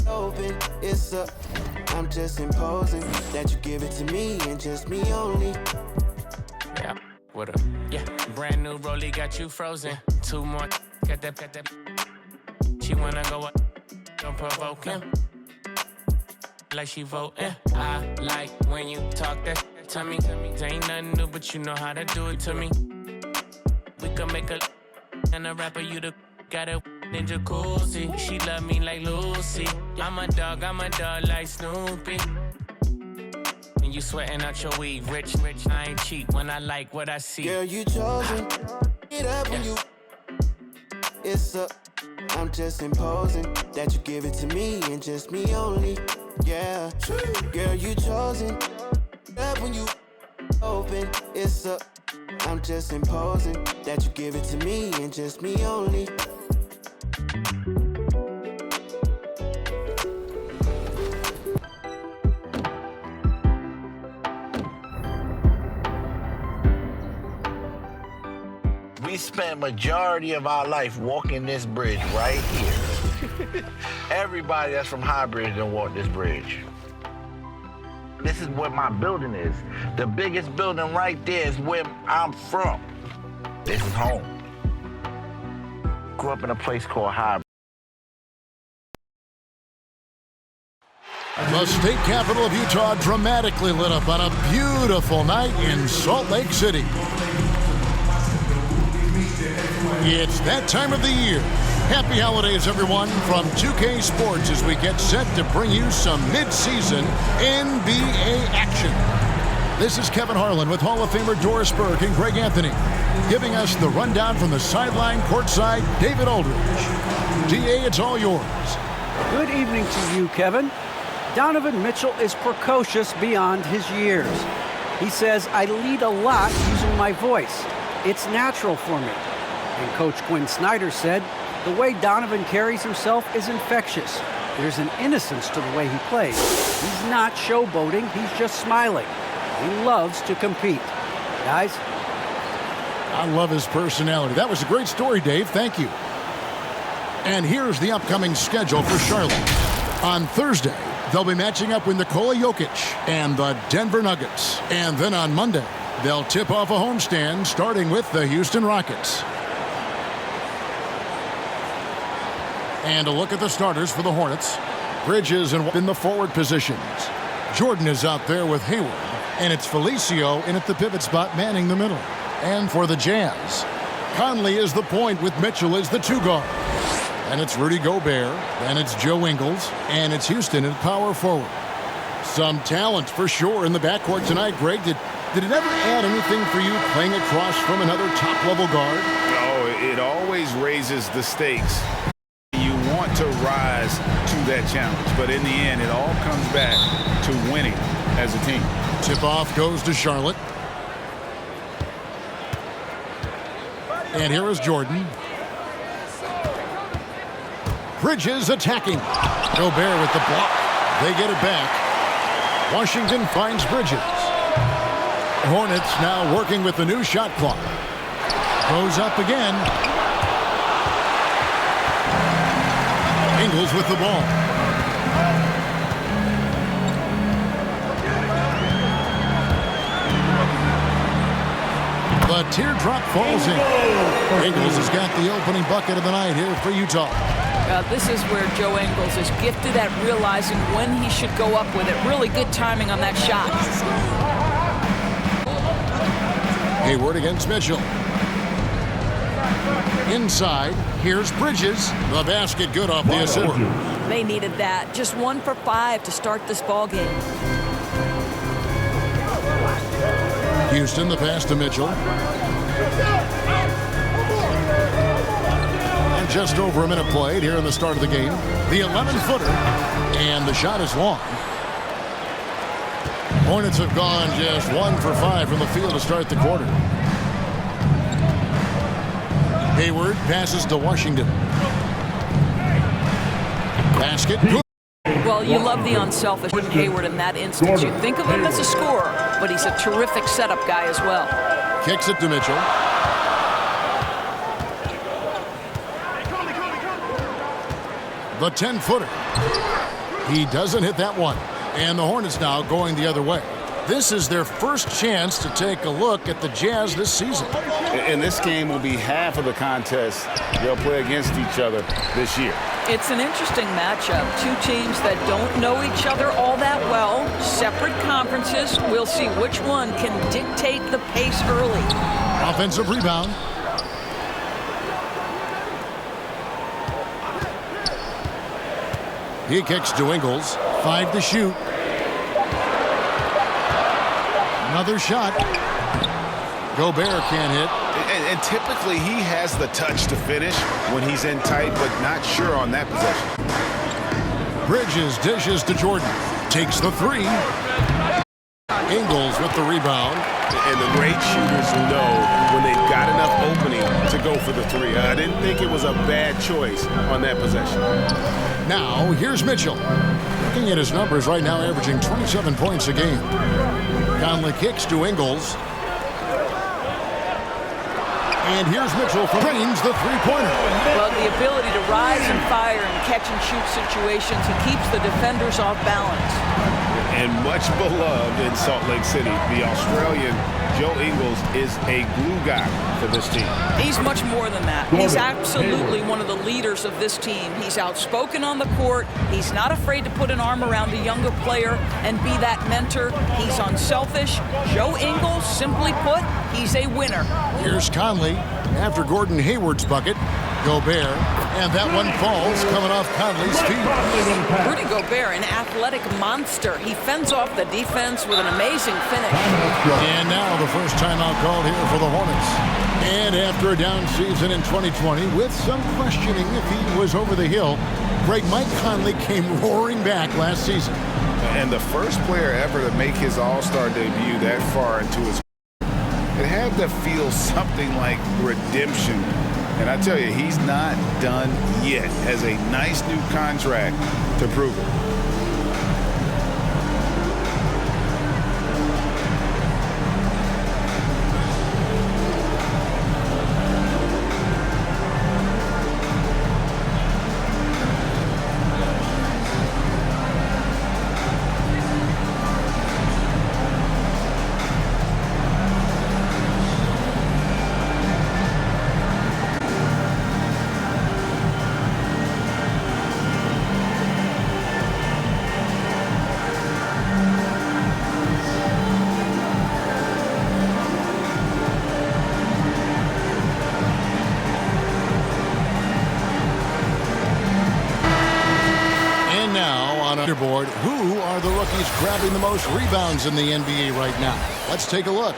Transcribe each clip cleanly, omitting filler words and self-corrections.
open, it's up. I'm just imposing that you give it to me and just me only. Yeah, what up? Yeah, brand new rollie got you frozen. 2 more, got that. She wanna go up, don't provoke him. Like she voting. I like when you talk that to me. Ain't nothing new, but you know how to do it to me. We can make a and a rapper, you the got a in jacuzzi. She love me like Lucy. I'm a dog like Snoopy. And you sweating out your weed, rich, I ain't cheap when I like what I see. Girl, you chosen, it up when you, it's up. I'm just imposing that you give it to me and just me only. Yeah, girl, you chosen, it up when you open, it's up. I'm just imposing that you give it to me and just me only. We spent majority of our life walking this bridge right here. Everybody that's from Highbridge done walked this bridge. This is where my building is. The biggest building right there is where I'm from. This is home. Grew up in a place called Highbridge. The state capital of Utah dramatically lit up on a beautiful night in Salt Lake City. It's that time of the year. Happy holidays, everyone, from 2K Sports as we get set to bring you some mid-season NBA action. This is Kevin Harlan with Hall of Famer Doris Burke and Greg Anthony, giving us the rundown from the sideline courtside, David Aldridge. DA, it's all yours. Good evening to you, Kevin. Donovan Mitchell is precocious beyond his years. He says, I lead a lot using my voice. It's natural for me. And Coach Quinn Snyder said, the way Donovan carries himself is infectious. There's an innocence to the way he plays. He's not showboating, he's just smiling. He loves to compete. Guys? I love his personality. That was a great story, Dave. Thank you. And here's the upcoming schedule for Charlotte. On Thursday, they'll be matching up with Nikola Jokic and the Denver Nuggets. And then on Monday, they'll tip off a homestand starting with the Houston Rockets. And a look at the starters for the Hornets. Bridges in the forward positions. Jordan is out there with Hayward. And it's Felicio in at the pivot spot manning the middle. And for the Jazz, Conley is the point with Mitchell as the 2 guard. And it's Rudy Gobert. And it's Joe Ingles. And it's Houston at power forward. Some talent for sure in the backcourt tonight, Greg. Did it ever add anything for you playing across from another top-level guard? No, it always raises the stakes. Want to rise to that challenge, but in the end it all comes back to winning as a team. Tip-off goes to Charlotte. And here is Jordan. Bridges attacking. Gobert with the block. They get it back. Washington finds Bridges. Hornets now working with the new shot clock. Goes up again. Ingles with the ball. The teardrop falls in. Ingles has got the opening bucket of the night here for Utah. This is where Joe Ingles is gifted at realizing when he should go up with it. Really good timing on that shot. Hayward against Mitchell. Inside, here's Bridges. The basket good off the assist. They needed that. Just 1 for 5 to start this ball game. Houston, the pass to Mitchell. And just over a minute played here in the start of the game. The 11-footer. And the shot is long. Hornets have gone just 1 for 5 from the field to start the quarter. Hayward passes to Washington. Basket. Well, you love the unselfish Hayward in that instance. You think of him as a scorer, but he's a terrific setup guy as well. Kicks it to Mitchell. The 10-footer. He doesn't hit that one. And the Hornets now going the other way. This is their first chance to take a look at the Jazz this season. And this game will be half of the contest they'll play against each other this year. It's an interesting matchup. Two teams that don't know each other all that well, separate conferences. We'll see which one can dictate the pace early. Offensive rebound. He kicks to Ingles. 5 to shoot. Another shot. Gobert can't hit. And typically he has the touch to finish when he's in tight, but not sure on that possession. Bridges dishes to Jordan. Takes the 3. Ingles with the rebound. And the great shooters know when they've got enough opening to go for the 3. I didn't think it was a bad choice on that possession. Now, here's Mitchell. Looking at his numbers right now, averaging 27 points a game. Conley kicks to Ingles. And here's Mitchell for drains the three-pointer. Well, the ability to rise and fire in catch-and-shoot situations, he keeps the defenders off balance. And much beloved in Salt Lake City, the Australian Joe Ingles is a glue guy for this team. He's much more than that. He's absolutely one of the leaders of this team. He's outspoken on the court. He's not afraid to put an arm around a younger player and be that mentor. He's unselfish. Joe Ingles, simply put, he's a winner. Here's Conley after Gordon Hayward's bucket. Gobert, and that one falls coming off Conley's feet. Rudy Gobert, an athletic monster. He fends off the defense with an amazing finish. And now the first timeout called here for the Hornets. And after a down season in 2020, with some questioning if he was over the hill, great Mike Conley came roaring back last season. And the first player ever to make his All-Star debut that far into his it had to feel something like redemption. And I tell you, he's not done yet. Has a nice new contract to prove it. Board. Who are the rookies grabbing the most rebounds in the NBA right now? Let's take a look.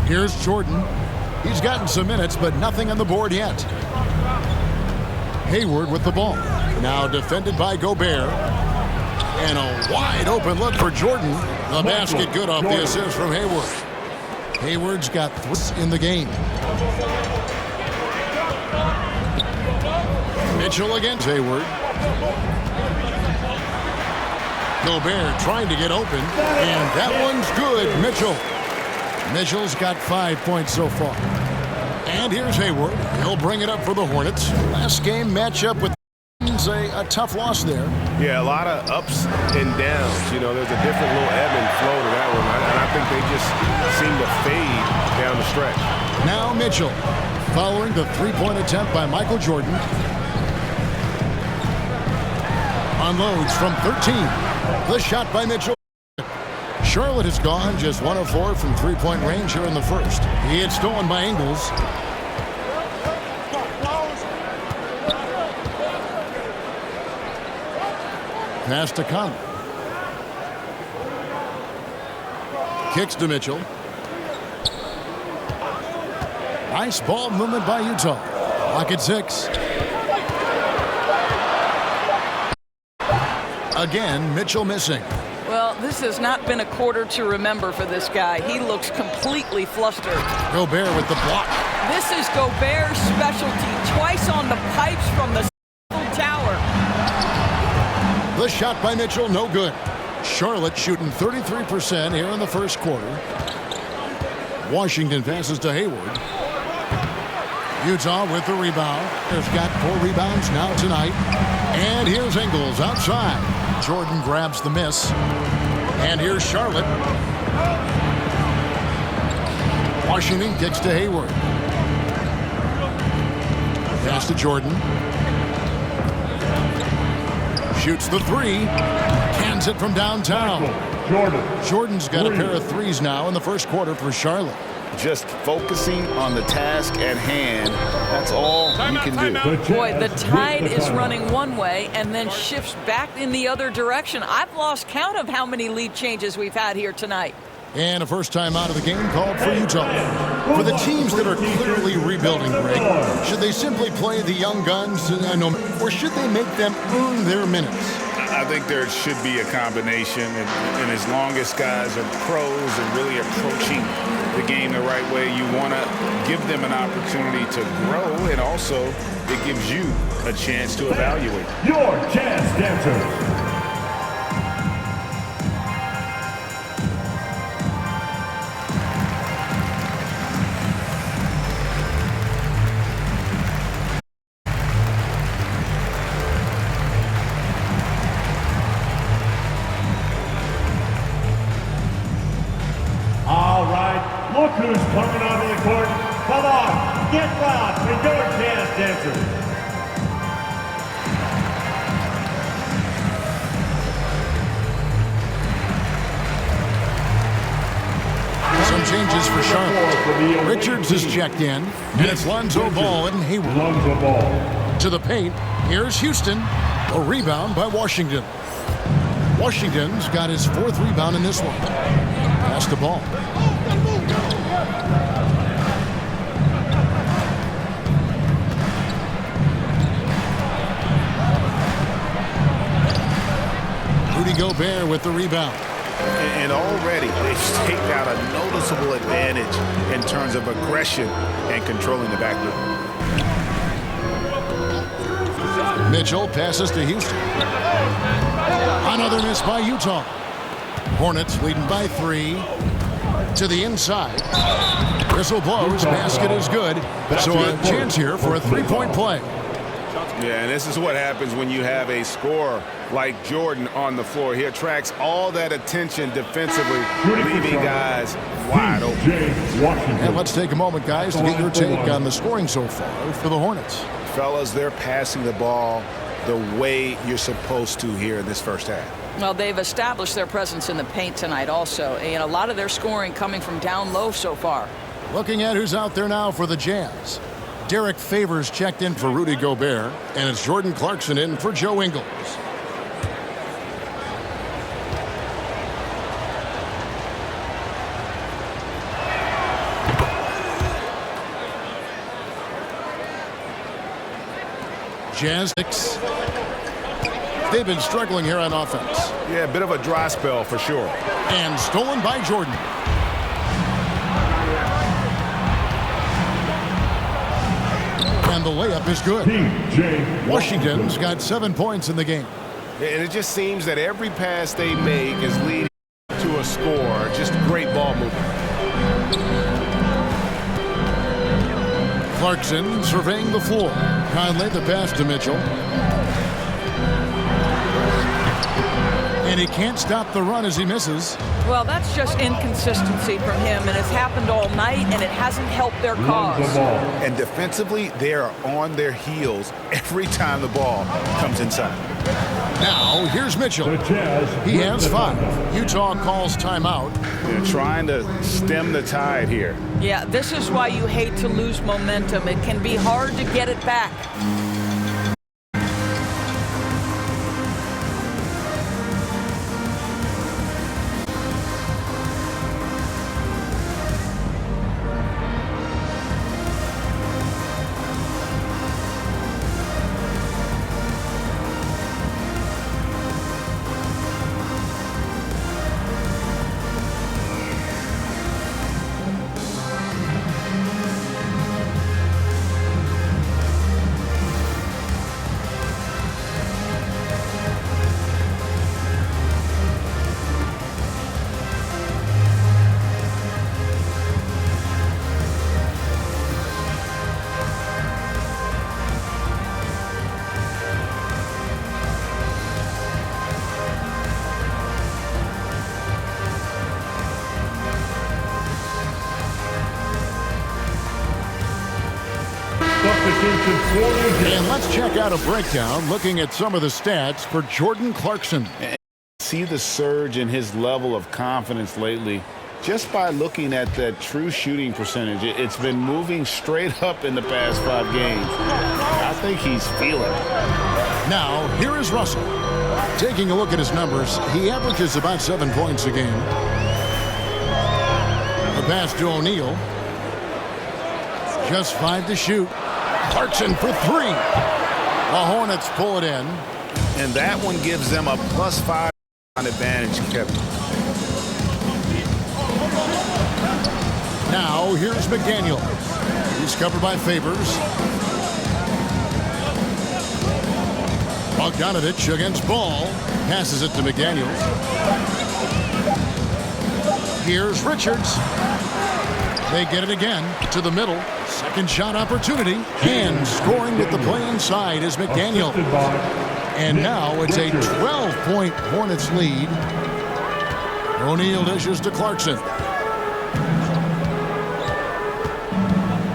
Here's Jordan. He's gotten some minutes, but nothing on the board yet. Hayward with the ball. Now defended by Gobert. And a wide open look for Jordan. The basket good off the assist from Hayward. Hayward's got 3 in the game. Mitchell against Hayward. Gobert trying to get open, and that one's good. Mitchell's got 5 points so far. And here's Hayward. He'll bring it up for the Hornets. Last game matchup with a tough loss there. Yeah, a lot of ups and downs. You know, there's a different little ebb and flow to that one. And I think they just seem to fade down the stretch. Now Mitchell, following the three-point attempt by Michael Jordan. Unloads from 13. The shot by Mitchell. Charlotte has gone just 1 of 4 from three-point range here in the first. He had stolen by Ingles. Pass to Conley. Kicks to Mitchell. Nice ball movement by Utah. Lock at 6. Again, Mitchell missing. Well, this has not been a quarter to remember for this guy. He looks completely flustered. Gobert with the block. This is Gobert's specialty. Twice on the pipes from the tower. The shot by Mitchell, no good. Charlotte shooting 33% here in the first quarter. Washington passes to Hayward. Utah with the rebound. There's got 4 rebounds now tonight. And here's Ingles outside. Jordan grabs the miss. And here's Charlotte. Washington kicks to Hayward. Pass to Jordan. Shoots the 3. Cans it from downtown. Jordan's got a pair of 3s now in the first quarter for Charlotte. Just focusing on the task at hand. That's all you can do. Boy, the tide is running one way and then shifts back in the other direction. I've lost count of how many lead changes we've had here tonight. And a first time out of the game called for Utah. For the teams that are clearly rebuilding, Greg, should they simply play the young guns, or should they make them earn their minutes? I think there should be a combination, and as long as guys are pros and really approaching the game the right way, you want to give them an opportunity to grow, and also it gives you a chance to evaluate. Your chance dancers. Look who's coming onto the court. Come on, get loud for your dance dancers. Some changes for Charlotte. Richards is checked in, and it's Lonzo Ball and Hayward. Lonzo Ball. To the paint, here's Houston. A rebound by Washington. Washington's got his 4th rebound in this one. Pass the ball. Rudy Gobert with the rebound. And already they've taken out a noticeable advantage in terms of aggression and controlling the backcourt. Mitchell passes to Houston. Another miss by Utah. Hornets leading by 3. To the inside. Whistle blows. Basket is good. So a chance here for a 3-point play. Yeah, and this is what happens when you have a scorer like Jordan on the floor. He attracts all that attention defensively, leaving guys wide open. And let's take a moment, guys, to get your take on the scoring so far for the Hornets. Fellas, they're passing the ball the way you're supposed to here in this first half. Well, they've established their presence in the paint tonight also, and a lot of their scoring coming from down low so far. Looking at who's out there now for the Jazz. Derek Favors checked in for Rudy Gobert, and it's Jordan Clarkson in for Joe Ingles. Jazz 6. They've been struggling here on offense. Yeah, a bit of a dry spell for sure. And stolen by Jordan. And the layup is good. Washington's got 7 points in the game. And it just seems that every pass they make is leading to a score. Just great ball movement. Clarkson surveying the floor. Conley the pass to Mitchell. And he can't stop the run as he misses. Well, that's just inconsistency from him, and it's happened all night, and it hasn't helped their cause. And defensively, they are on their heels every time the ball comes inside. Now, here's Mitchell. He has 5. Utah calls timeout. They're trying to stem the tide here. Yeah, this is why you hate to lose momentum. It can be hard to get it back. And let's check out a breakdown looking at some of the stats for Jordan Clarkson. See the surge in his level of confidence lately just by looking at that true shooting percentage. It's been moving straight up in the past 5 games. I think he's feeling it. Now, here is Russell. Taking a look at his numbers, he averages about 7 points a game. The pass to O'Neal. Just 5 to shoot. Clarkson for 3. The Hornets pull it in. And that one gives them a +5 advantage, Kevin. Now, here's McDaniel. He's covered by Favors. Bogdanovich against Ball. Passes it to McDaniel. Here's Richards. They get it again to the middle. Second shot opportunity. And scoring with the play inside is McDaniel. And now it's a 12-point Hornets lead. O'Neal dishes to Clarkson.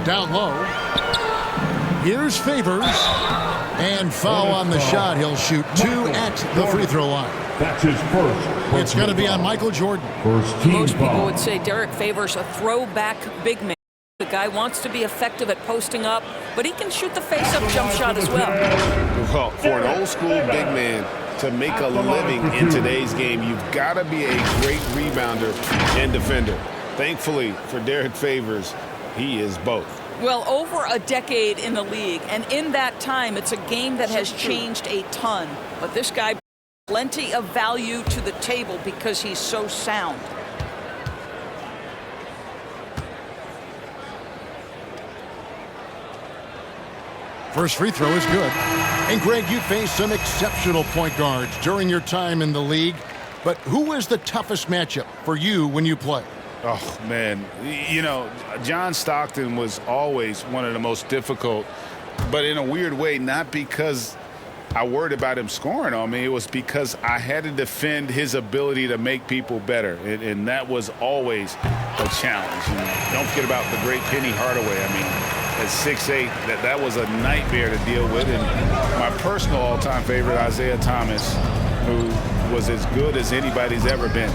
Down low. Here's Favors. And foul on the shot. He'll shoot 2 at the free throw line. That's his first. It's going to be on Michael Jordan. Most people would say Derek Favors a throwback big man. The guy wants to be effective at posting up, but he can shoot the face-up jump shot as well. Well, for an old-school big man to make a living in today's game, you've got to be a great rebounder and defender. Thankfully for Derek Favors, he is both. Well, over a decade in the league, and in that time, it's a game that has changed a ton. But this guy, plenty of value to the table because he's so sound. First free throw is good. And Greg, you faced some exceptional point guards during your time in the league. But who was the toughest matchup for you when you play? Oh, man. You know, John Stockton was always one of the most difficult, but in a weird way, not because I worried about him scoring on me. It was because I had to defend his ability to make people better, and that was always a challenge. And don't forget about the great Penny Hardaway. I mean, at 6'8", that was a nightmare to deal with. And my personal all-time favorite, Isaiah Thomas, who was as good as anybody's ever been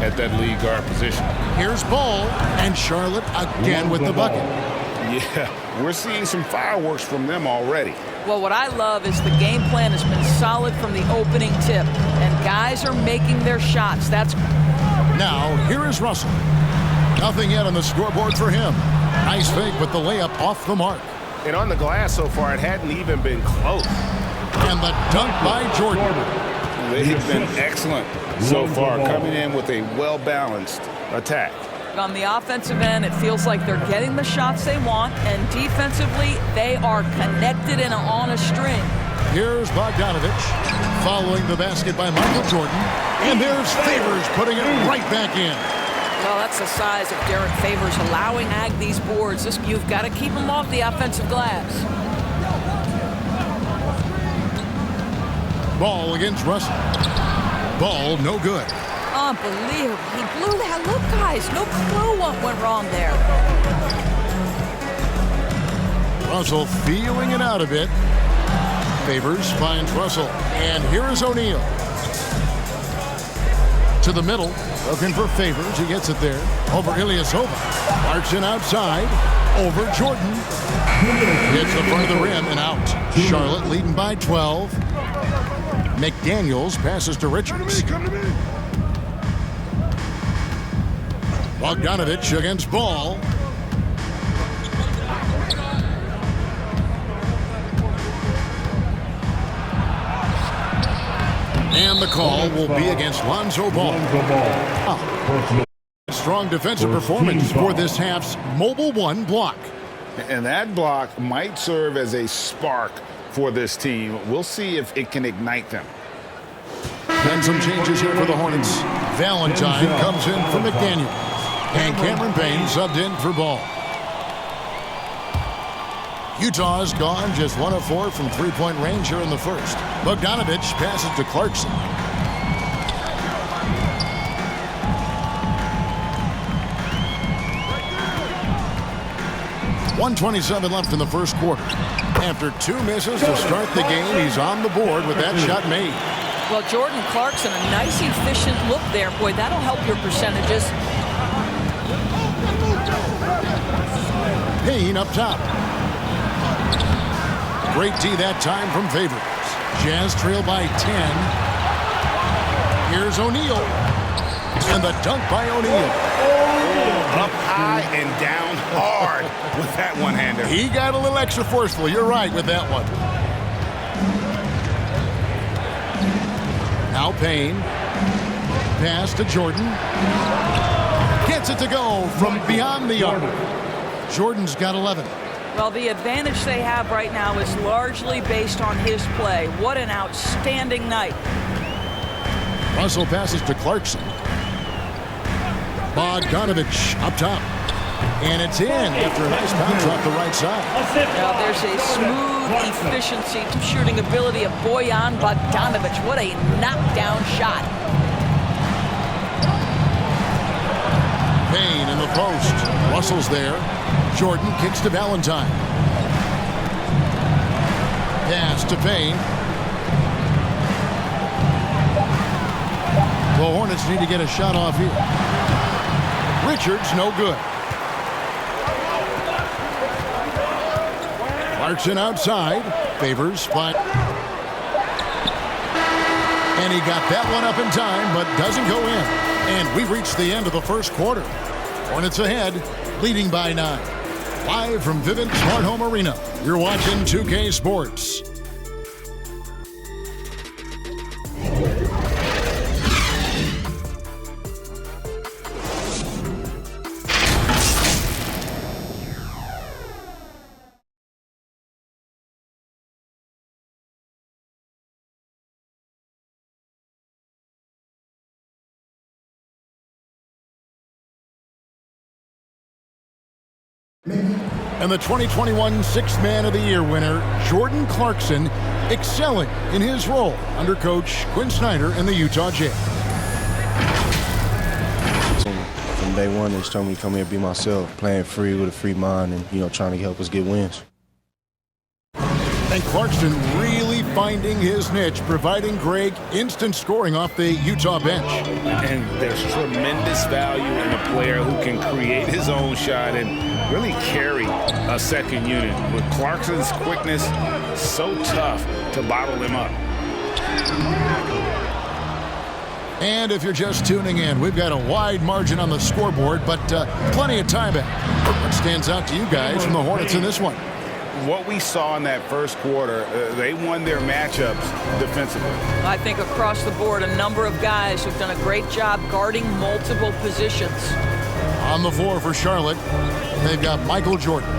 at that lead guard position. Here's Ball, and Charlotte again with the bucket. Yeah, we're seeing some fireworks from them already. Well, what I love is the game plan has been solid from the opening tip, and guys are making their shots. That's now, here is Russell. Nothing yet on the scoreboard for him. Nice fake, but the layup off the mark. And on the glass so far, it hadn't even been close. And the dunk by Jordan. They've been excellent so far, coming in with a well-balanced attack. on the offensive end. It feels like they're getting the shots they want, and defensively, they are connected and on a string. Here's Bogdanovich following the basket by Michael Jordan, and there's Favors putting it right back in. Well, that's the size of Derek Favors, allowing Ag these boards. You've got to keep them off the offensive glass. Ball against Russell. Ball no good. Unbelievable. He blew that. Look, guys, no clue what went wrong there. Russell feeling it out a bit. Favors finds Russell. And here is O'Neal. To the middle. Looking for Favors. He gets it there. Over Ilyasova. Clarkson outside. Over Jordan. Hits the front of the rim and out. Charlotte leading by 12. McDaniels passes to Richards. Bogdanovich against Ball. And the call will be against Lonzo Ball. Strong defensive performance for this half's Mobile One block. And that block might serve as a spark for this team. We'll see if it can ignite them. And some changes here for the Hornets. Valentine comes in for McDaniel. And Cameron Payne subbed in for Ball. Utah's gone just 1 of 4 from three-point range here in the first. Bogdanovich passes to Clarkson. 1:27 left in the first quarter. After 2 misses to start the game, he's on the board with that shot made. Well, Jordan Clarkson, a nice, efficient look there. Boy, that'll help your percentages. Payne up top. Great D that time from Favors. Jazz trail by 10. Here's O'Neal. And the dunk by O'Neal. Up high and down hard with that one-hander. He got a little extra forceful. You're right with that one. Now Payne. Pass to Jordan. Gets it to go from beyond the arc. Jordan's got 11. Well, the advantage they have right now is largely based on his play. What an outstanding night. Russell passes to Clarkson. Bogdanovich up top. And it's in after a nice bounce off the right side. Now there's a smooth efficiency to shooting ability of Bojan Bogdanovich. What a knockdown shot. Payne in the post. Russell's there. Jordan kicks to Valentine. Pass to Payne. The Hornets need to get a shot off here. Richards, no good. Clarkson outside. Favors, but... And he got that one up in time, but doesn't go in. And we've reached the end of the first quarter. Hornets ahead, leading by 9. Live from Vivint Smart Home Arena, you're watching 2K Sports. And the 2021 Sixth Man of the Year winner, Jordan Clarkson, excelling in his role under Coach Quinn Snyder in the Utah Jazz. From day one, they just told me to come here and be myself, playing free with a free mind and, trying to help us get wins. And Clarkson really finding his niche, providing Greg instant scoring off the Utah bench. And there's tremendous value in a player who can create his own shot and really carry a second unit. With Clarkson's quickness, so tough to bottle him up. And if you're just tuning in, we've got a wide margin on the scoreboard, but plenty of time back. What stands out to you guys from the Hornets in this one? What we saw in that first quarter, they won their matchups defensively. I think across the board, a number of guys who've done a great job guarding multiple positions. On the floor for Charlotte, they've got Michael Jordan.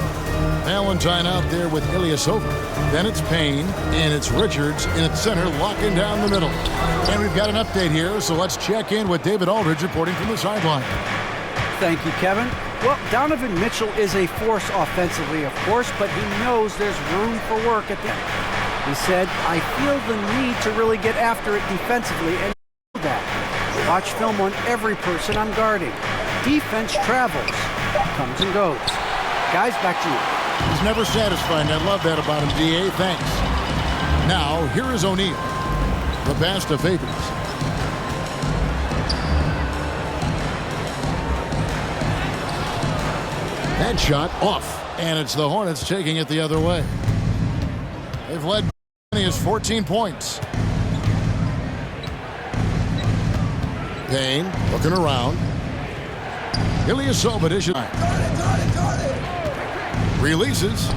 Valentine out there with Ilyasova. Then it's Payne, and it's Richards in its center, locking down the middle. And we've got an update here, so let's check in with David Aldridge reporting from the sideline. Thank you, Kevin. Well, Donovan Mitchell is a force offensively, of course, but he knows there's room for work at the end. He said, I feel the need to really get after it defensively and do that. Watch film on every person I'm guarding. Defense travels, comes and goes. Guys, back to you. He's never satisfied, and I love that about him, D.A. Thanks. Now, here is O'Neal. The pass to Favors. That shot off, and it's the Hornets taking it the other way. They've led as 14 points. Payne looking around. Ilyasova dishes. Releases.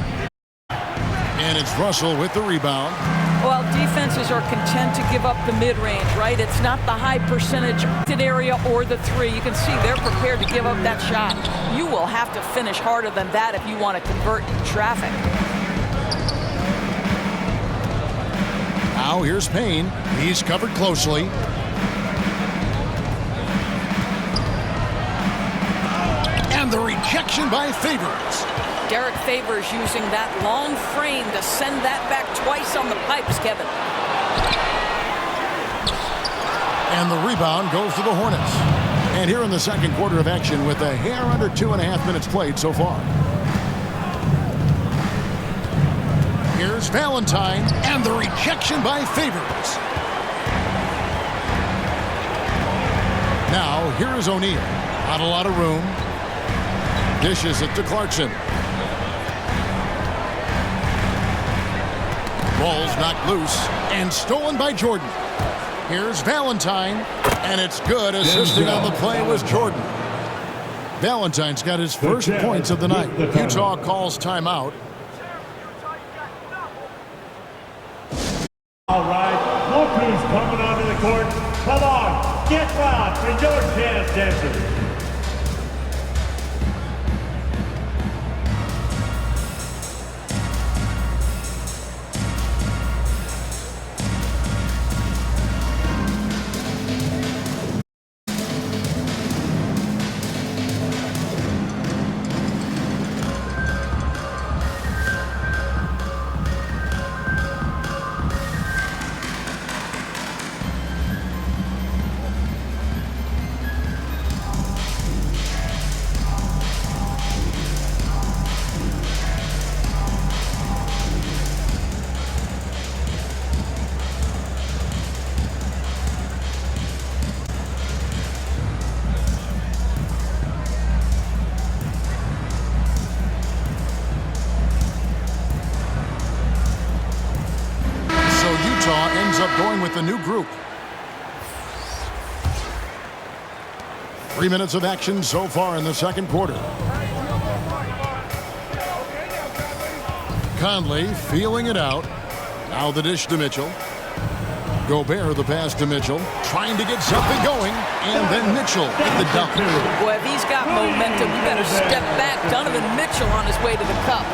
And it's Russell with the rebound. Well, defenses are content to give up the mid-range, right? It's not the high percentage area or the three. You can see they're prepared to give up that shot. You will have to finish harder than that if you want to convert traffic. Now here's Payne. He's covered closely. And the rejection by Favors. Derek Favors using that long frame to send that back twice on the pipes, Kevin. And the rebound goes to the Hornets. And here in the second quarter of action with a hair under 2.5 minutes played so far. Here's Valentine, and the rejection by Favors. Now, here is O'Neal. Not a lot of room. Dishes it to Clarkson. Ball's knocked loose and stolen by Jordan. Here's Valentine, and it's good. Assisting on the play was Jordan. Valentine's got his first points of the night. Utah calls timeout. All right, look who's coming onto the court. Come on, get loud for your jazz dancers. Ends up going with the new group. 3 minutes of action so far in the second quarter. Conley feeling it out. Now the dish to Mitchell. Gobert the pass to Mitchell. Trying to get something going. And then Mitchell at the dunk. Boy, if he's got momentum, you better step back. Donovan Mitchell on his way to the cup.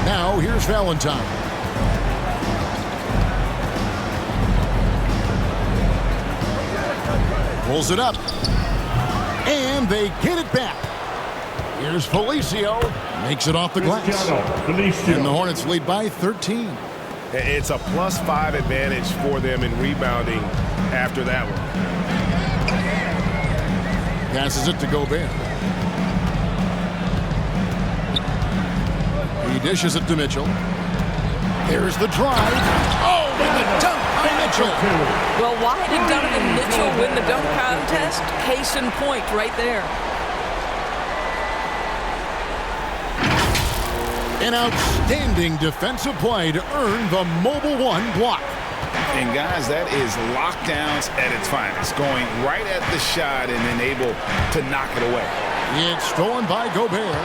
Now, here's Valentine. Pulls it up. And they get it back. Here's Felicio. Makes it off the glass. And the Hornets lead by 13. It's a +5 advantage for them in rebounding after that one. Passes it to Gobert. He dishes it to Mitchell. Here's the drive. Oh, and the dunk by Mitchell. Well, why did Donovan Mitchell win the dunk contest? Case in point right there. An outstanding defensive play to earn the Mobile One block. And guys, that is lockdowns at its finest. Going right at the shot and then able to knock it away. It's stolen by Gobert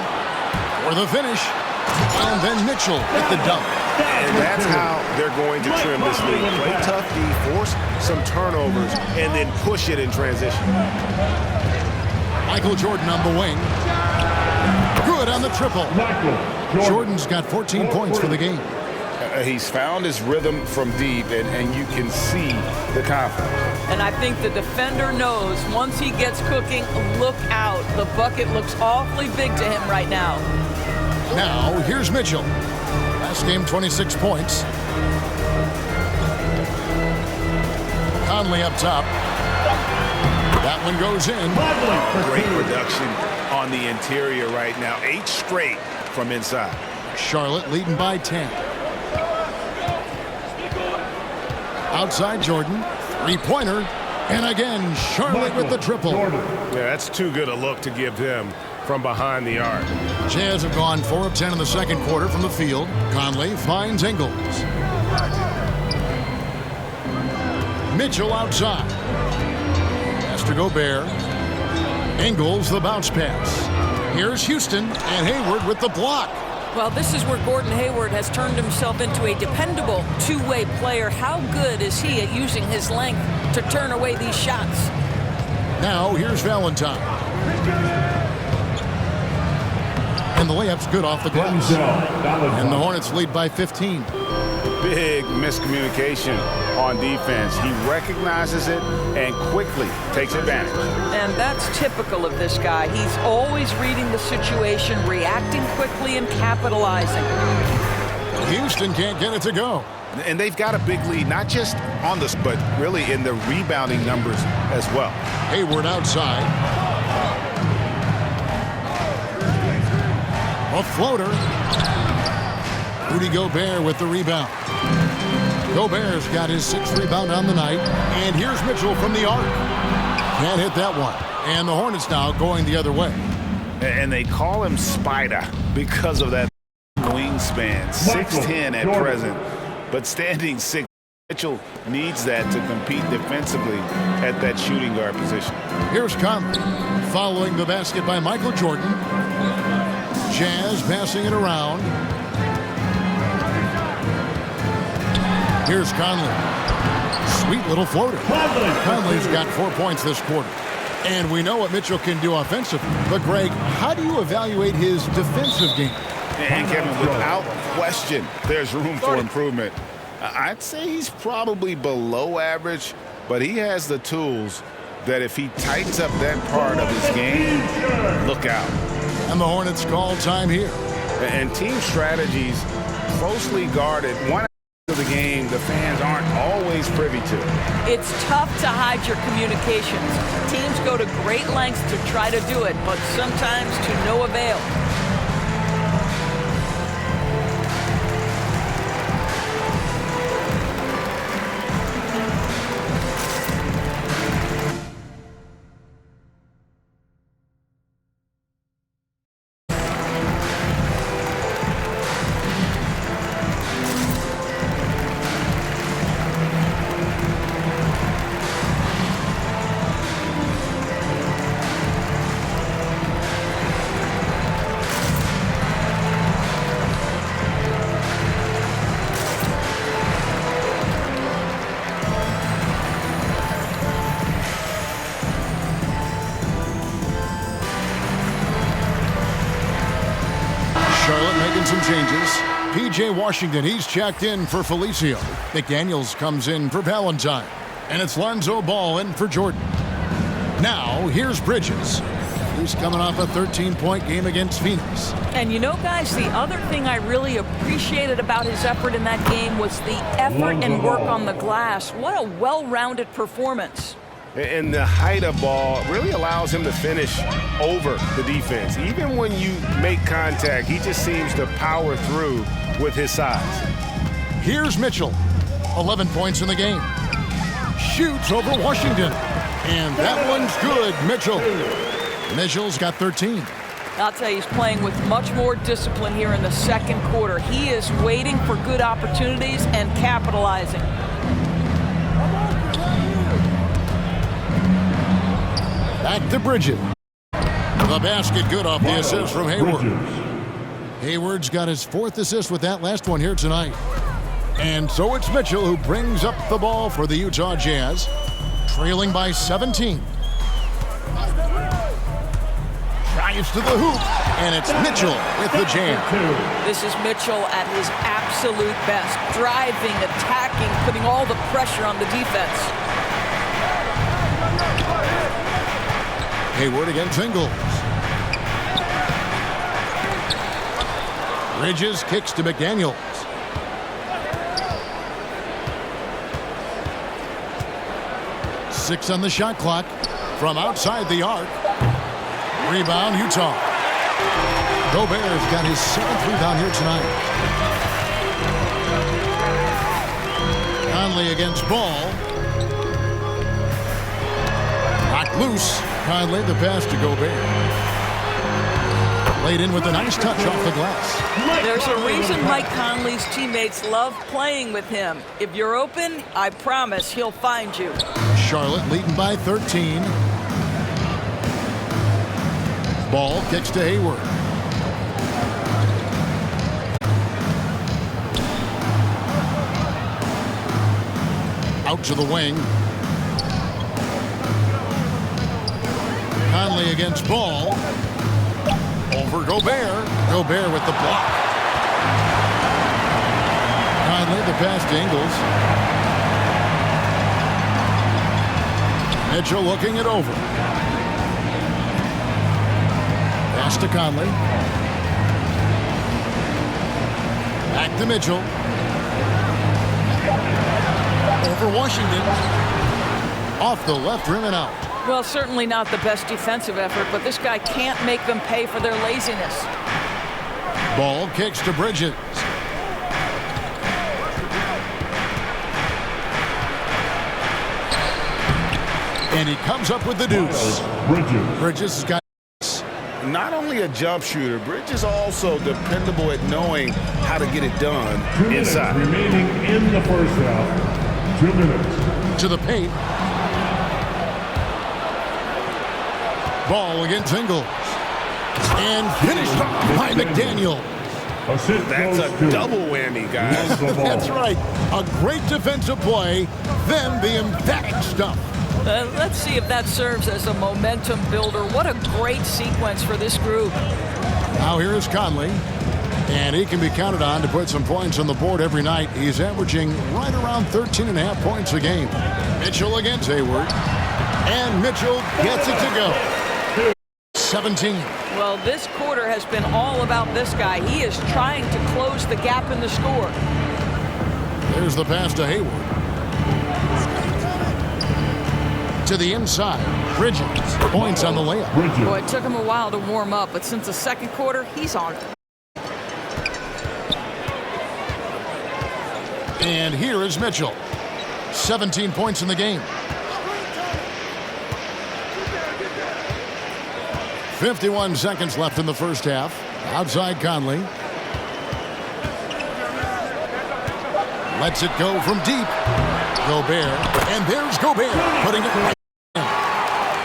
for the finish. And then Mitchell at the dunk. And that's how they're going to trim this league. Play tough D, force some turnovers, and then push it in transition. Michael Jordan on the wing. Good on the triple. Jordan's got 14 points for the game. He's found his rhythm from deep, and you can see the confidence. And I think the defender knows once he gets cooking, look out. The bucket looks awfully big to him right now. Now, here's Mitchell. Last game, 26 points. Conley up top. That one goes in. Great production on the interior right now. 8 straight from inside. Charlotte leading by 10. Outside Jordan. Three-pointer. And again, Charlotte with the triple. Yeah, that's too good a look to give them from behind the arc. Jazz have gone 4 of 10 in the second quarter from the field. Conley finds Ingles. Mitchell outside. Pass to Gobert. Ingles the bounce pass. Here's Houston and Hayward with the block. Well, this is where Gordon Hayward has turned himself into a dependable two-way player. How good is he at using his length to turn away these shots? Now here's Valentine. And the layup's good off the glass. And the Hornets lead by 15. Big miscommunication on defense. He recognizes it and quickly takes advantage. And that's typical of this guy. He's always reading the situation, reacting quickly, and capitalizing. Houston can't get it to go. And they've got a big lead, not just on this, but really in the rebounding numbers as well. Hayward outside. A floater. Rudy Gobert with the rebound. Gobert's got his 6th rebound on the night. And here's Mitchell from the arc. Can't hit that one. And the Hornets now going the other way. And they call him Spider because of that wingspan. 6'10" at present, but standing 6. Mitchell needs that to compete defensively at that shooting guard position. Here's Conley following the basket by Michael Jordan. Jazz passing it around. Here's Conley. Sweet little floater. Conley's got 4 points this quarter. And we know what Mitchell can do offensively. But, Greg, how do you evaluate his defensive game? And, Kevin, without question, there's room for improvement. I'd say he's probably below average, but he has the tools that if he tightens up that part of his game, look out. And the Hornets call time here. And team strategies closely guarded. One of the game the fans aren't always privy to. It's tough to hide your communications. Teams go to great lengths to try to do it, but sometimes to no avail. Charlotte making some changes. P.J. Washington, he's checked in for Felicio. McDaniels comes in for Valentine. And it's Lonzo Ball in for Jordan. Now, here's Bridges. He's coming off a 13-point game against Phoenix. And you know, guys, the other thing I really appreciated about his effort in that game was the effort and work on the glass. What a well-rounded performance. And the height of Ball really allows him to finish over the defense. Even when you make contact, he just seems to power through with his size. Here's Mitchell. 11 points in the game. Shoots over Washington. And that one's good, Mitchell. Mitchell's got 13. I'll tell you, he's playing with much more discipline here in the second quarter. He is waiting for good opportunities and capitalizing. Back to Bridges. The basket good off the assist from Hayward. Hayward's got his 4th assist with that last one here tonight. And so it's Mitchell who brings up the ball for the Utah Jazz, trailing by 17. Drives to the hoop, and it's Mitchell with the jam. This is Mitchell at his absolute best, driving, attacking, putting all the pressure on the defense. Hayward against Ingles. Bridges kicks to McDaniels. Six on the shot clock from outside the arc. Rebound, Utah. Gobert's got his 7th rebound here tonight. Conley against Ball. Knocked loose. Conley, the pass to Gobert. Laid in with a nice touch off the glass. There's a reason Mike Conley's teammates love playing with him. If you're open, I promise he'll find you. Charlotte leading by 13. Ball kicks to Hayward. Out to the wing. Conley against Ball. Over Gobert. Gobert with the block. Conley, the pass to Ingles. Mitchell looking it over. Pass to Conley. Back to Mitchell. Over Washington. Off the left rim and out. Well, certainly not the best defensive effort, but this guy can't make them pay for their laziness. Ball kicks to Bridges. And he comes up with the deuce. Bridges has got. Not only a jump shooter, Bridges also dependable at knowing how to get it done 2 minutes inside. remaining in the first half. 2 minutes. To the paint. Ball against Ingles. And finished off by McDaniel. That's a double whammy, guys. That's right. A great defensive play, then the emphatic stuff. Let's see if that serves as a momentum builder. What a great sequence for this group. Now here is Conley. And he can be counted on to put some points on the board every night. He's averaging right around 13.5 points a game. Mitchell against Hayward. And Mitchell gets it to go. 17. Well, this quarter has been all about this guy. He is trying to close the gap in the score. There's the pass to Hayward. To the inside. Bridges. Points on the layup. Boy, it took him a while to warm up, but since the second quarter, he's on it. And here is Mitchell. 17 points in the game. 51 seconds left in the first half. Outside Conley. Lets it go from deep. Gobert. And there's Gobert putting it right in.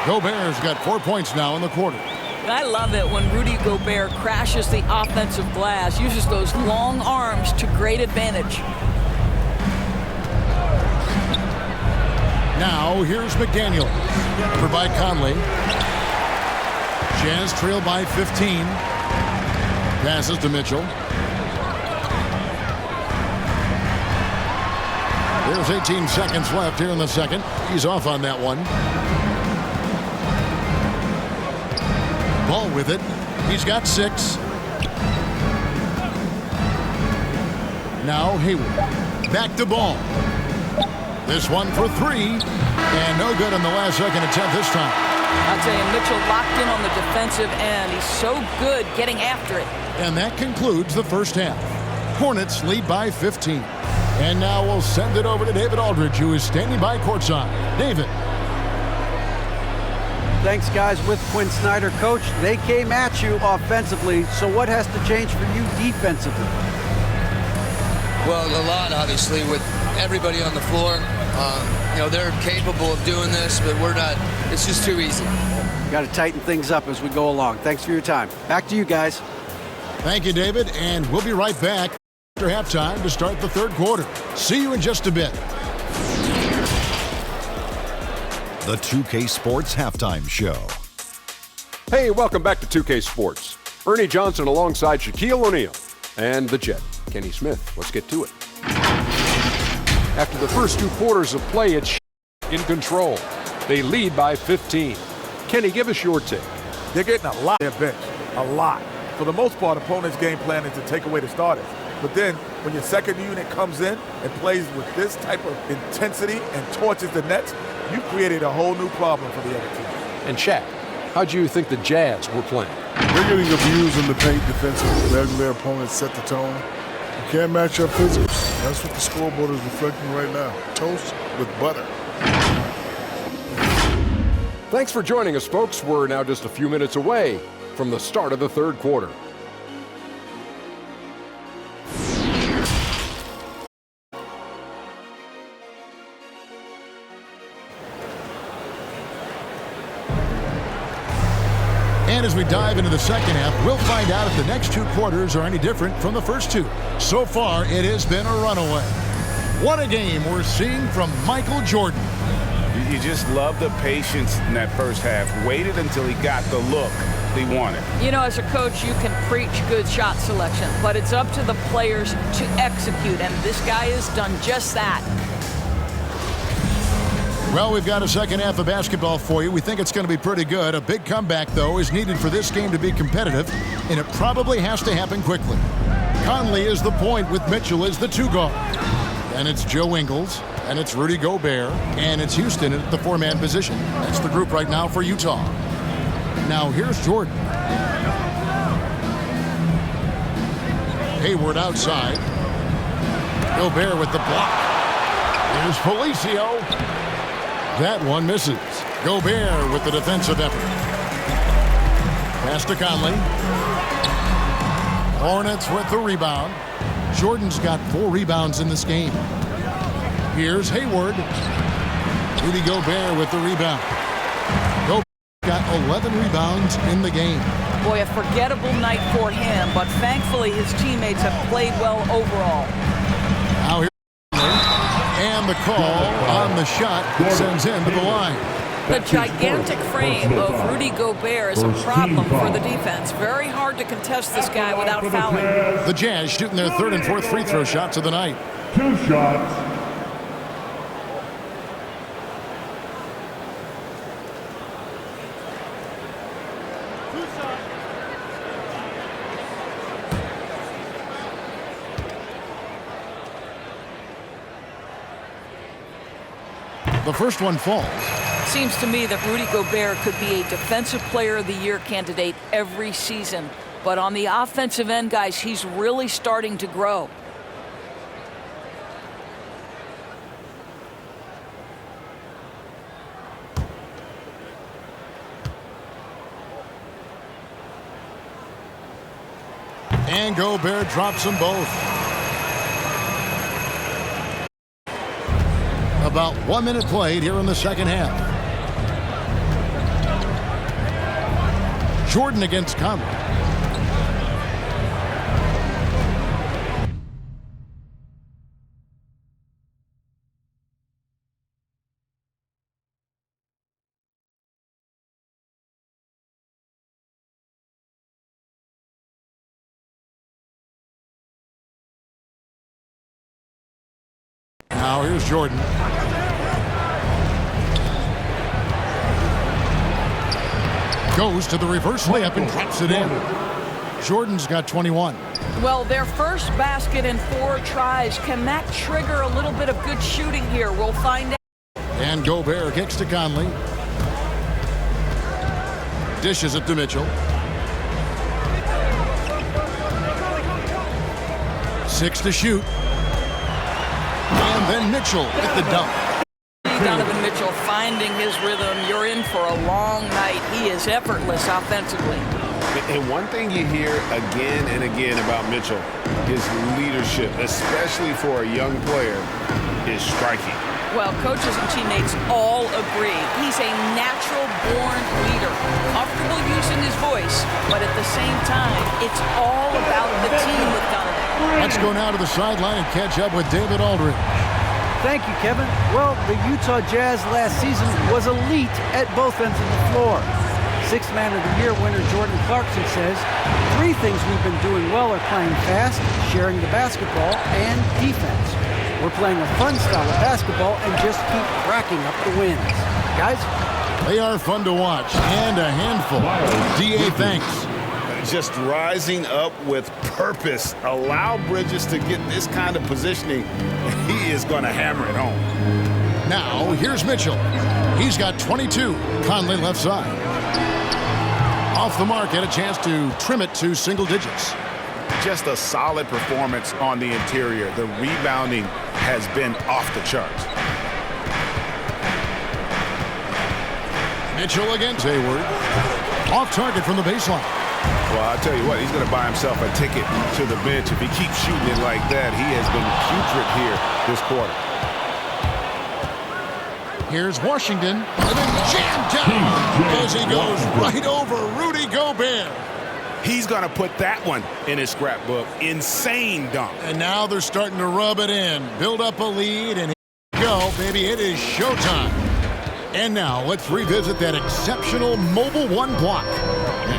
Gobert's got 4 points now in the quarter. I love it when Rudy Gobert crashes the offensive glass, uses those long arms to great advantage. Now here's McDaniel. For by Conley. Jazz trail by 15. Passes to Mitchell. There's 18 seconds left here in the second. He's off on that one. Ball with it. He's got 6. Now Hayward. Back to Ball. This one for 3. And no good in the last second attempt this time. I'll tell you, Mitchell locked in on the defensive end. He's so good getting after it. And that concludes the first half. Hornets lead by 15. And now we'll send it over to David Aldridge, who is standing by courtside. David. Thanks, guys. With Quinn Snyder, Coach, they came at you offensively. So what has to change for you defensively? Well, a lot, obviously, with everybody on the floor. They're capable of doing this, but we're not. It's just too easy. Got to tighten things up as we go along. Thanks for your time. Back to you guys. Thank you, David. And we'll be right back after halftime to start the third quarter. See you in just a bit. The 2K Sports Halftime Show. Hey, welcome back to 2K Sports. Ernie Johnson alongside Shaquille O'Neal and the Jet, Kenny Smith. Let's get to it. After the first 2 quarters of play, it's in control. They lead by 15. Kenny, give us your take. They're getting a lot of their bench, a lot. For the most part, opponents' game plan is to take away the starters. But then, when your second unit comes in and plays with this type of intensity and torches the Nets, you created a whole new problem for the other team. And Shaq, how do you think the Jazz were playing? They're getting abused in the paint defensively, letting their opponents set the tone. You can't match up physics. That's what the scoreboard is reflecting right now. Toast with butter. Thanks for joining us, folks. We're now just a few minutes away from the start of the third quarter. And as we dive into the second half, we'll find out if the next 2 quarters are any different from the first 2. So far, it has been a runaway. What a game we're seeing from Michael Jordan. You just love the patience in that first half. Waited until he got the look he wanted. You know, as a coach, you can preach good shot selection, but it's up to the players to execute, and this guy has done just that. Well, we've got a second half of basketball for you. We think it's going to be pretty good. A big comeback, though, is needed for this game to be competitive, and it probably has to happen quickly. Conley is the point with Mitchell as the 2 guard. And it's Joe Ingles, and it's Rudy Gobert, and it's Houston at the 4-man position. That's the group right now for Utah. Now here's Jordan. Hayward outside. Gobert with the block. Here's Felicio. That one misses. Gobert with the defensive effort. Pass to Conley. Hornets with the rebound. Jordan's got 4 rebounds in this game. Here's Hayward. Rudy Gobert with the rebound. Gobert got 11 rebounds in the game. Boy, a forgettable night for him, but thankfully his teammates have played well overall. Now here, and the call on the shot sends him to the line. The gigantic frame of Rudy Gobert is a problem for the defense. Very hard to contest this guy without fouling. The Jazz shooting their 3rd and 4th free throw shots of the night. 2 shots. The first one falls. Seems to me that Rudy Gobert could be a Defensive Player of the Year candidate every season. But on the offensive end, guys, he's really starting to grow. And Gobert drops them both. About 1 minute played here in the second half. Jordan against Conley. Now here's Jordan. Goes to the reverse layup and drops it in. Jordan's got 21. Well, their first basket in 4 tries. Can that trigger a little bit of good shooting here? We'll find out. And Gobert kicks to Conley. Dishes it to Mitchell. 6 to shoot. And then Mitchell with the dunk. Donovan Mitchell finding his rhythm. You're in for a long night. He is effortless offensively. And one thing you hear again and again about Mitchell, his leadership, especially for a young player, is striking. Well, coaches and teammates all agree. He's a natural-born leader, comfortable using his voice, but at the same time, it's all about the team with Donovan. Let's go now to the sideline and catch up with David Aldridge. Thank you, Kevin. Well, the Utah Jazz last season was elite at both ends of the floor. 6th Man of the Year winner Jordan Clarkson says, 3 things we've been doing well are playing fast, sharing the basketball, and defense. We're playing a fun style of basketball and just keep racking up the wins. Guys? They are fun to watch and a handful. D.A., thanks. Just rising up with purpose. Allow Bridges to get this kind of positioning, and he is going to hammer it home. Now, here's Mitchell. He's got 22. Conley left side. Off the mark, had a chance to trim it to single digits. Just a solid performance on the interior. The rebounding has been off the charts. Mitchell against Hayward. Off target from the baseline. Well, I'll tell you what, he's going to buy himself a ticket to the bench if he keeps shooting it like that. He has been putrid here this quarter. Here's Washington, and then jammed down as he goes right over Rudy Gobert. He's going to put that one in his scrapbook. Insane dunk. And now they're starting to rub it in, build up a lead, and here we go, baby. It is showtime. And now let's revisit that exceptional Mobile One block.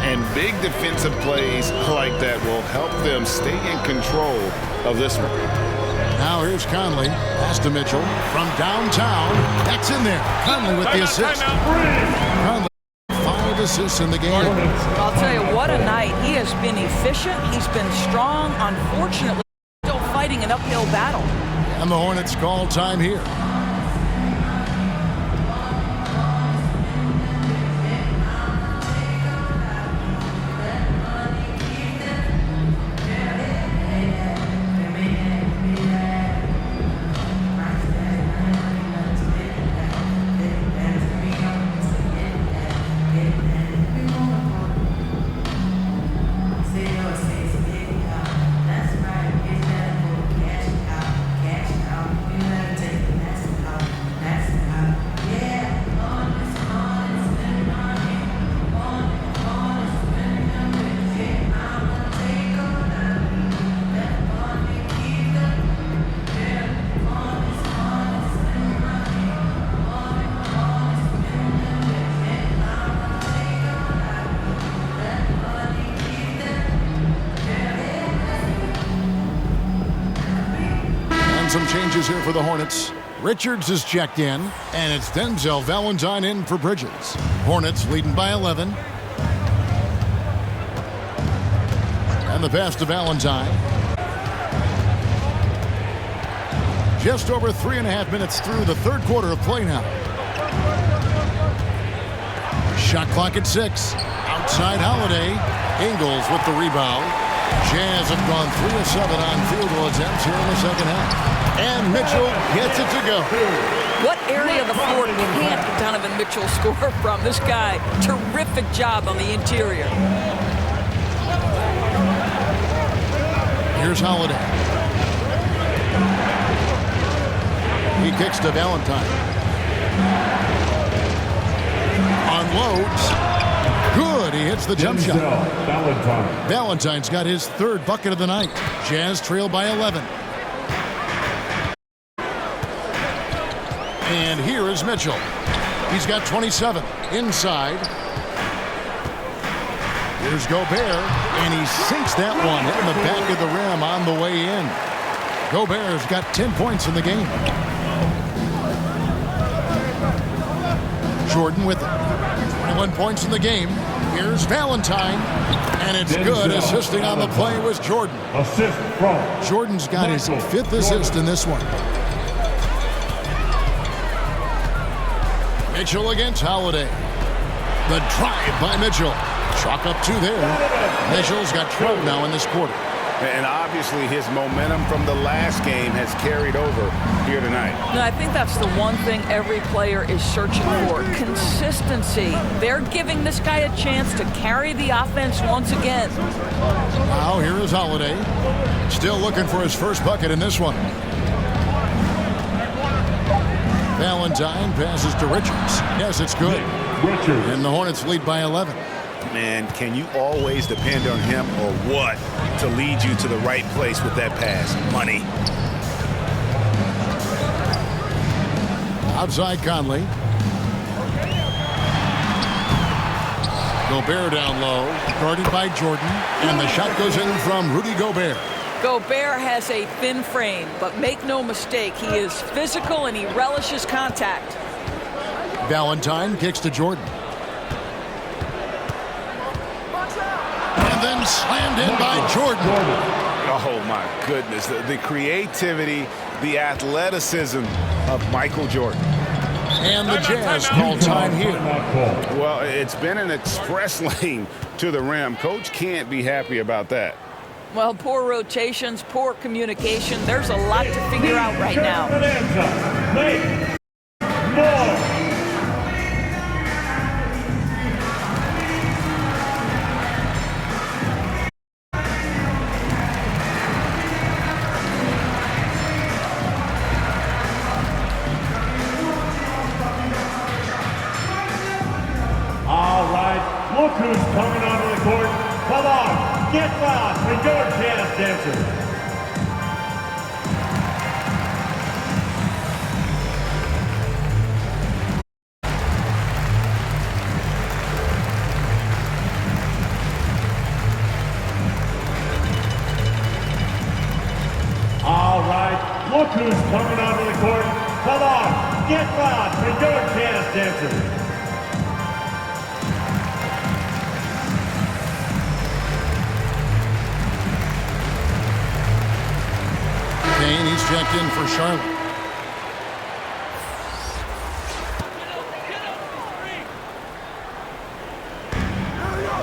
And big defensive plays like that will help them stay in control of this one. Now here's Conley. Pass to Mitchell from downtown. That's in there. Conley with the assist. Conley, 5 assists in the game. I'll tell you, what a night. He has been efficient. He's been strong. Unfortunately, still fighting an uphill battle. And the Hornets call time here. some changes here for the Hornets. Richards is checked in, and it's Denzel Valentine in for Bridges. Hornets leading by 11. And the pass to Valentine. Just over 3.5 minutes through the third quarter of play now. Shot clock at 6. Outside Holiday. Ingles with the rebound. Jazz have gone 3 of 7 on field goal attempts here in the second half. And Mitchell gets it to go. What area of the floor can't Donovan Mitchell score from? This guy, terrific job on the interior. Here's Holiday. He kicks to Valentine. Unloads. Good. He hits the jump shot. Valentine's got his third bucket of the night. Jazz trail by 11. And here is Mitchell. He's got 27. Inside. Here's Gobert. And he sinks that one, hitting the back of the rim on the way in. Gobert's got 10 points in the game. Jordan with it. 21 points in the game. Here's Valentine. And it's good. Assisting on the play was Jordan. Assist from Jordan's got his 5th assist in this one. Mitchell against Holiday. The drive by Mitchell. Chalk up 2 there. Mitchell's got 12 now in this quarter. And obviously his momentum from the last game has carried over here tonight. No, I think that's the one thing every player is searching for. Consistency. They're giving this guy a chance to carry the offense once again. Now here is Holiday. Still looking for his first bucket in this one. Valentine passes to Richards. Yes, it's good. And the Hornets lead by 11. Man, can you always depend on him or what to lead you to the right place with that pass? Money. Outside Conley. Gobert down low, guarded by Jordan, and the shot goes in from Rudy Gobert. Gobert has a thin frame, but make no mistake, he is physical and he relishes contact. Valentine kicks to Jordan. And then slammed in by Jordan. Oh, my goodness. The creativity, the athleticism of Michael Jordan. And the Jazz call time here. Well, it's been an express lane to the rim. Coach can't be happy about that. Well, poor rotations, poor communication. There's a lot to figure out right now. All right, look who's coming onto the court. Come on, get loud for your jazz dancers. All right, look who's coming onto the court. Come on, get loud for your jazz dancers. He's checked in for Charlotte.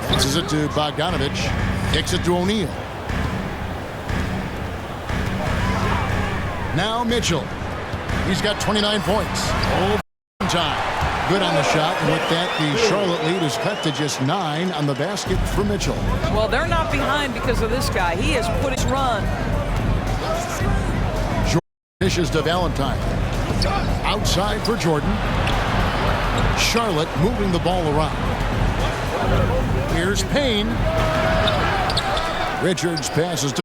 Passes it to Bogdanovich. Kicks it to O'Neal. Now Mitchell. He's got 29 points. Time. Good on the shot. And with that, the Charlotte lead is cut to just 9 on the basket for Mitchell. Well, they're not behind because of this guy. He has put his run. Dishes to Valentine. Outside for Jordan. Charlotte moving the ball around. Here's Payne. Richards passes to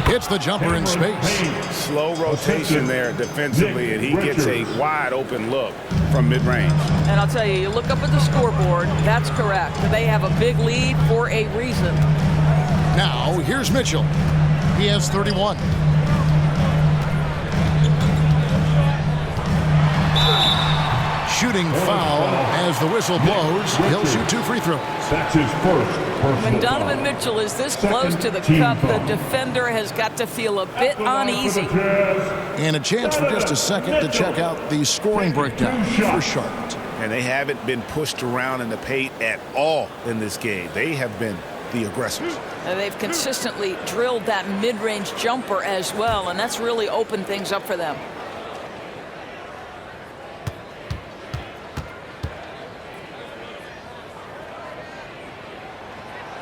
hits the jumper in space. Slow rotation there defensively, and he gets a wide open look from mid-range. And I'll tell you, you look up at the scoreboard, that's correct. They have a big lead for a reason. Now, here's Mitchell. He has 31. shooting foul as the whistle blows. He'll shoot 2 free throws. That's his first personal When Donovan Mitchell is this close to the cup, the defender has got to feel a bit uneasy. And a chance for just a second to check out the scoring breakdown for Charlotte. And they haven't been pushed around in the paint at all in this game. They have been the aggressors. They've consistently drilled that mid-range jumper as well, and that's really opened things up for them.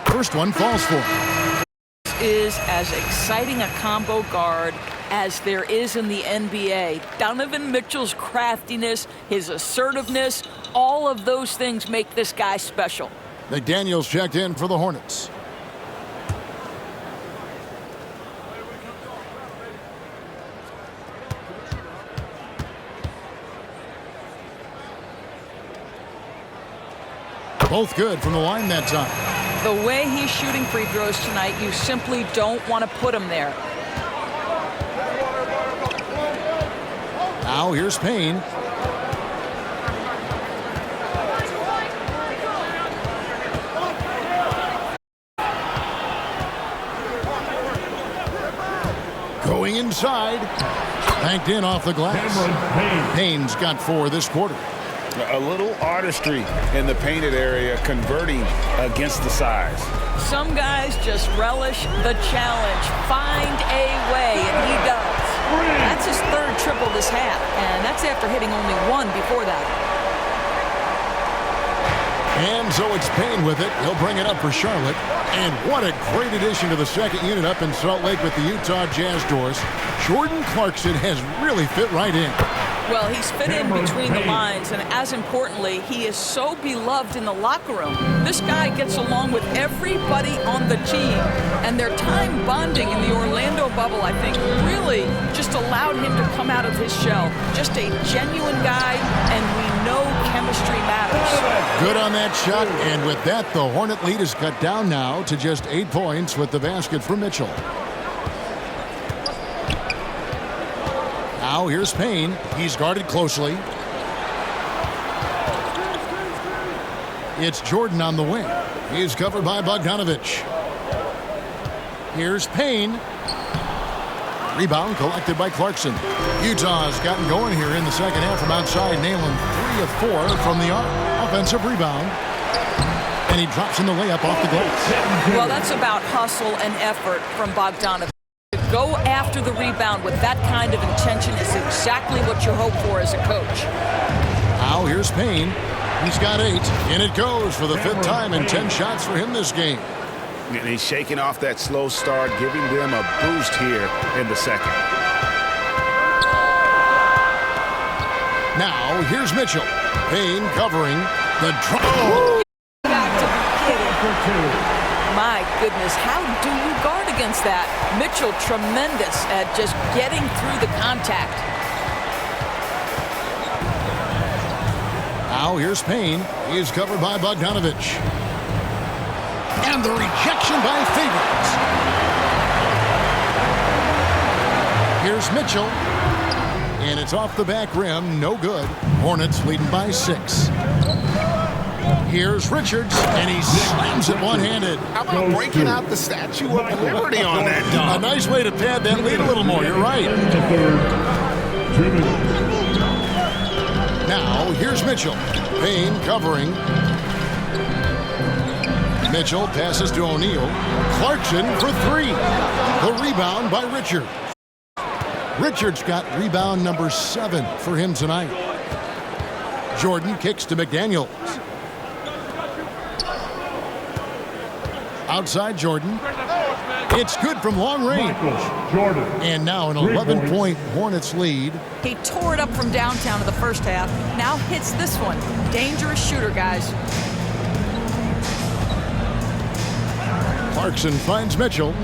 First one falls for him. This is as exciting a combo guard as there is in the NBA. Donovan Mitchell's craftiness, his assertiveness, all of those things make this guy special. McDaniels checked in for the Hornets. Both good from the line that time. The way he's shooting free throws tonight, you simply don't want to put him there. Now here's Payne. Going inside. Banked in off the glass. Payne's got 4 this quarter. A little artistry in the painted area, converting against the size. Some guys just relish the challenge. Find a way, and he does. That's his 3rd triple this half, and that's after hitting only 1 before that. And so it's Payne with it. He'll bring it up for Charlotte. And what a great addition to the second unit up in Salt Lake with the Utah Jazz doors. Jordan Clarkson has really fit right in. Well, he's fit in between the lines, and as importantly, he is so beloved in the locker room. This guy gets along with everybody on the team, and their time bonding in the Orlando bubble, I think, really just allowed him to come out of his shell. Just a genuine guy, and we know chemistry matters. Good on that shot, and with that, the Hornet lead is cut down now to just 8 points with the basket for Mitchell. Now here's Payne. He's guarded closely. It's Jordan on the wing. He's covered by Bogdanovich. Here's Payne. Rebound collected by Clarkson. Utah's gotten going here in the second half from outside, nailing 3 of 4 from the offensive rebound. And he drops in the layup off the glass. Well, that's about hustle and effort from Bogdanovich. Go after the rebound with that kind of intention is exactly what you hope for as a coach. Now here's Payne. He's got 8, and it goes for the 5th time and 10 shots for him this game. And he's shaking off that slow start, giving them a boost here in the second. Now here's Mitchell. Payne covering the drop. My goodness, how do you guard against that? Mitchell tremendous at just getting through the contact. Now here's Payne. He is covered by Bogdanovich. And the rejection by Favors. Here's Mitchell. And it's off the back rim. No good. Hornets leading by 6. Here's Richards, and he slams it one-handed. How about breaking out the Statue of Liberty on that dunk? A nice way to pad that lead a little more. You're right. Now, here's Mitchell. Payne covering. Mitchell passes to O'Neal. Clarkson for 3. The rebound by Richards. Richards got rebound number 7 for him tonight. Jordan kicks to McDaniels. Outside Jordan. It's good from long range. Jordan. And now an 11-point Hornets lead. He tore it up from downtown in the first half. Now hits this one. Dangerous shooter, guys. Clarkson finds Mitchell.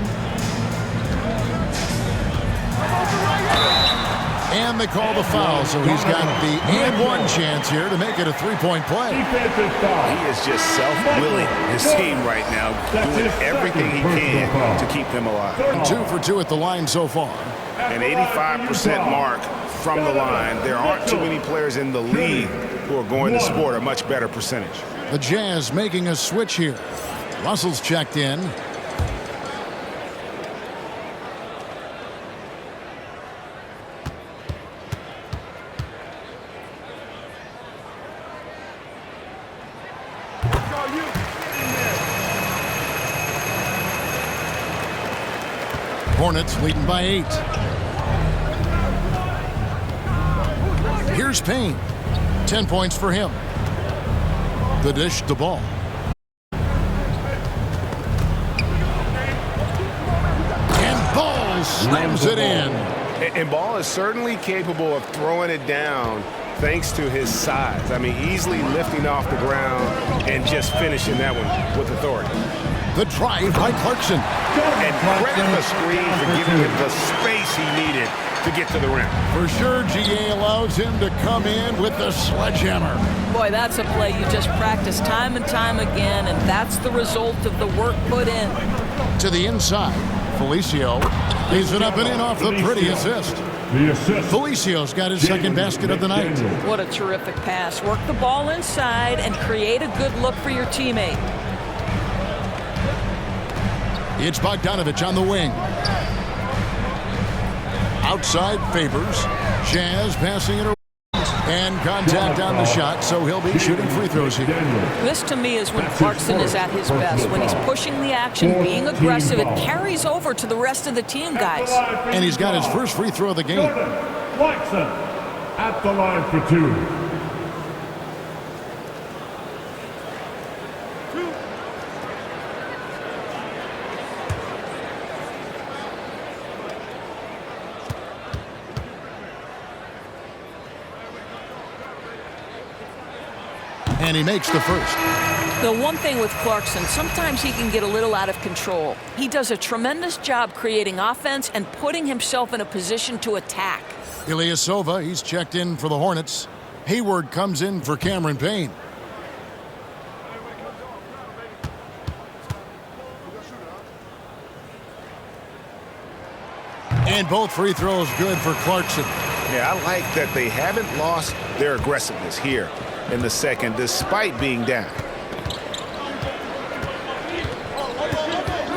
And they call the foul, so he's got the and one chance here to make it a 3-point play. He is just self-willing his team right now, doing everything he can to keep them alive. 2 for 2 at the line so far. An 85% mark from the line. There aren't too many players in the league who are going to score a much better percentage. The Jazz making a switch here. Russell's checked in. Hornets leading by 8. Here's Payne. 10 points for him. The dish to Ball. And Ball slams it in. And Ball is certainly capable of throwing it down thanks to his size. I mean, easily lifting off the ground and just finishing that one with authority. The drive by Clarkson. And credit the screen for giving him the space he needed to get to the rim. For sure, GA allows him to come in with the sledgehammer. Boy, that's a play you just practice time and time again, and that's the result of the work put in. To the inside, Felicio lays it up and in off the pretty assist. Felicio's got his second basket of the night. What a terrific pass. Work the ball inside and create a good look for your teammate. It's Bogdanovich on the wing. Outside Favors. Jazz passing it around. And contact on the shot, so he'll be shooting free throws here. This, to me, is when Clarkson is at his best. When he's pushing the action, being aggressive, it carries over to the rest of the team, guys. And he's got his first free throw of the game. Clarkson at the line for 2. And he makes the first. The one thing with Clarkson, sometimes he can get a little out of control. He does a tremendous job creating offense and putting himself in a position to attack. Ilyasova, he's checked in for the Hornets. Hayward comes in for Cameron Payne. And both free throws good for Clarkson. Yeah, I like that they haven't lost their aggressiveness here in the second, despite being down.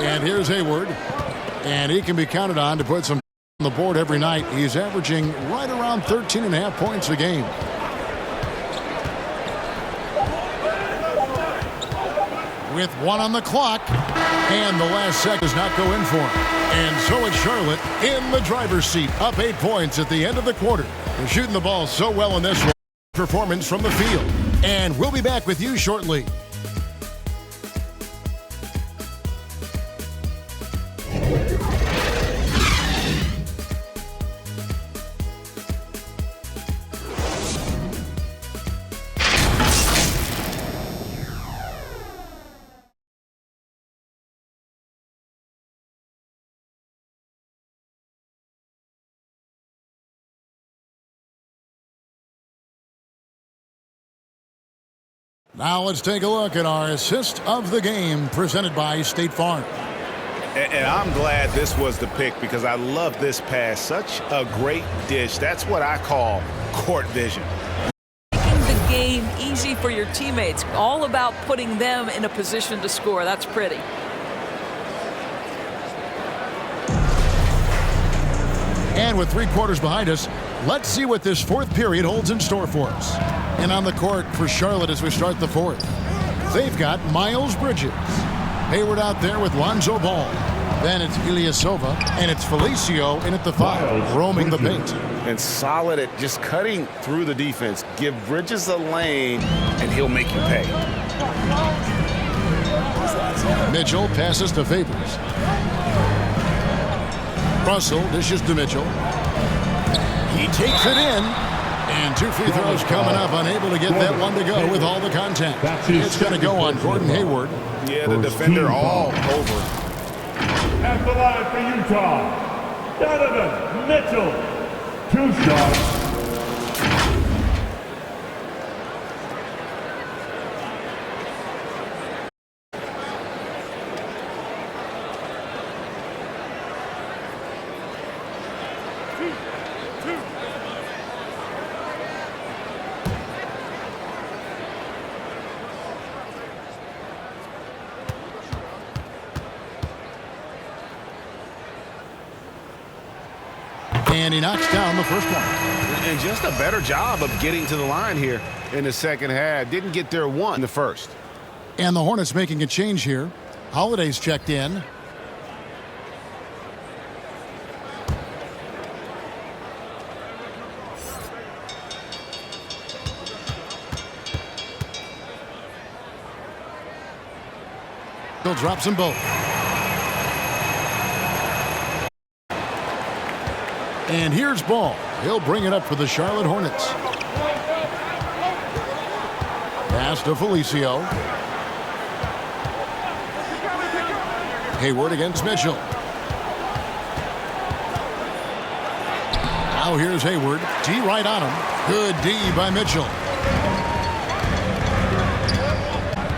And here's Hayward. And he can be counted on to put some on the board every night. He's averaging right around 13.5 points a game. With 1 on the clock. And the last set does not go in for him. And so it's Charlotte in the driver's seat, up 8 points at the end of the quarter. They're shooting the ball so well in this one. Performance from the field. And we'll be back with you shortly. Now let's take a look at our assist of the game presented by State Farm. And I'm glad this was the pick because I love this pass. Such a great dish. That's what I call court vision. Making the game easy for your teammates. All about putting them in a position to score. That's pretty. And with 3 quarters behind us, let's see what this fourth period holds in store for us. And on the court for Charlotte as we start the fourth, they've got Miles Bridges. Hayward out there with Lonzo Ball. Then it's Ilyasova, and it's Felicio in at the 5, roaming the paint. And solid at just cutting through the defense. Give Bridges a lane, and he'll make you pay. Mitchell passes to Favors. Russell dishes to Mitchell. He takes it in. And 2 free throws coming up, unable to get that one to go with all the contact. It's going to go on Gordon Hayward. Yeah, the defender all over. At the line for Utah, Donovan Mitchell. 2 shots. And he knocks down the first one. And just a better job of getting to the line here in the second half. Didn't get there one in the first. And the Hornets making a change here. Holiday's checked in. Bill drops them both. And here's Ball. He'll bring it up for the Charlotte Hornets. Pass to Felicio. Hayward against Mitchell. Now here's Hayward. D right on him. Good D by Mitchell.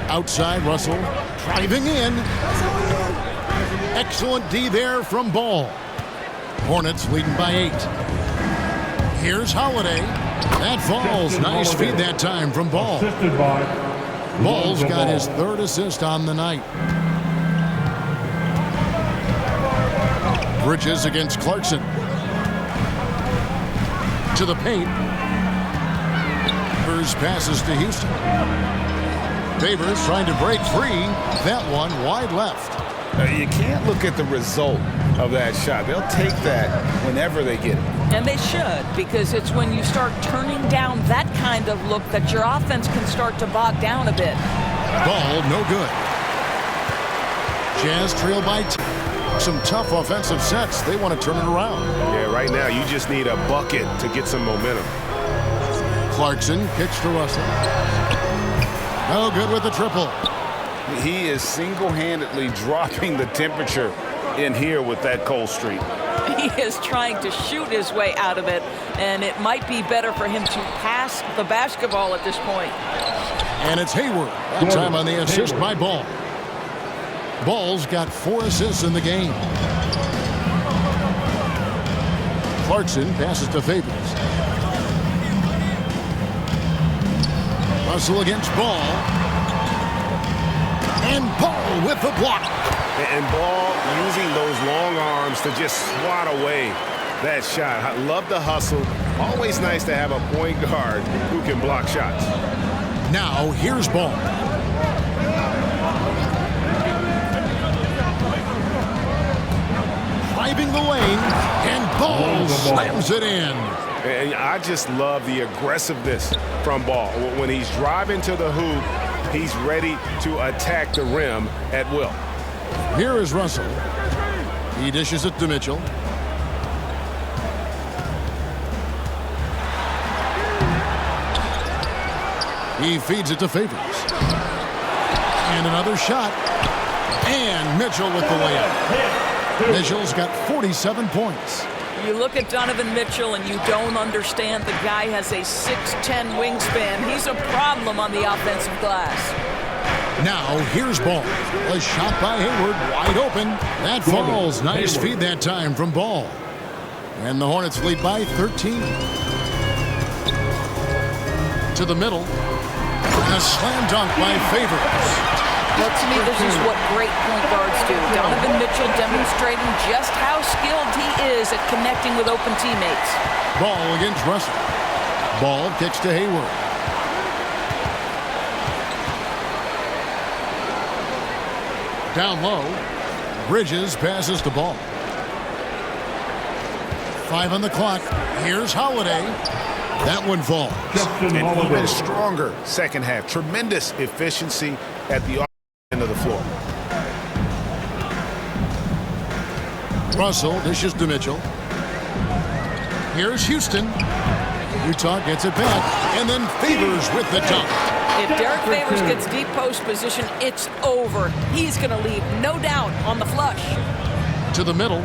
Outside Russell. Driving in. Excellent D there from Ball. Hornets leading by 8. Here's Holiday. That falls. Nice feed that time from Ball. Ball's got his 3rd assist on the night. Bridges against Clarkson. To the paint. Favors passes to Houston. Favors trying to break free. That one wide left. You can't look at the result of that shot. They'll take that whenever they get it. And they should, because it's when you start turning down that kind of look that your offense can start to bog down a bit. Ball, no good. Jazz trail by 2. Some tough offensive sets. They want to turn it around. Yeah, right now you just need a bucket to get some momentum. Clarkson kicks to Russell. No good with the triple. He is single-handedly dropping the temperature in here with that cold streak. He is trying to shoot his way out of it, and it might be better for him to pass the basketball at this point. And it's Hayward. That time on the assist by Ball. Ball's got 4 assists in the game. Clarkson passes to Favors. Russell against Ball. And Ball with the block. And Ball using those long arms to just swat away that shot. I love the hustle. Always nice to have a point guard who can block shots. Now here's Ball. Driving the lane, and Ball slams it in. And I just love the aggressiveness from Ball. When he's driving to the hoop, he's ready to attack the rim at will. Here is Russell. He dishes it to Mitchell. He feeds it to Favors. And another shot. And Mitchell with the layup. Mitchell's got 47 points. You look at Donovan Mitchell and you don't understand the guy has a 6'10 wingspan. He's a problem on the offensive glass. Now here's Ball. A shot by Hayward, wide open. That falls. Nice feed that time from Ball. And the Hornets lead by 13. To the middle. And a slam dunk by Favors. Well, to me, this is what great point guards do. Donovan Mitchell demonstrating just how skilled he is at connecting with open teammates. Ball against Russell. Ball kicks to Hayward. Down low. Bridges passes the Ball. 5 on the clock. Here's Holiday. That one falls. And even stronger second half. Tremendous efficiency at the end of the floor. Russell dishes to Mitchell. Here's Houston. Utah gets it back. And then Favors with the dunk. If Derek Favors gets deep post position, it's over. He's going to leave, no doubt, on the flush. To the middle.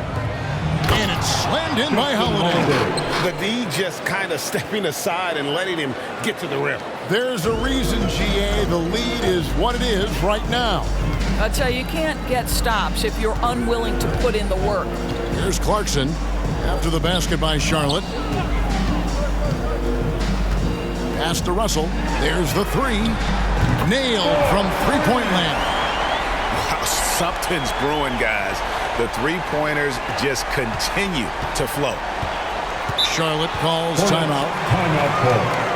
And it's slammed in by Holiday. The D just kind of stepping aside and letting him get to the rim. There's a reason, GA. The lead is what it is right now. I'll tell you can't get stops if you're unwilling to put in the work. Here's Clarkson after the basket by Charlotte. Pass to Russell. There's the 3. Nailed from three-point land. Wow, something's brewing, guys. The three-pointers just continue to flow. Charlotte calls timeout. Timeout call.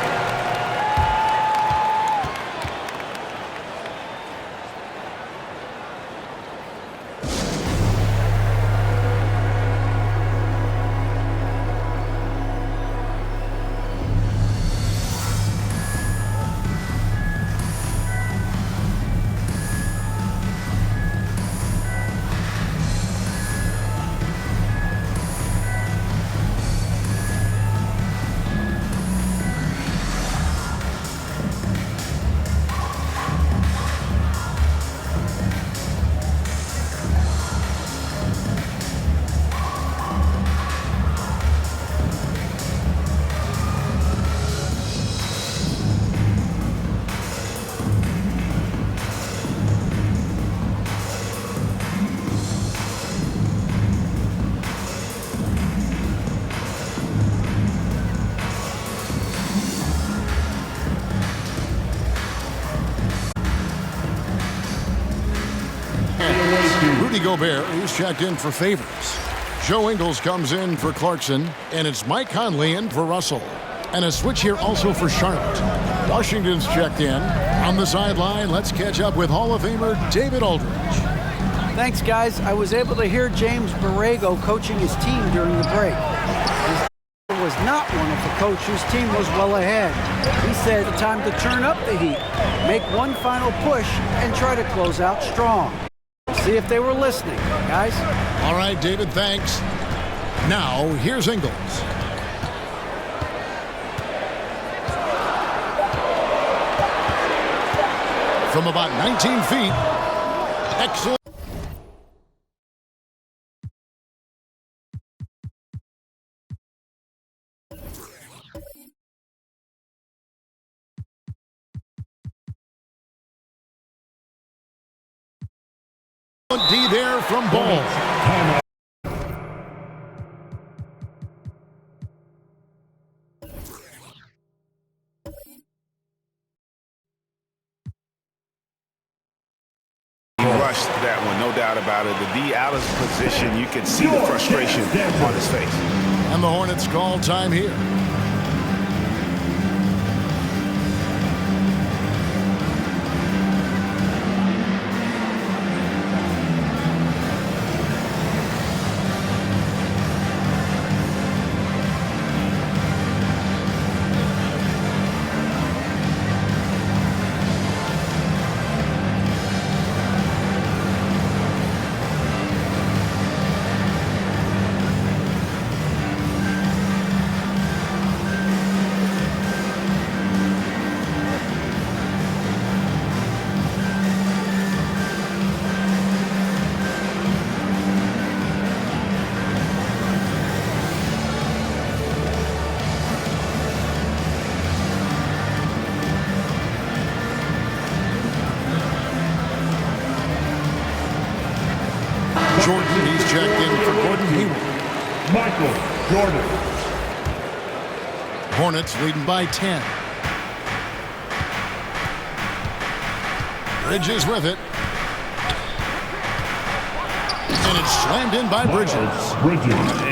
Rudy Gobert is checked in for Favors. Joe Ingles comes in for Clarkson, and it's Mike Conley in for Russell. And a switch here also for Charlotte. Washington's checked in. On the sideline, let's catch up with Hall of Famer David Aldridge. Thanks, guys. I was able to hear James Borrego coaching his team during the break. He was not one of the coaches whose team was well ahead. He said the time to turn up the heat, make one final push, and try to close out strong. See if they were listening, guys. All right, David, thanks. Now, here's Ingles. From about 19 feet, excellent. D there from Ball. He rushed that one, no doubt about it. The D out of position, you can see the frustration on his face. And the Hornets call time here. Jordan, he's checked in for Gordon Hayward. Michael Jordan. Hornets leading by 10. Bridges with it. And it's slammed in by Bridges.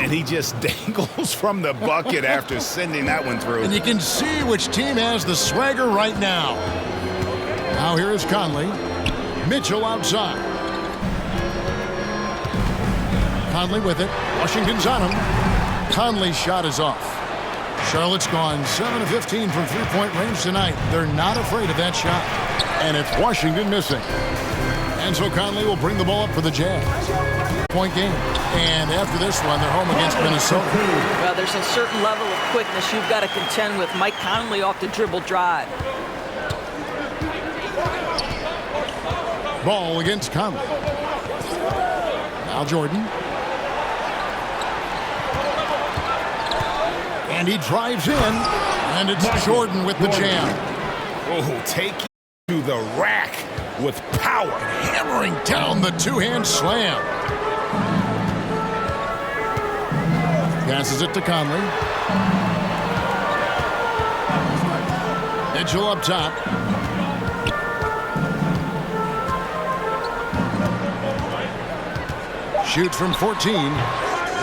And he just dangles from the bucket after sending that one through. And you can see which team has the swagger right now. Now here is Conley. Mitchell outside. Conley with it. Washington's on him. Conley's shot is off. Charlotte's gone 7 of 15 from three-point range tonight. They're not afraid of that shot. And it's Washington missing. And so Conley will bring the ball up for the Jazz. Point game. And after this one, they're home against Minnesota. Well, there's a certain level of quickness you've got to contend with. Mike Conley off the dribble drive. Ball against Conley. Now Jordan. And he drives in, and it's Jordan with the jam. Oh, take to the rack with power. Hammering down the two-hand slam. Passes it to Conley. Mitchell up top. Shoots from 14.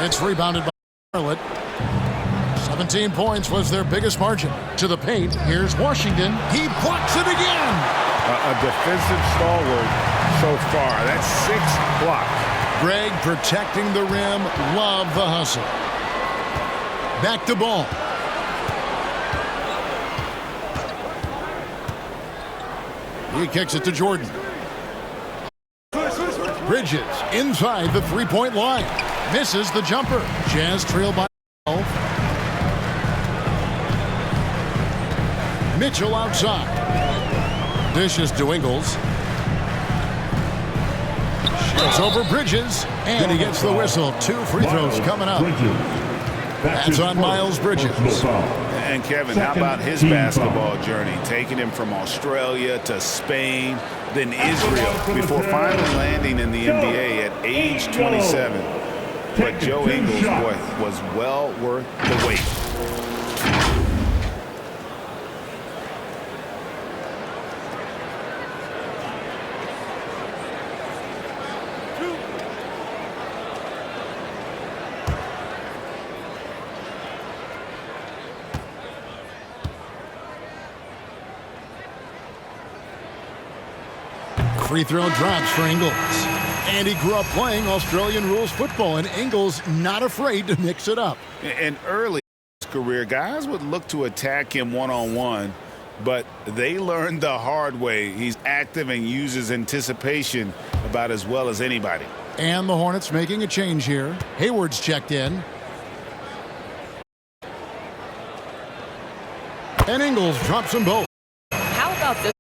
It's rebounded by Charlotte. 17 points was their biggest margin. To the paint, here's Washington. He blocks it again. A defensive stalwart so far. That's 6 blocks. Greg protecting the rim. Love the hustle. Back to ball. He kicks it to Jordan. Bridges inside the three-point line. Misses the jumper. Jazz trail by 12. Mitchell outside. Dishes to Ingles. Shoots over Bridges. And he gets the whistle. 2 free throws coming up. That's on Miles Bridges. And Kevin, how about his basketball journey? Taking him from Australia to Spain, then Israel, before finally landing in the NBA at age 27. But Joe Ingles, boy, was well worth the wait. Free throw drops for Ingles. And he grew up playing Australian rules football, and Ingles not afraid to mix it up. And early in his career, guys would look to attack him one-on-one, but they learned the hard way. He's active and uses anticipation about as well as anybody. And the Hornets making a change here. Hayward's checked in. And Ingles drops them both. How about this?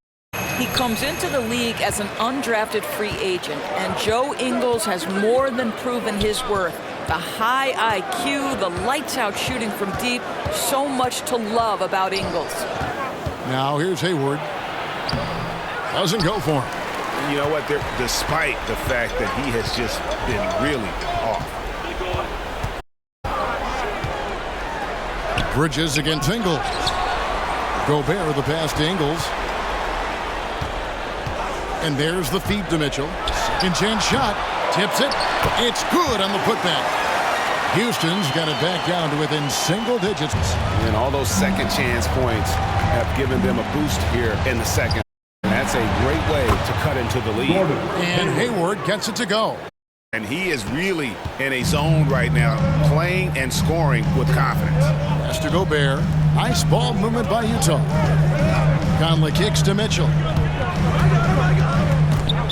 He comes into the league as an undrafted free agent, and Joe Ingles has more than proven his worth. The high IQ, the lights-out shooting from deep, so much to love about Ingles. Now here's Hayward. Doesn't go for him. You know what? Despite the fact that he has just been really off. Bridges against Ingles. Gobert with the pass to Ingles. And there's the feed to Mitchell. Second chance shot. Tips it. It's good on the putback. Houston's got it back down to within single digits. And all those second chance points have given them a boost here in the second. That's a great way to cut into the lead. And Hayward gets it to go. And he is really in a zone right now, playing and scoring with confidence. Pass to Gobert. Nice ball movement by Utah. Conley kicks to Mitchell.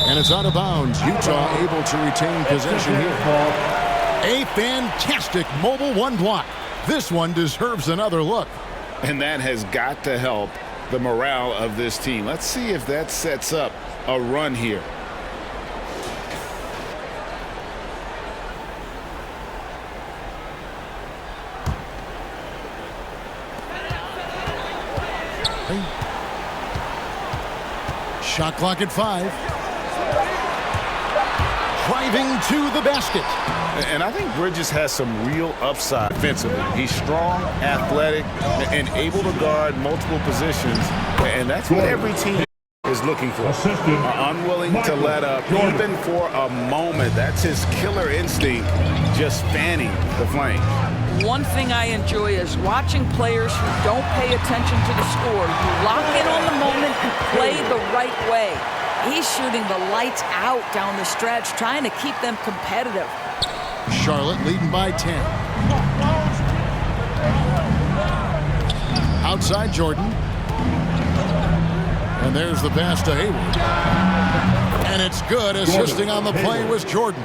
And it's out of bounds. Utah able to retain possession here. A fantastic mobile one block. This one deserves another look. And that has got to help the morale of this team. Let's see if that sets up a run here. Shot clock at 5. Driving to the basket. And I think Bridges has some real upside defensively. He's strong, athletic, and able to guard multiple positions. And that's what every team is looking for. Unwilling to let up, even for a moment. That's his killer instinct, just fanning the flame. One thing I enjoy is watching players who don't pay attention to the score. You lock in on the moment and play the right way. He's shooting the lights out down the stretch, trying to keep them competitive. Charlotte leading by 10. Outside Jordan. And there's the pass to Hayward. And it's good. Assisting on the play was Jordan.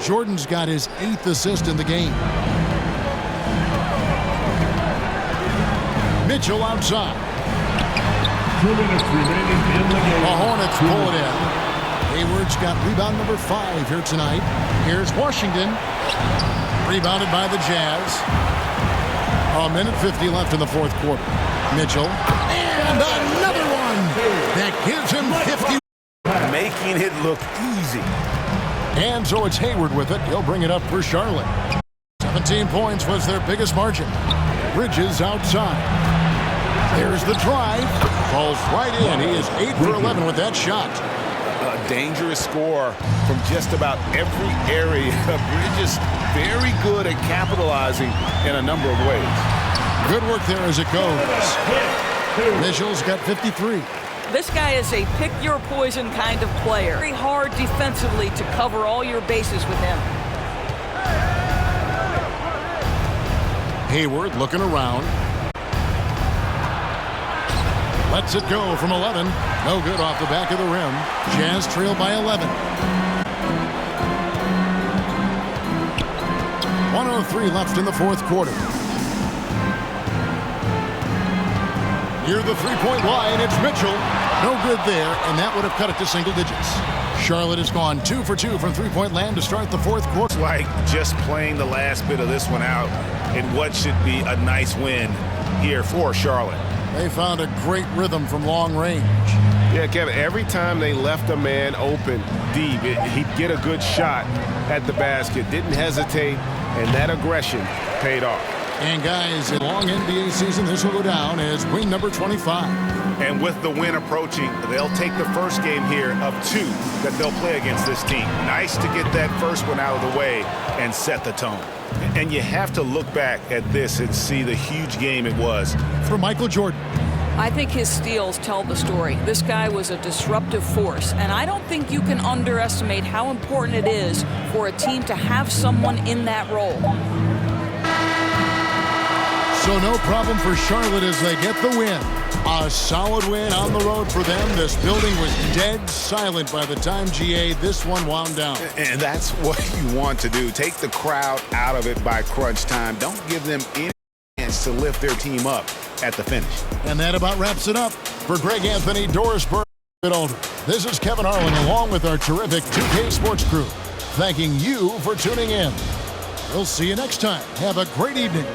Jordan's got his 8th assist in the game. Mitchell outside. 2 minutes remaining in the game. The Hornets pull it in. Hayward's got rebound number 5 here tonight. Here's Washington. Rebounded by the Jazz. 1:50 left in the fourth quarter. Mitchell. And another one. That gives him 50. Making it look easy. And so it's Hayward with it. He'll bring it up for Charlotte. 17 points was their biggest margin. Bridges outside. There's the drive. Falls right in. He is 8 for 11 with that shot. dangerous scorer from just about every area. Bridges very good at capitalizing in a number of ways. Good work there as it goes. Mitchell's got 53. This guy is a pick-your-poison kind of player. Very hard defensively to cover all your bases with him. Hayward looking around. Lets it go from 11. No good off the back of the rim. Jazz trail by 11. 1:03 left in the fourth quarter. Near the three-point line, it's Mitchell. No good there, and that would have cut it to single digits. Charlotte has gone 2 for 2 from three-point land to start the fourth quarter. It's like just playing the last bit of this one out in what should be a nice win here for Charlotte. They found a great rhythm from long range. Yeah, Kevin, every time they left a man open deep, he'd get a good shot at the basket. Didn't hesitate, and that aggression paid off. And guys, in a long NBA season, this will go down as win number 25. And with the win approaching, they'll take the first game here of 2 that they'll play against this team. Nice to get that first one out of the way and set the tone. And you have to look back at this and see the huge game it was. For Michael Jordan. I think his steals tell the story. This guy was a disruptive force, and I don't think you can underestimate how important it is for a team to have someone in that role. So no problem for Charlotte as they get the win. A solid win on the road for them. This building was dead silent by the time, GA, this one wound down. And that's what you want to do. Take the crowd out of it by crunch time. Don't give them any chance to lift their team up at the finish. And that about wraps it up. For Greg Anthony, Doris Burke, this is Kevin Harlan along with our terrific 2K Sports crew, thanking you for tuning in. We'll see you next time. Have a great evening.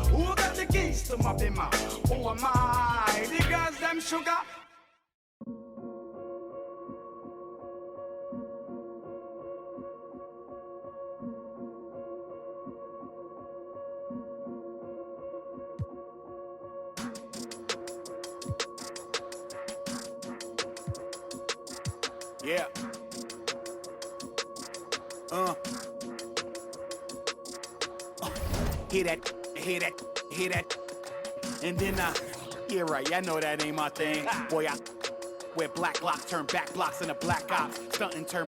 Who got the keys to my bimmer? Who am I? The girls them sugar. Yeah. Hear that, hear that, hear that. And then, yeah, right, I know that ain't my thing. Boy, I wear black locks, turn back blocks into black ops. Stunting, turn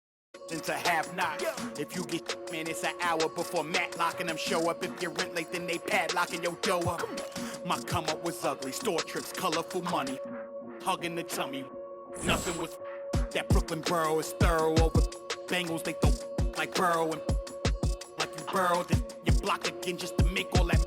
into have-nots. If you get, man, it's an hour before Matlock and them show up. If you're rent late, then they padlocking your dough up. My come-up was ugly, store trips, colorful money. Hugging the tummy, nothing was that Brooklyn borough is thorough over Bengals. They throw like Burrow and like you burrowed and you block again just to make all that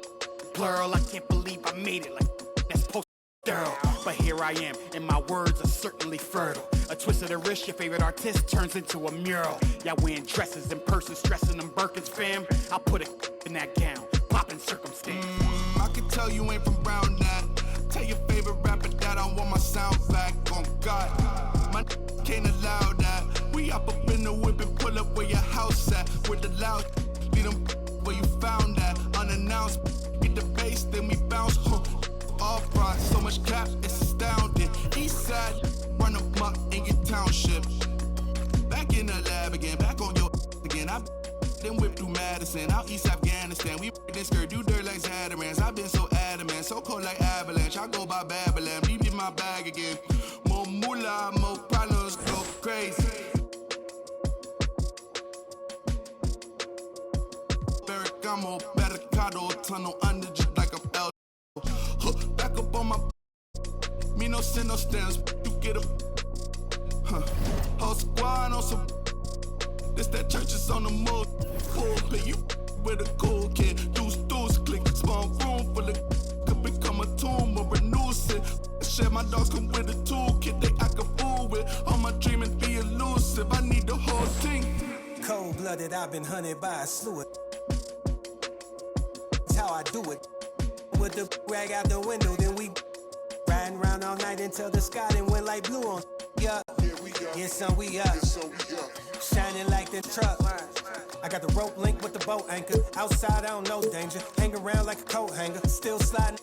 plural. I can't believe I made it like that's post-thorough. But here I am, and my words are certainly fertile. A twist of the wrist, your favorite artist turns into a mural. Y'all wearing dresses in person, stressing them Birkins, fam. I'll put a in that gown, poppin' circumstance. I can tell you ain't from round that. Tell your favorite rapper that I want my sound back. On God, my can't allow that. We up in the whip and pull up where your house at. With the loud, lead them where you found that. Unannounced, get the bass, then we bounce. Off rock, so much cap, it's astounding. East side, run them up in your township. Back in the lab again, back on your again. I then whip through Madison, out East Afghanistan. We this skirt, do dirt like Zatarans. I've been so adamant, so cold like avalanche. I go by Babylon, leave me in my bag again. More moolah, more problems, go crazy. Ferragamo, barricado, tunnel under just like a bell. Back up on my me no sin, no stands. You get a whole squad on some. This that church is on the move. Pulpit, you with a cool kid. Deuce, click. Small room full of could become a tomb or a nuisance. Shit, my dogs come with a toolkit. They act a fool with. All my dreaming be elusive. I need the whole thing. Cold-blooded, I've been hunted by a slew of. That's how I do it. With the rag out the window, then we riding around all night until the sky then went like blue on. Yeah, yes, son, we up. Shining like the truck. I got the rope linked with the boat anchor. Outside, I don't know danger. Hang around like a coat hanger. Still sliding.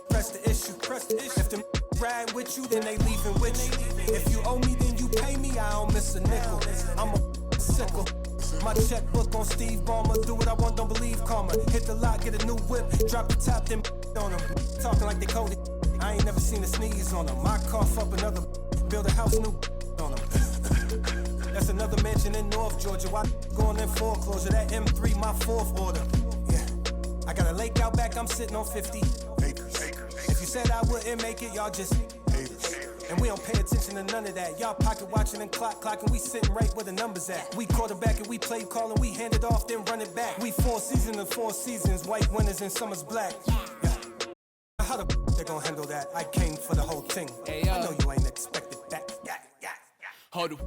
Press the issue. If them ride with you, then they leaving with you. If you owe me, then you pay me. I don't miss a nickel. I'm a sickle. My checkbook on Steve Ballmer. Do what I want, don't believe karma. Hit the lot, get a new whip. Drop the top, then on them. Talking like they coded. I ain't never seen a sneeze on them. I cough up another. Build a house new on them. That's another mansion in North Georgia. Why going in foreclosure? That M3, my fourth order. Yeah. I got a lake out back, I'm sitting on 50 acres. If you said I wouldn't make it, y'all just haters. And we don't pay attention to none of that. Y'all pocket watching and clocking. We sitting right where the numbers at. We quarterback and we play call and we hand it off, then run it back. We 4 seasons and 4 seasons. White winners and summer's black. Yeah. How the they gonna handle that? I came for the whole thing. Hey, I know you ain't expected that. Hold the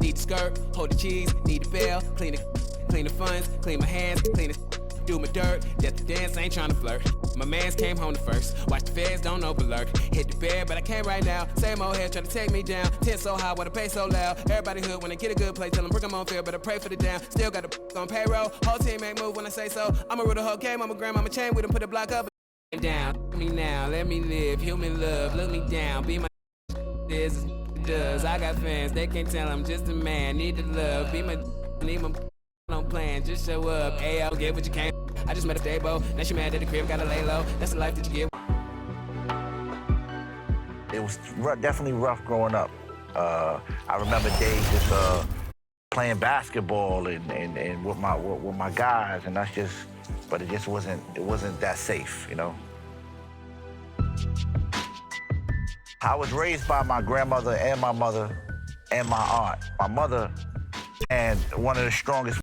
need the skirt, hold the cheese, need the bell, clean the funds, clean my hands, clean the do my dirt. That the dance ain't trying to flirt. My mans came home the first. Watch the feds, don't overlurk. Hit the bed, but I can't right now. Same old head trying to take me down. Tent so high, wanna pay so loud. Everybody hood when they get a good play, tell them bring them on field, but I pray for the down. Still got the on payroll. Whole team ain't move when I say so. I'ma rule the whole game, I'ma grab, I'ma chain with them, put the block up. Down, let me now, let me live. Human love, look me down. Be my this is does. I got fans, they can't tell I'm just a man. Need the love, be my need my on plan. Just show up, Ayo, get what you can. I just met a stable, now she mad at the crib, gotta lay low. That's the life that you get. It was definitely rough growing up. I remember days just playing basketball and with my guys, and that's just. But it just wasn't that safe, you know. I was raised by my grandmother and my mother and my aunt. My mother and one of the strongest.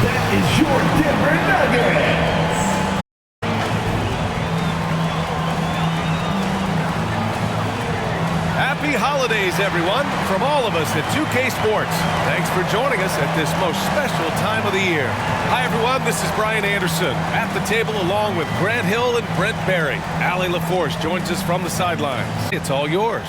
That is your Happy holidays, everyone, from all of us at 2K Sports. Thanks for joining us at this most special time of the year. Hi, everyone. This is Brian Anderson at the table along with Grant Hill and Brent Barry. Allie LaForce joins us from the sidelines. It's all yours.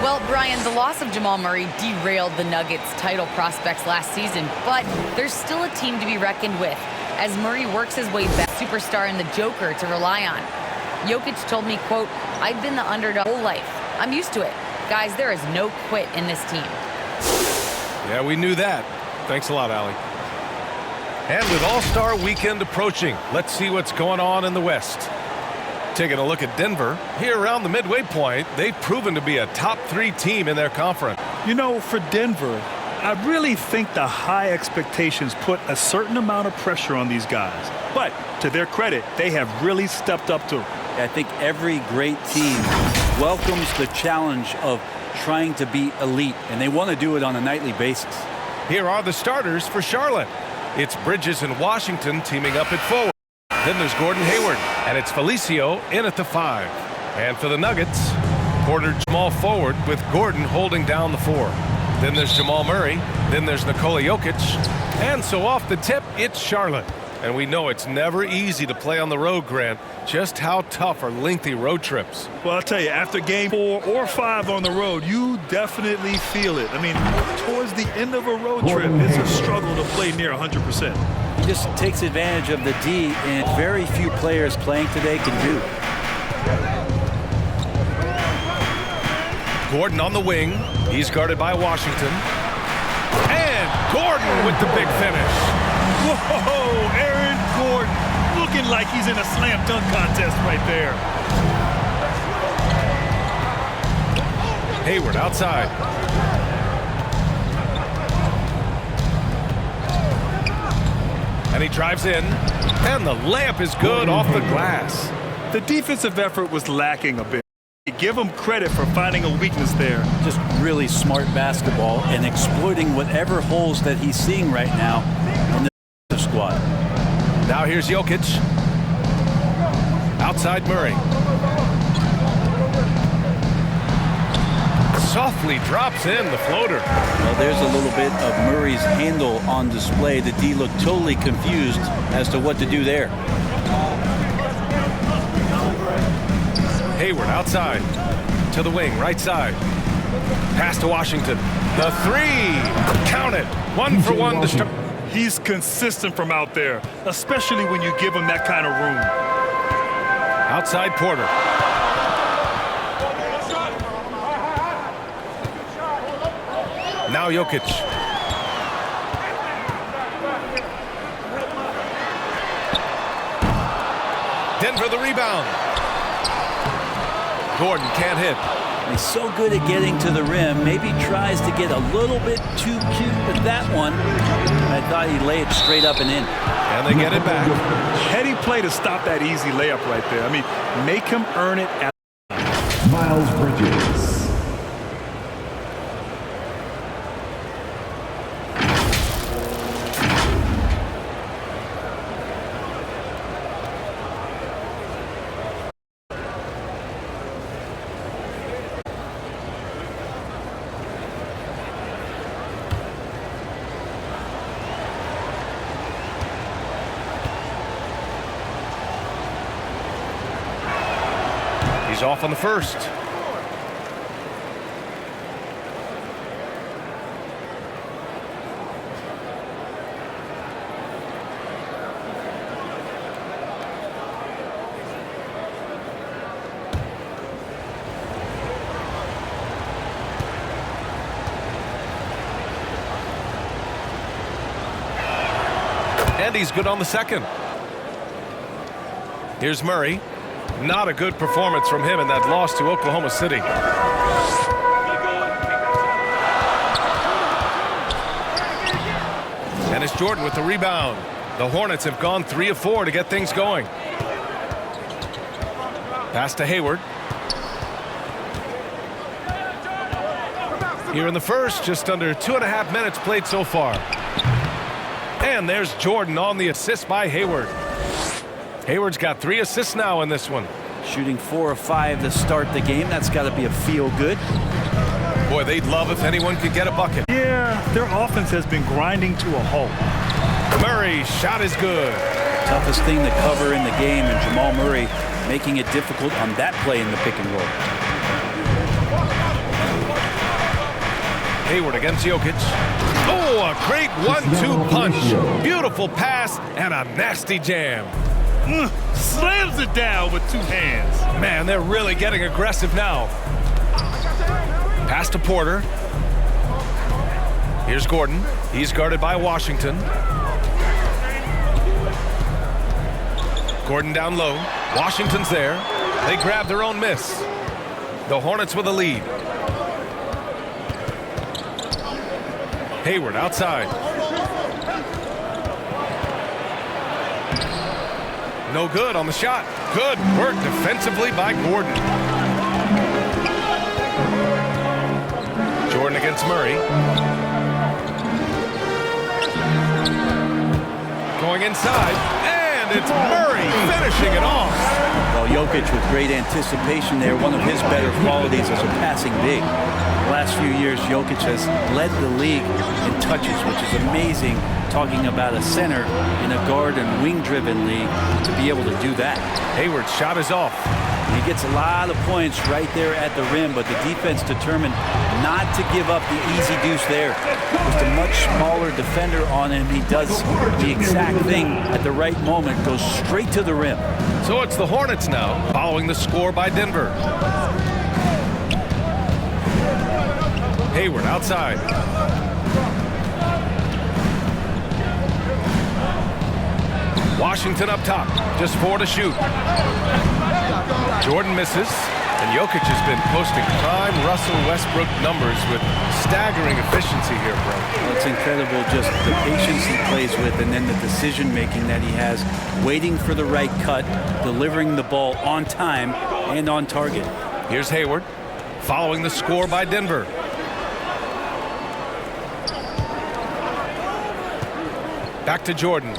Well, Brian, the loss of Jamal Murray derailed the Nuggets' title prospects last season, but there's still a team to be reckoned with as Murray works his way back, superstar and the Joker to rely on. Jokic told me, quote, "I've been the underdog whole life. I'm used to it. Guys, there is no quit in this team." Yeah, we knew that. Thanks a lot, Allie. And with All-Star Weekend approaching, let's see what's going on in the West. Taking a look at Denver, here around the midway point, they've proven to be a top 3 team in their conference. You know, for Denver, I really think the high expectations put a certain amount of pressure on these guys. But to their credit, they have really stepped up to it. I think every great team welcomes the challenge of trying to be elite, and they want to do it on a nightly basis. Here are the starters for Charlotte. It's Bridges and Washington teaming up at forward. Then there's Gordon Hayward, and it's Felicio in at the 5. And for the Nuggets, Porter small forward with Gordon holding down the 4. Then there's Jamal Murray. Then there's Nikola Jokic. And so off the tip, it's Charlotte. And we know it's never easy to play on the road, Grant. Just how tough are lengthy road trips? Well, I'll tell you, after game 4 or 5 on the road, you definitely feel it. I mean, towards the end of a road trip, it's a struggle to play near 100%. He just takes advantage of the D, and very few players playing today can do. Gordon on the wing. He's guarded by Washington. And Gordon with the big finish. Whoa, Aaron Gordon looking like he's in a slam dunk contest right there. Hayward outside. And he drives in. And the layup is good off the glass. The defensive effort was lacking a bit. Give him credit for finding a weakness there. Just really smart basketball and exploiting whatever holes that he's seeing right now in the squad. Now here's Jokic. Outside Murray. Softly drops in the floater. Well, there's a little bit of Murray's handle on display. The D looked totally confused as to what to do there. Hayward outside to the wing, right side. Pass to Washington. The 3. Count it. 1 for 1 to start. He's consistent from out there, especially when you give him that kind of room. Outside Porter. Now Jokic. Denver the rebound. Gordon can't hit. He's so good at getting to the rim. Maybe tries to get a little bit too cute with that one. I thought he'd lay it straight up and in. And they get it back. Heady play to stop that easy layup right there. I mean, make him earn it at Miles Bridges. He's off on the first. And he's good on the second. Here's Murray. Not a good performance from him in that loss to Oklahoma City. And it's Jordan with the rebound. The Hornets have gone 3 of 4 to get things going. Pass to Hayward. Here in the first, just under 2.5 minutes played so far. And there's Jordan on the assist by Hayward. Hayward's got 3 assists now in this one. shooting 4 of 5 to start the game. That's got to be a feel-good. Boy, they'd love if anyone could get a bucket. Yeah, their offense has been grinding to a halt. Murray's shot is good. Toughest thing to cover in the game, and Jamal Murray making it difficult on that play in the pick and roll. Hayward against Jokic. Oh, a great 1-2 punch. Beautiful pass and a nasty jam. Slams it down with 2 hands. Man, they're really getting aggressive now. Pass to Porter. Here's Gordon. He's guarded by Washington. Gordon down low. Washington's there. They grab their own miss. The Hornets with a lead. Hayward outside. No good on the shot. Good work defensively by Gordon. Jordan against Murray. Going inside, and it's Murray finishing it off. Well, Jokic with great anticipation there. One of his better qualities as a passing big. The last few years, Jokic has led the league in touches, which is amazing, talking about a center in a guard and wing-driven league to be able to do that. Hayward's shot is off. He gets a lot of points right there at the rim, but the defense determined not to give up the easy deuce there. Just a much smaller defender on him. He does the exact thing at the right moment, goes straight to the rim. So it's the Hornets now, following the score by Denver. Hayward outside. Washington up top, just 4 to shoot. Jordan misses, and Jokic has been posting prime Russell Westbrook numbers with staggering efficiency here, bro. Well, it's incredible just the patience he plays with, and then the decision-making that he has, waiting for the right cut, delivering the ball on time and on target. Here's Hayward, following the score by Denver. Back to Jordan.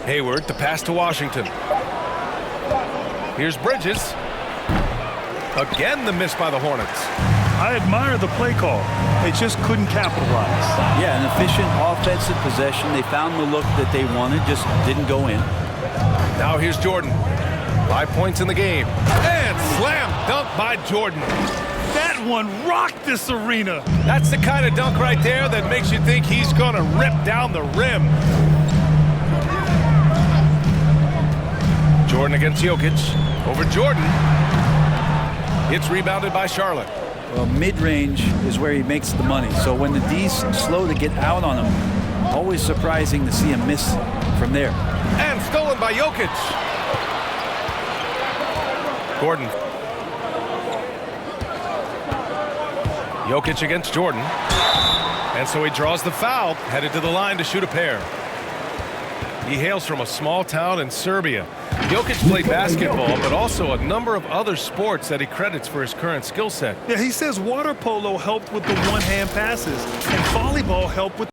Hayward, the pass to Washington. Here's Bridges. Again, the miss by the Hornets. I admire the play call. They just couldn't capitalize. Yeah, an efficient offensive possession. They found the look that they wanted, just didn't go in. Now here's Jordan. 5 points in the game. And slam dunk by Jordan. That one rocked this arena. That's the kind of dunk right there that makes you think he's going to rip down the rim. Jordan against Jokic. Over Jordan. It's rebounded by Charlotte. Well, mid-range is where he makes the money. So when the D's slow to get out on him, always surprising to see him miss from there. And stolen by Jokic. Gordon. Jokic against Jordan. And so he draws the foul, headed to the line to shoot a pair. He hails from a small town in Serbia. Jokic played basketball, but also a number of other sports that he credits for his current skill set. Yeah, he says water polo helped with the one-hand passes, and volleyball helped with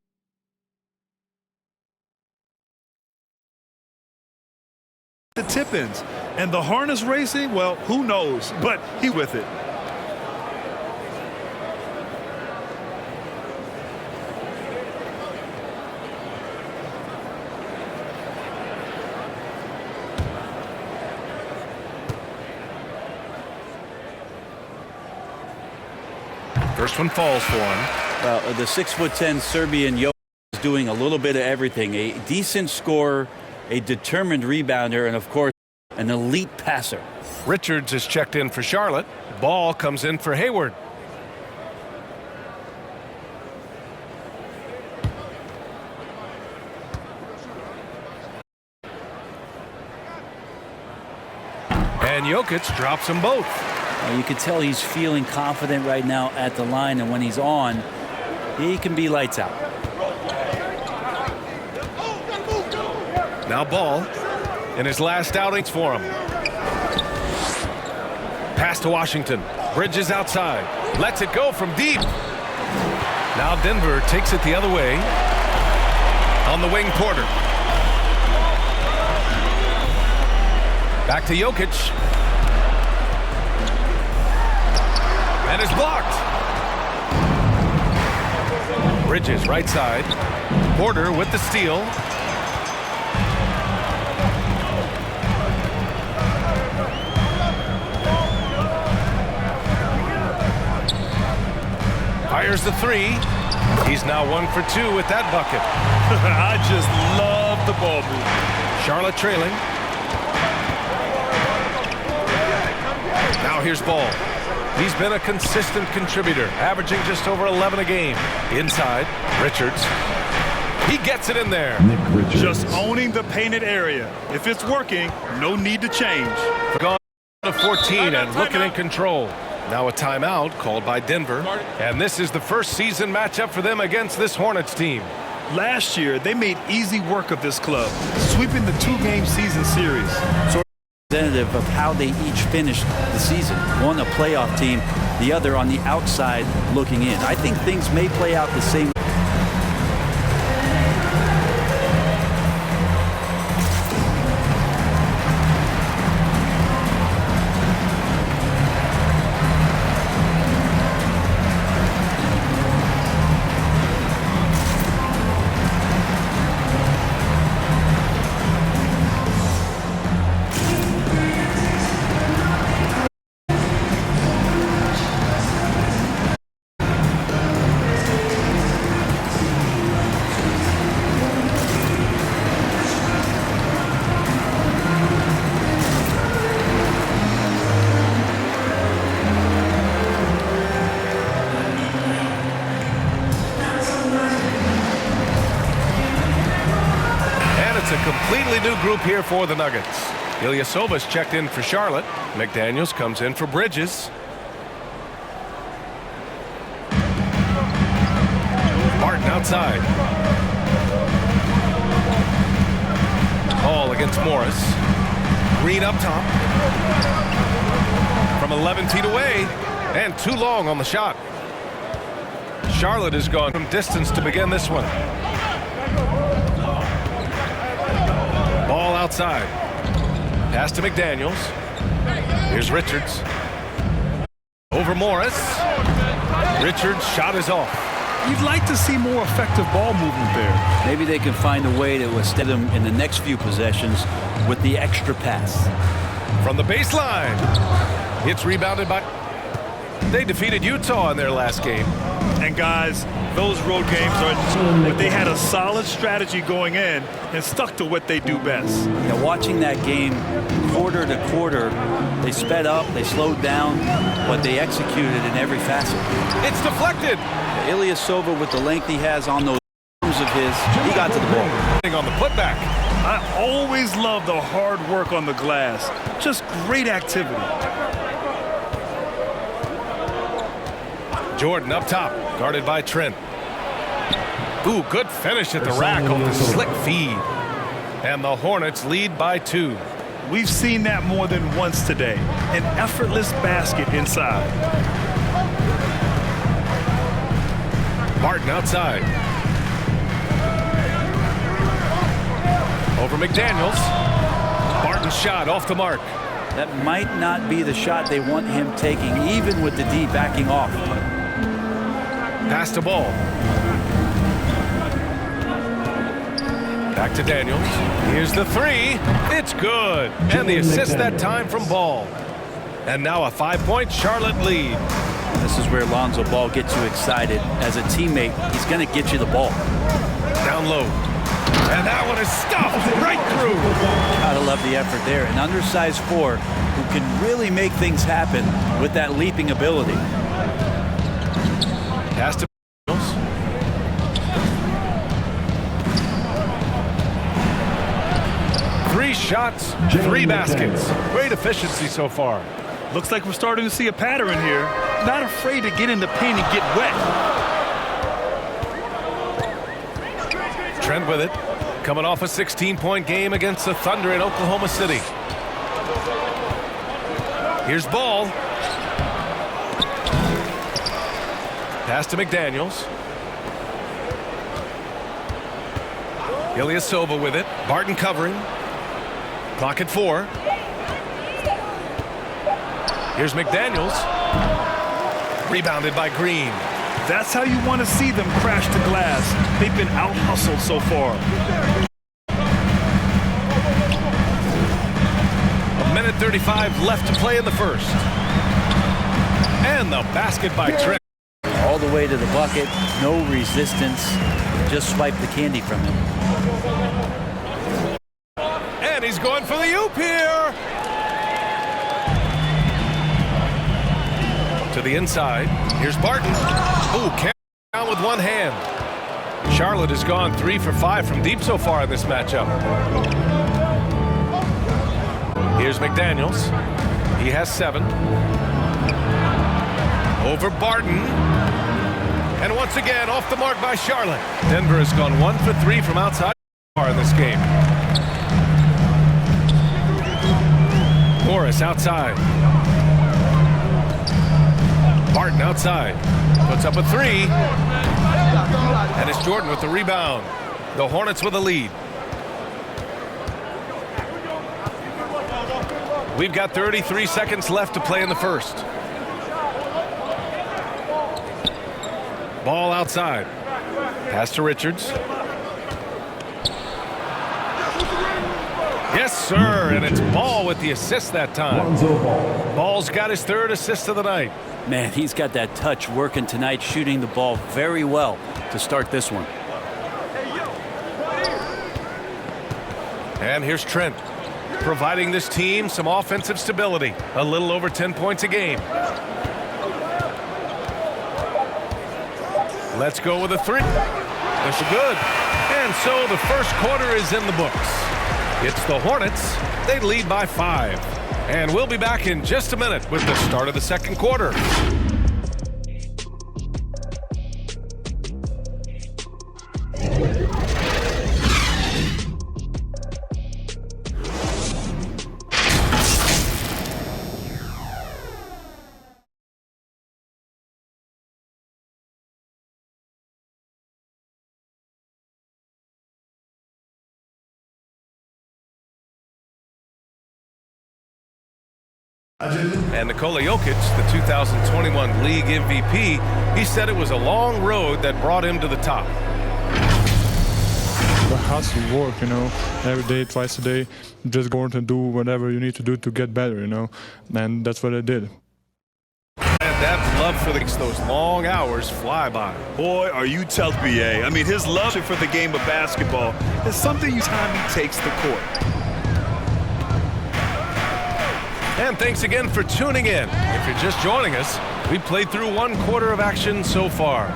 the tip-ins. And the harness racing, well, who knows, but he with it. First one falls for him. Well, the 6'10" Serbian Jokic is doing a little bit of everything. A decent scorer, a determined rebounder, and of course, an elite passer. Richards is checked in for Charlotte. Ball comes in for Hayward. And Jokic drops them both. You can tell he's feeling confident right now at the line, and when he's on, he can be lights out. Now Ball in his last outings for him. Pass to Washington. Bridges outside. Lets it go from deep. Now Denver takes it the other way. On the wing, Porter. Back to Jokic. And it's blocked. Bridges right side. Porter with the steal. Fires the three. He's now 1 for 2 with that bucket. I just love the ball movement. Charlotte trailing. Now here's Ball. He's been a consistent contributor, averaging just over 11 a game. Inside, Richards. He gets it in there. Just owning the painted area. If it's working, no need to change. Gone to 14 and looking in control. Now a timeout called by Denver. And this is the first season matchup for them against this Hornets team. Last year, they made easy work of this club, sweeping the 2-game season series. So representative of how they each finished the season. One a playoff team, the other on the outside looking in. I think things may play out the same. Completely new group here for the Nuggets. Ilyasova's checked in for Charlotte. McDaniels comes in for Bridges. Martin outside. Ball against Morris. Green up top. From 11 feet away. And too long on the shot. Charlotte has gone from distance to begin this one. Ball outside. Pass to McDaniels. Here's Richards. Over Morris. Richards' shot is off. You'd like to see more effective ball movement there. Maybe they can find a way to extend them in the next few possessions with the extra pass. From the baseline. It's rebounded by... They defeated Utah in their last game. And guys, those road games are... But they had a solid strategy going in and stuck to what they do best. Now, watching that game quarter to quarter, they sped up, they slowed down, but they executed in every facet. It's deflected. Ilyasova, with the length he has on those arms of his, he got to the ball. On the putback. I always love the hard work on the glass. Just great activity. Jordan up top, guarded by Trent. Ooh, good finish at the rack on the slick feed. And the Hornets lead by 2. We've seen that more than once today. An effortless basket inside. Martin outside. Over McDaniels. Martin's shot off the mark. That might not be the shot they want him taking, even with the D backing off. Pass to Ball. Back to Daniels. Here's the 3. It's good. And the assist that time from Ball. And now a 5-point Charlotte lead. This is where Lonzo Ball gets you excited. As a teammate, he's going to get you the ball. Down low. And that one is stuffed right through. Gotta love the effort there. An undersized 4 who can really make things happen with that leaping ability. Pass to Mills. Three shots, 3 baskets. Great efficiency so far. Looks like we're starting to see a pattern here. Not afraid to get in the paint and get wet. Trent with it. Coming off a 16-point game against the Thunder in Oklahoma City. Here's Ball. Pass to McDaniels. Ilyasova with it. Barton covering. Clock at 4. Here's McDaniels. Rebounded by Green. That's how you want to see them crash to glass. They've been out-hustled so far. A minute 35 left to play in the first. And the basket by Trent. All the way to the bucket, no resistance. Just swipe the candy from him. And he's going for the oop here. To the inside. Here's Barton. Ooh, carry down with one hand. Charlotte has gone 3 for 5 from deep so far in this matchup. Here's McDaniels. He has 7. Over Barton. And once again, off the mark by Charlotte. Denver has gone 1 for 3 from outside so far in this game. Morris outside. Barton outside. Puts up a 3. And it's Jordan with the rebound. The Hornets with a lead. We've got 33 seconds left to play in the first. Ball outside. Pass to Richards. Yes, sir, and it's Ball with the assist that time. Ball's got his 3rd assist of the night. Man, he's got that touch working tonight, shooting the ball very well to start this one. And here's Trent, providing this team some offensive stability. A little over 10 points a game. Let's go with a 3. That's good. And so the first quarter is in the books. It's the Hornets. They lead by 5. And we'll be back in just a minute with the start of the second quarter. And Nikola Jokic, the 2021 league MVP, he said it was a long road that brought him to the top. But has to work, you know, every day, twice a day, just going to do whatever you need to do to get better, you know, and that's what I did. And that love for those long hours fly by. Boy, are you tough, BA. I mean, his love for the game of basketball is something each time he takes the court. And thanks again for tuning in. If you're just joining us, we played through 1 quarter of action so far.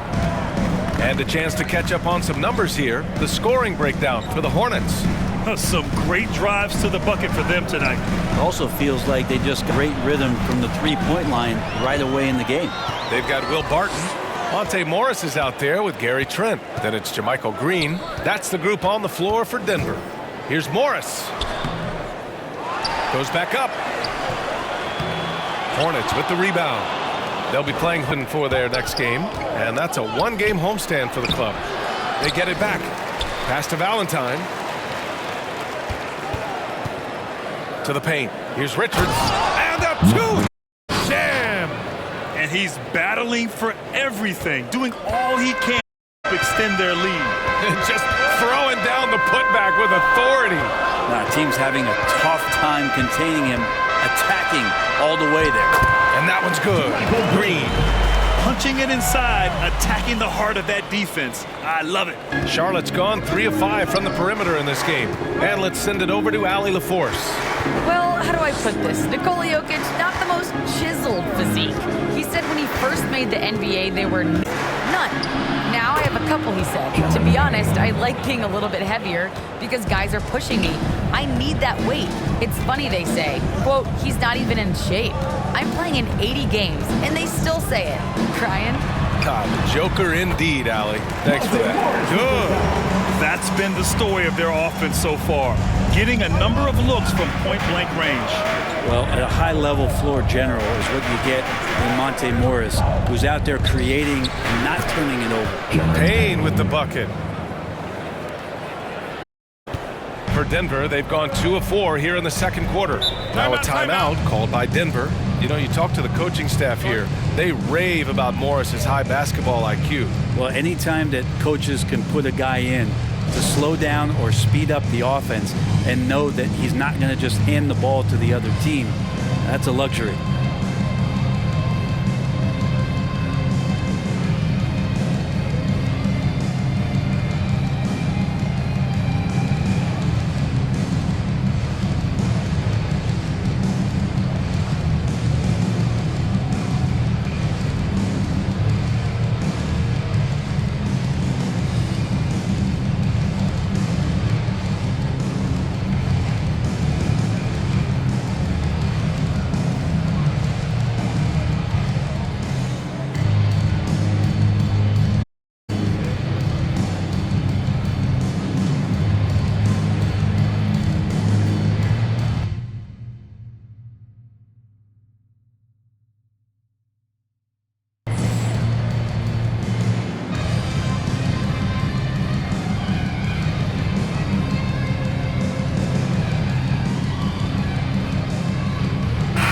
And a chance to catch up on some numbers here. The scoring breakdown for the Hornets. Some great drives to the bucket for them tonight. Also feels like they just got great rhythm from the 3-point line right away in the game. They've got Will Barton. Monte Morris is out there with Gary Trent. Then it's Jermichael Green. That's the group on the floor for Denver. Here's Morris. Goes back up. Hornets with the rebound. They'll be playing for their next game, and that's a 1-game homestand for the club. They get it back. Pass to Valentine. To the paint. Here's Richards. And a 2. Jam! And he's battling for everything, doing all he can to extend their lead. Just throwing down the putback with authority. Now, team's having a tough time containing him, attacking all the way there. And that one's good. Green. Punching it inside, attacking the heart of that defense. I love it. Charlotte's gone 3 of 5 from the perimeter in this game. And let's send it over to Allie LaForce. Well, how do I put this? Nikola Jokic, not the most chiseled physique. He said when he first made the NBA, they were none. Now I have a couple, he said. To be honest, I like being a little bit heavier because guys are pushing me. I need that weight. It's funny they say, quote, he's not even in shape. I'm playing in 80 games, and they still say it. Crying? God, the Joker indeed, Allie. Thanks for that. Good. That's been the story of their offense so far. Getting a number of looks from point-blank range. Well, at a high-level floor general is what you get in Monte Morris, who's out there creating and not turning it over. Payne with the bucket. For for Denver. They've gone 2 of 4 here in the second quarter. Now a timeout called by Denver. You know, you talk to the coaching staff here. They rave about Morris's high basketball IQ. Well, anytime that coaches can put a guy in to slow down or speed up the offense and know that he's not going to just hand the ball to the other team, that's a luxury.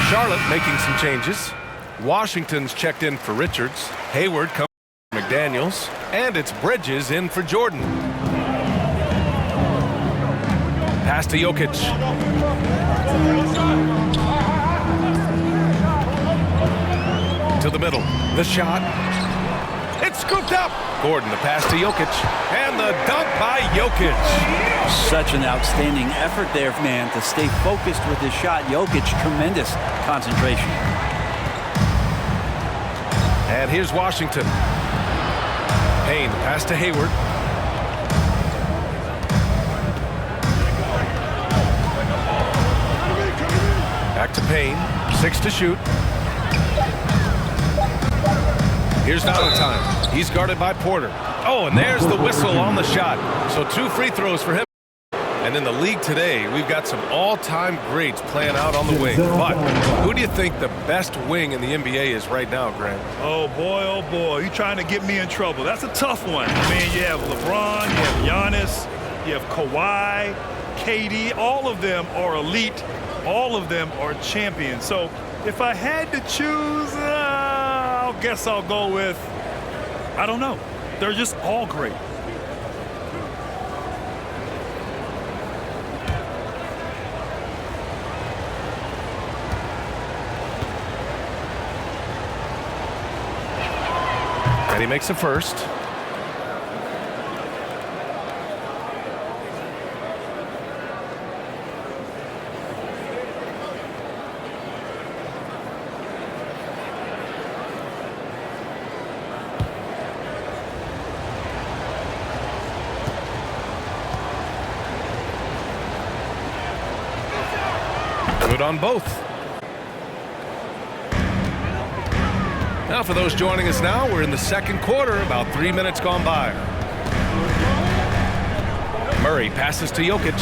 Charlotte making some changes. Washington's checked in for Richards. Hayward comes for McDaniels. And it's Bridges in for Jordan. Pass to Jokic. To the middle. The shot. It's scooped up. Gordon, the pass to Jokic. And the dunk by Jokic. Such an outstanding effort there, man, to stay focused with his shot. Jokic, tremendous concentration. And here's Washington. Payne, pass to Hayward. Back to Payne. 6 to shoot. Here's Valentine. He's guarded by Porter. Oh, and there's the whistle on the shot. So 2 free throws for him. And in the league today, we've got some all-time greats playing out on the wing. But who do you think the best wing in the NBA is right now, Grant? Oh, boy, you're trying to get me in trouble. That's a tough one. I mean, you have LeBron, you have Giannis, you have Kawhi, KD. All of them are elite. All of them are champions. So if I had to choose, I guess I'll go with, I don't know. They're just all great. And he makes a first. Good on both. Now for those joining us now, we're in the second quarter, about 3 minutes gone by. Murray passes to Jokic.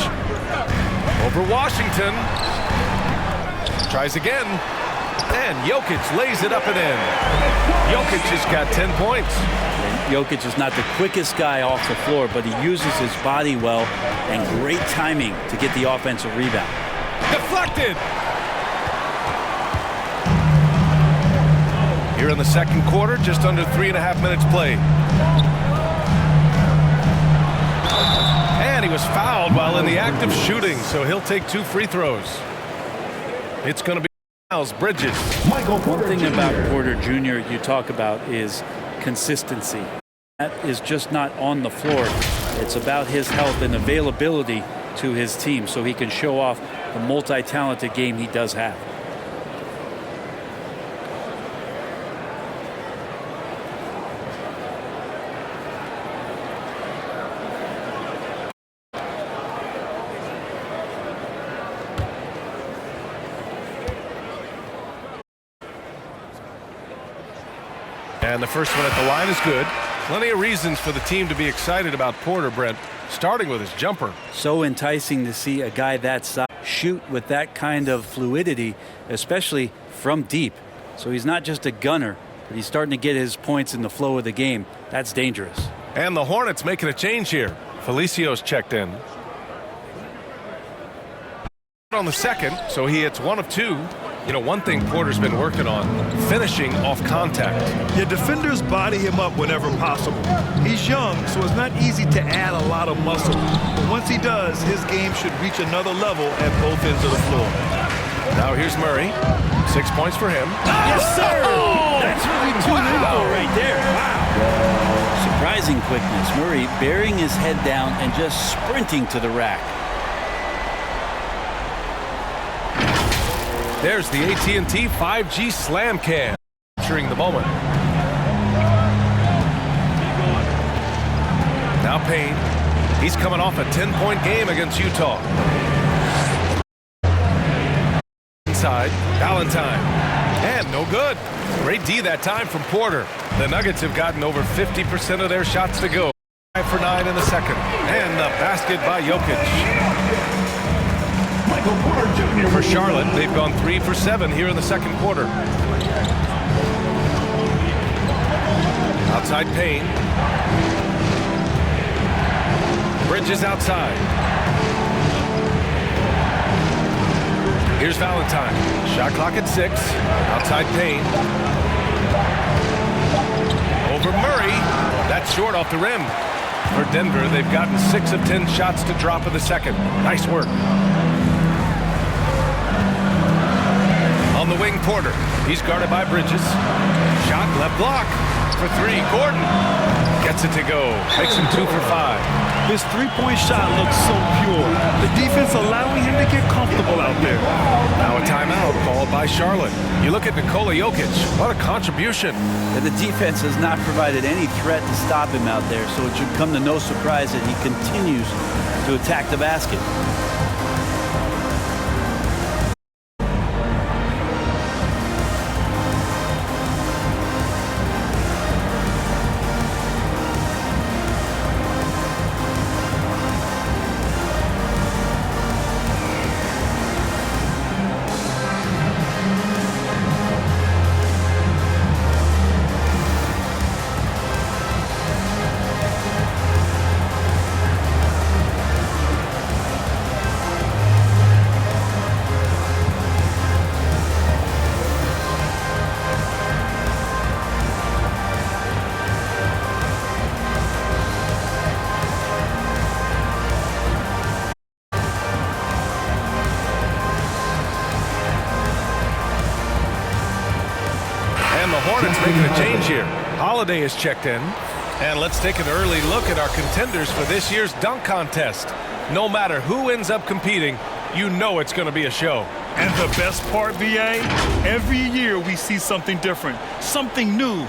Over Washington. Tries again. And Jokic lays it up and in. Jokic has got 10 points. Jokic is not the quickest guy off the floor, but he uses his body well and great timing to get the offensive rebound. Deflected. Here in the second quarter, just under 3.5 minutes played. And he was fouled while in the act of shooting, so he'll take 2 free throws. It's going to be Miles Bridges. One thing about Porter Jr. you talk about is consistency. That is just not on the floor. It's about his health and availability to his team so he can show off the multi-talented game he does have. And the first one at the line is good. Plenty of reasons for the team to be excited about Porter, Brent, starting with his jumper. So enticing to see a guy that size shoot with that kind of fluidity, especially from deep. So he's not just a gunner, but he's starting to get his points in the flow of the game. That's dangerous. And the Hornets making a change here. Felicio's checked in. on the second, so he hits 1 of 2. You know, one thing Porter's been working on, finishing off contact. Yeah, defenders body him up whenever possible. He's young, so it's not easy to add a lot of muscle. But once he does, his game should reach another level at both ends of the floor. Now here's Murray. 6 points for him. Yes, sir! That's what we tuned in for right there. Wow. Surprising quickness. Murray burying his head down and just sprinting to the rack. There's the AT&T 5G Slam Cam, capturing the moment. Now Payne. He's coming off a 10-point game against Utah. Inside, Valentine. And no good. Great D that time from Porter. The Nuggets have gotten over 50% of their shots to go. 5 for 9 in the second. And the basket by Jokic. For Charlotte, they've gone 3 for 7 here in the second quarter. Outside Payne. Bridges outside. Here's Valentine. Shot clock at 6. Outside Payne. Over Murray. That's short off the rim. For Denver, they've gotten 6 of 10 shots to drop in the second. Nice work. On the wing, Porter. He's guarded by Bridges. Shot left block for 3. Gordon gets it to go. Makes him 2 for 5. His three-point shot looks so pure. The defense allowing him to get comfortable out there. Now a timeout called by Charlotte. You look at Nikola Jokic. What a contribution. And the defense has not provided any threat to stop him out there, so it should come to no surprise that he continues to attack the basket. Hornets making a change here. Holiday is checked in. And let's take an early look at our contenders for this year's dunk contest. No matter who ends up competing, you know it's going to be a show. And the best part, VA, every year we see something different, something new.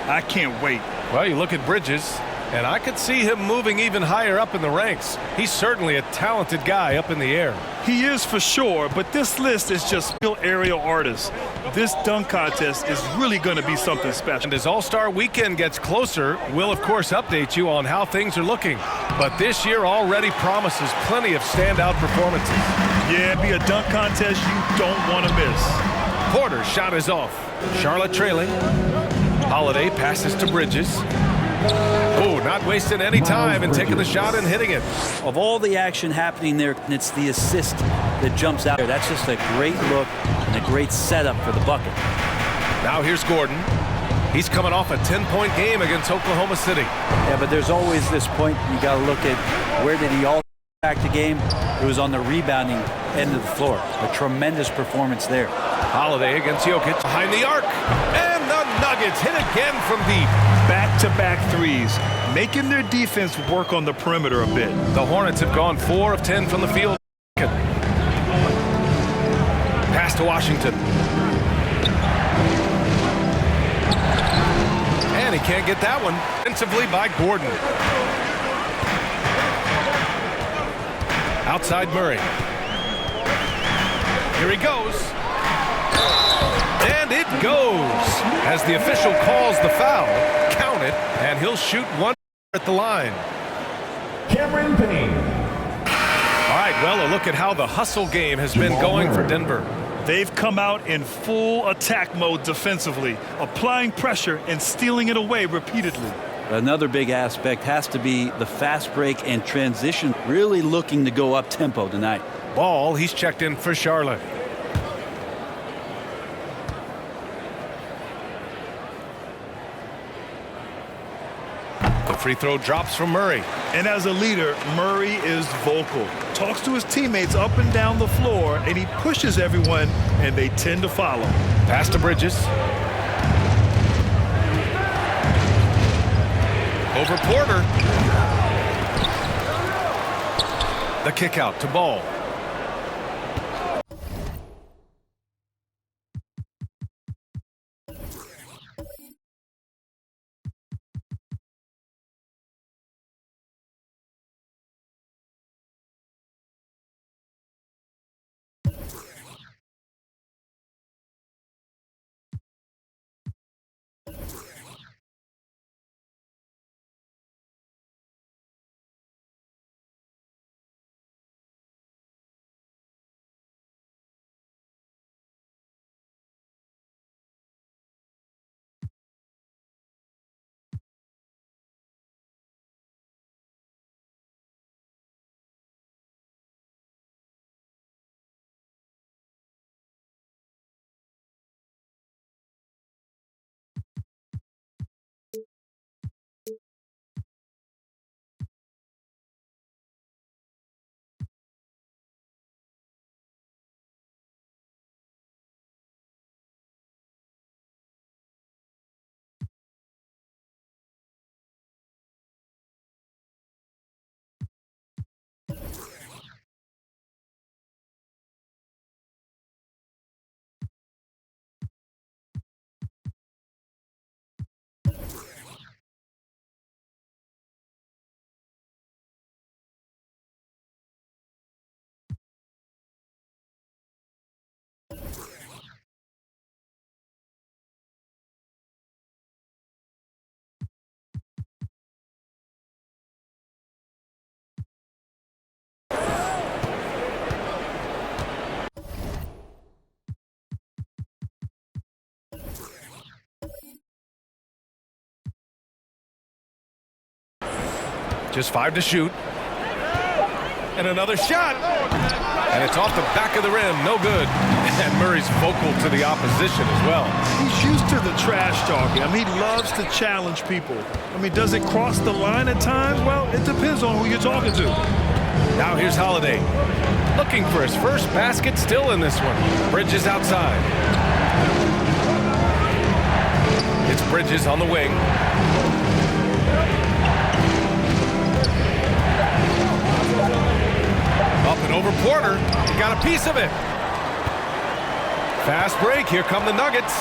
I can't wait. Well, you look at Bridges, and I could see him moving even higher up in the ranks. He's certainly a talented guy up in the air. He is for sure, but this list is just still aerial artists. This dunk contest is really going to be something special. And as All-Star Weekend gets closer, we'll of course update you on how things are looking. But this year already promises plenty of standout performances. Yeah, it'll be a dunk contest you don't want to miss. Porter's shot is off. Charlotte trailing. Holiday passes to Bridges. Oh, not wasting any time and taking the shot and hitting it. Of all the action happening there, it's the assist that jumps out there. That's just a great look and a great setup for the bucket. Now here's Gordon. He's coming off a 10-point game against Oklahoma City. Yeah, but there's always this point you got to look at where did he all back the game? It was on the rebounding end of the floor. A tremendous performance there. Holiday against Jokic behind the arc. And the Nuggets hit again from deep. Back-to-back threes, making their defense work on the perimeter a bit. The Hornets have gone 4 of 10 from the field. Pass to Washington. And he can't get that one. Defensively by Gordon. Outside Murray. Here he goes. And it goes. As the official calls the foul, count it, and he'll shoot one at the line. Cameron Payne. All right, well, a look at how the hustle game has been going for Denver. They've come out in full attack mode defensively, applying pressure and stealing it away repeatedly. Another big aspect has to be the fast break and transition. Really looking to go up tempo tonight. Ball, he's checked in for Charlotte. The free throw drops from Murray. And as a leader, Murray is vocal. Talks to his teammates up and down the floor, and he pushes everyone, and they tend to follow. Pass to Bridges. Over Porter. The kick out to Ball. Just 5 to shoot. And another shot. And it's off the back of the rim. No good. And Murray's vocal to the opposition as well. He's used to the trash talking. I mean, he loves to challenge people. I mean, does it cross the line at times? Well, it depends on who you're talking to. Now here's Holiday. Looking for his first basket, still in this one. Bridges outside. It's Bridges on the wing. Up and over Porter. He got a piece of it. Fast break. Here come the Nuggets.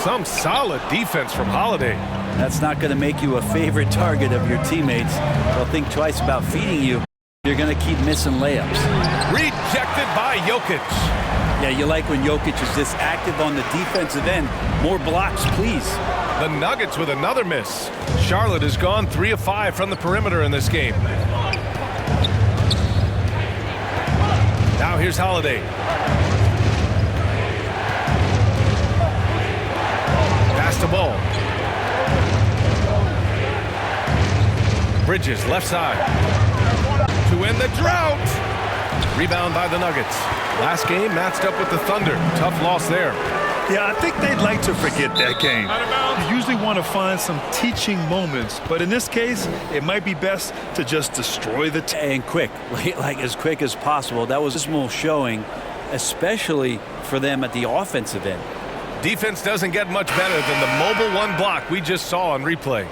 Some solid defense from Holiday. That's not going to make you a favorite target of your teammates. They'll think twice about feeding you. You're going to keep missing layups. Rejected by Jokic. Yeah, you like when Jokic is this active on the defensive end. More blocks, please. The Nuggets with another miss. Charlotte has gone 3 of 5 from the perimeter in this game. Now here's Holiday. Pass the ball. Bridges left side. To end the drought. Rebound by the Nuggets. Last game matched up with the Thunder. Tough loss there. Yeah, I think they'd like to forget that game. You usually want to find some teaching moments, but in this case, it might be best to just destroy the team. And quick, like as quick as possible. That was a small showing, especially for them at the offensive end. Defense doesn't get much better than the mobile one block we just saw on replay.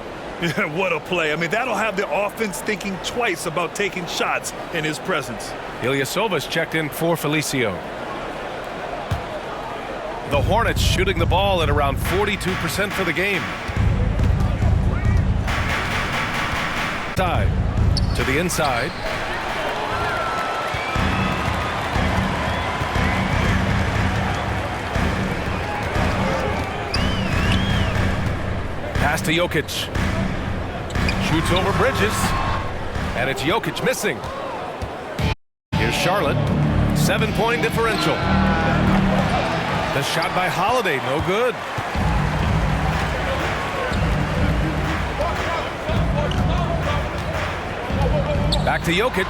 What a play. I mean, that'll have the offense thinking twice about taking shots in his presence. Ilyasova's checked in for Felicio. The Hornets shooting the ball at around 42% for the game. Side to the inside. Pass to Jokic. Shoots over Bridges. And it's Jokic missing. Here's Charlotte. 7-point differential. The shot by Holiday, no good. Back to Jokic.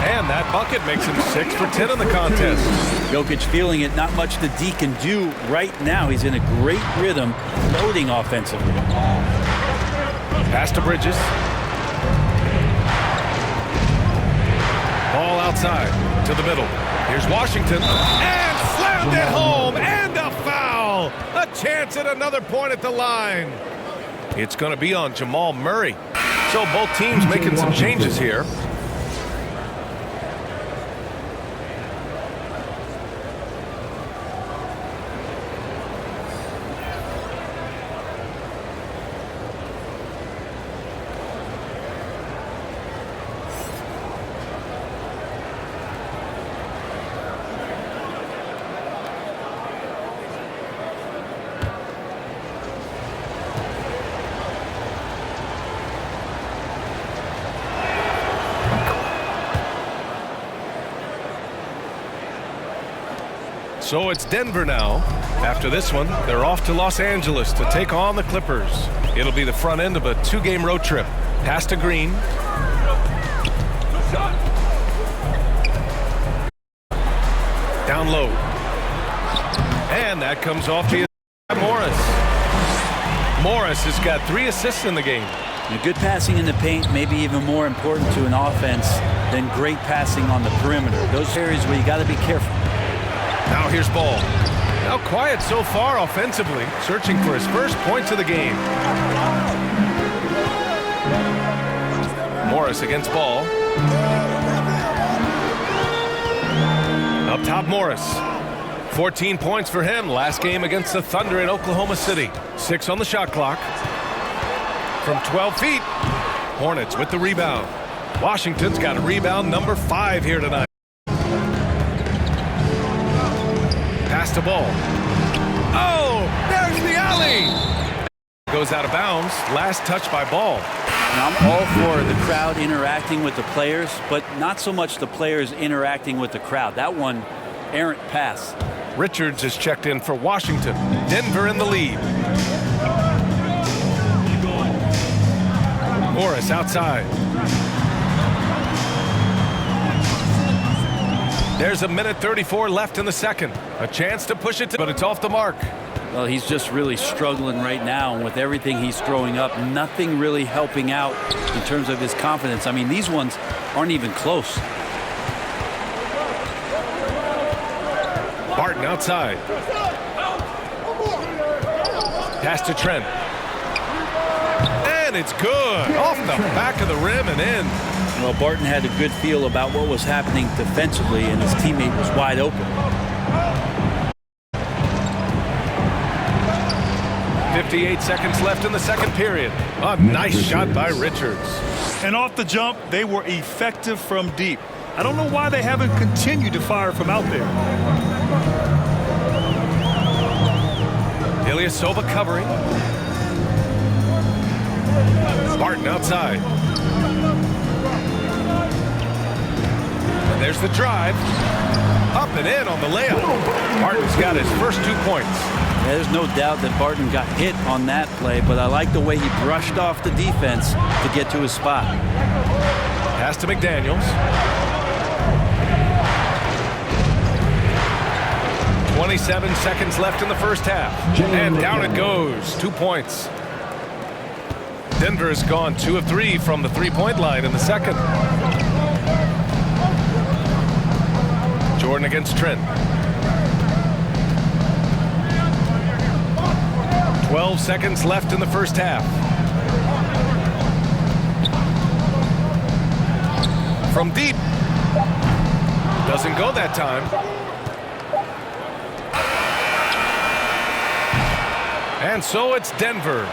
And that bucket makes him 6 for 10 in the contest. Jokic feeling it. Not much the D can do right now. He's in a great rhythm, loading offensively. Pass to Bridges. Ball outside to the middle. Here's Washington. And slammed it home. And a foul. A chance at another point at the line. It's going to be on Jamal Murray. So both teams making some changes here. So it's Denver now. After this one, they're off to Los Angeles to take on the Clippers. It'll be the front end of a 2-game road trip. Pass to Green. Down low. And that comes off to Morris. Morris has got 3 assists in the game. And good passing in the paint may be even more important to an offense than great passing on the perimeter. Those areas where you got to be careful. Now here's Ball. Now quiet so far offensively, searching for his first points of the game. Morris against Ball. Up top, Morris. 14 points for him last game against the Thunder in Oklahoma City. 6 on the shot clock. From 12 feet, Hornets with the rebound. Washington's got a rebound number 5 here tonight. Pass to Ball. Oh, there's the alley. Goes out of bounds. Last touch by Ball. Now, I'm all for the crowd interacting with the players, but not so much the players interacting with the crowd. That one, errant pass. Richards is checked in for Washington. Denver in the lead. Morris outside. There's a minute 34 left in the second. A chance to push it, but it's off the mark. Well, he's just really struggling right now, and with everything he's throwing up, nothing really helping out in terms of his confidence. I mean, these ones aren't even close. Barton outside. Pass to Trent. And it's good. Off the back of the rim and in. Well, Barton had a good feel about what was happening defensively, and his teammate was wide open. 58 seconds left in the second period. A nice shot by Richards. And off the jump, they were effective from deep. I don't know why they haven't continued to fire from out there. Ilyasova covering. Barton outside. And there's the drive. Up and in on the layup. Barton's got his first 2 points. Yeah, there's no doubt that Barton got hit on that play, but I like the way he brushed off the defense to get to his spot. Pass to McDaniels. 27 seconds left in the first half. And down it goes. 2 points. Denver has gone 2 of 3 from the three-point line in the second. Jordan against Trent. 12 seconds left in the first half. From deep. Doesn't go that time. And so it's Denver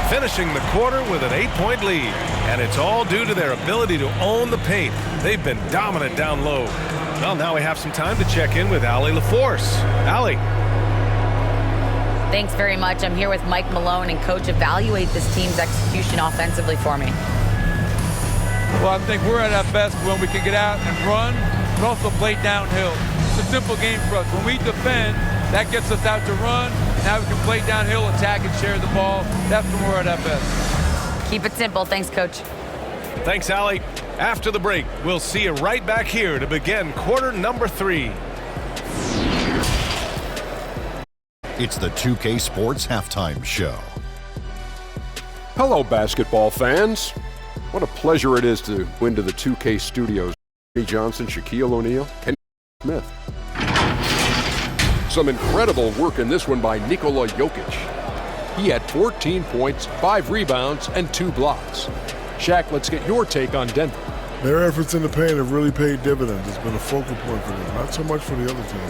finishing the quarter with an 8-point lead. And it's all due to their ability to own the paint. They've been dominant down low. Well, now we have some time to check in with Allie LaForce. Allie. Thanks very much. I'm here with Mike Malone, and Coach, evaluate this team's execution offensively for me. Well, I think we're at our best when we can get out and run, but also play downhill. It's a simple game for us. When we defend, that gets us out to run. Now we can play downhill, attack, and share the ball. That's when we're at our best. Keep it simple. Thanks, Coach. Thanks, Allie. After the break, we'll see you right back here to begin quarter number 3. It's the 2K Sports Halftime Show. Hello, basketball fans. What a pleasure it is to go into the 2K studios. Ernie Johnson, Shaquille O'Neal, Kenny Smith. Some incredible work in this one by Nikola Jokic. He had 14 points, 5 rebounds, and 2 blocks. Shaq, let's get your take on Denver. Their efforts in the paint have really paid dividends. It's been a focal point for them, not so much for the other team.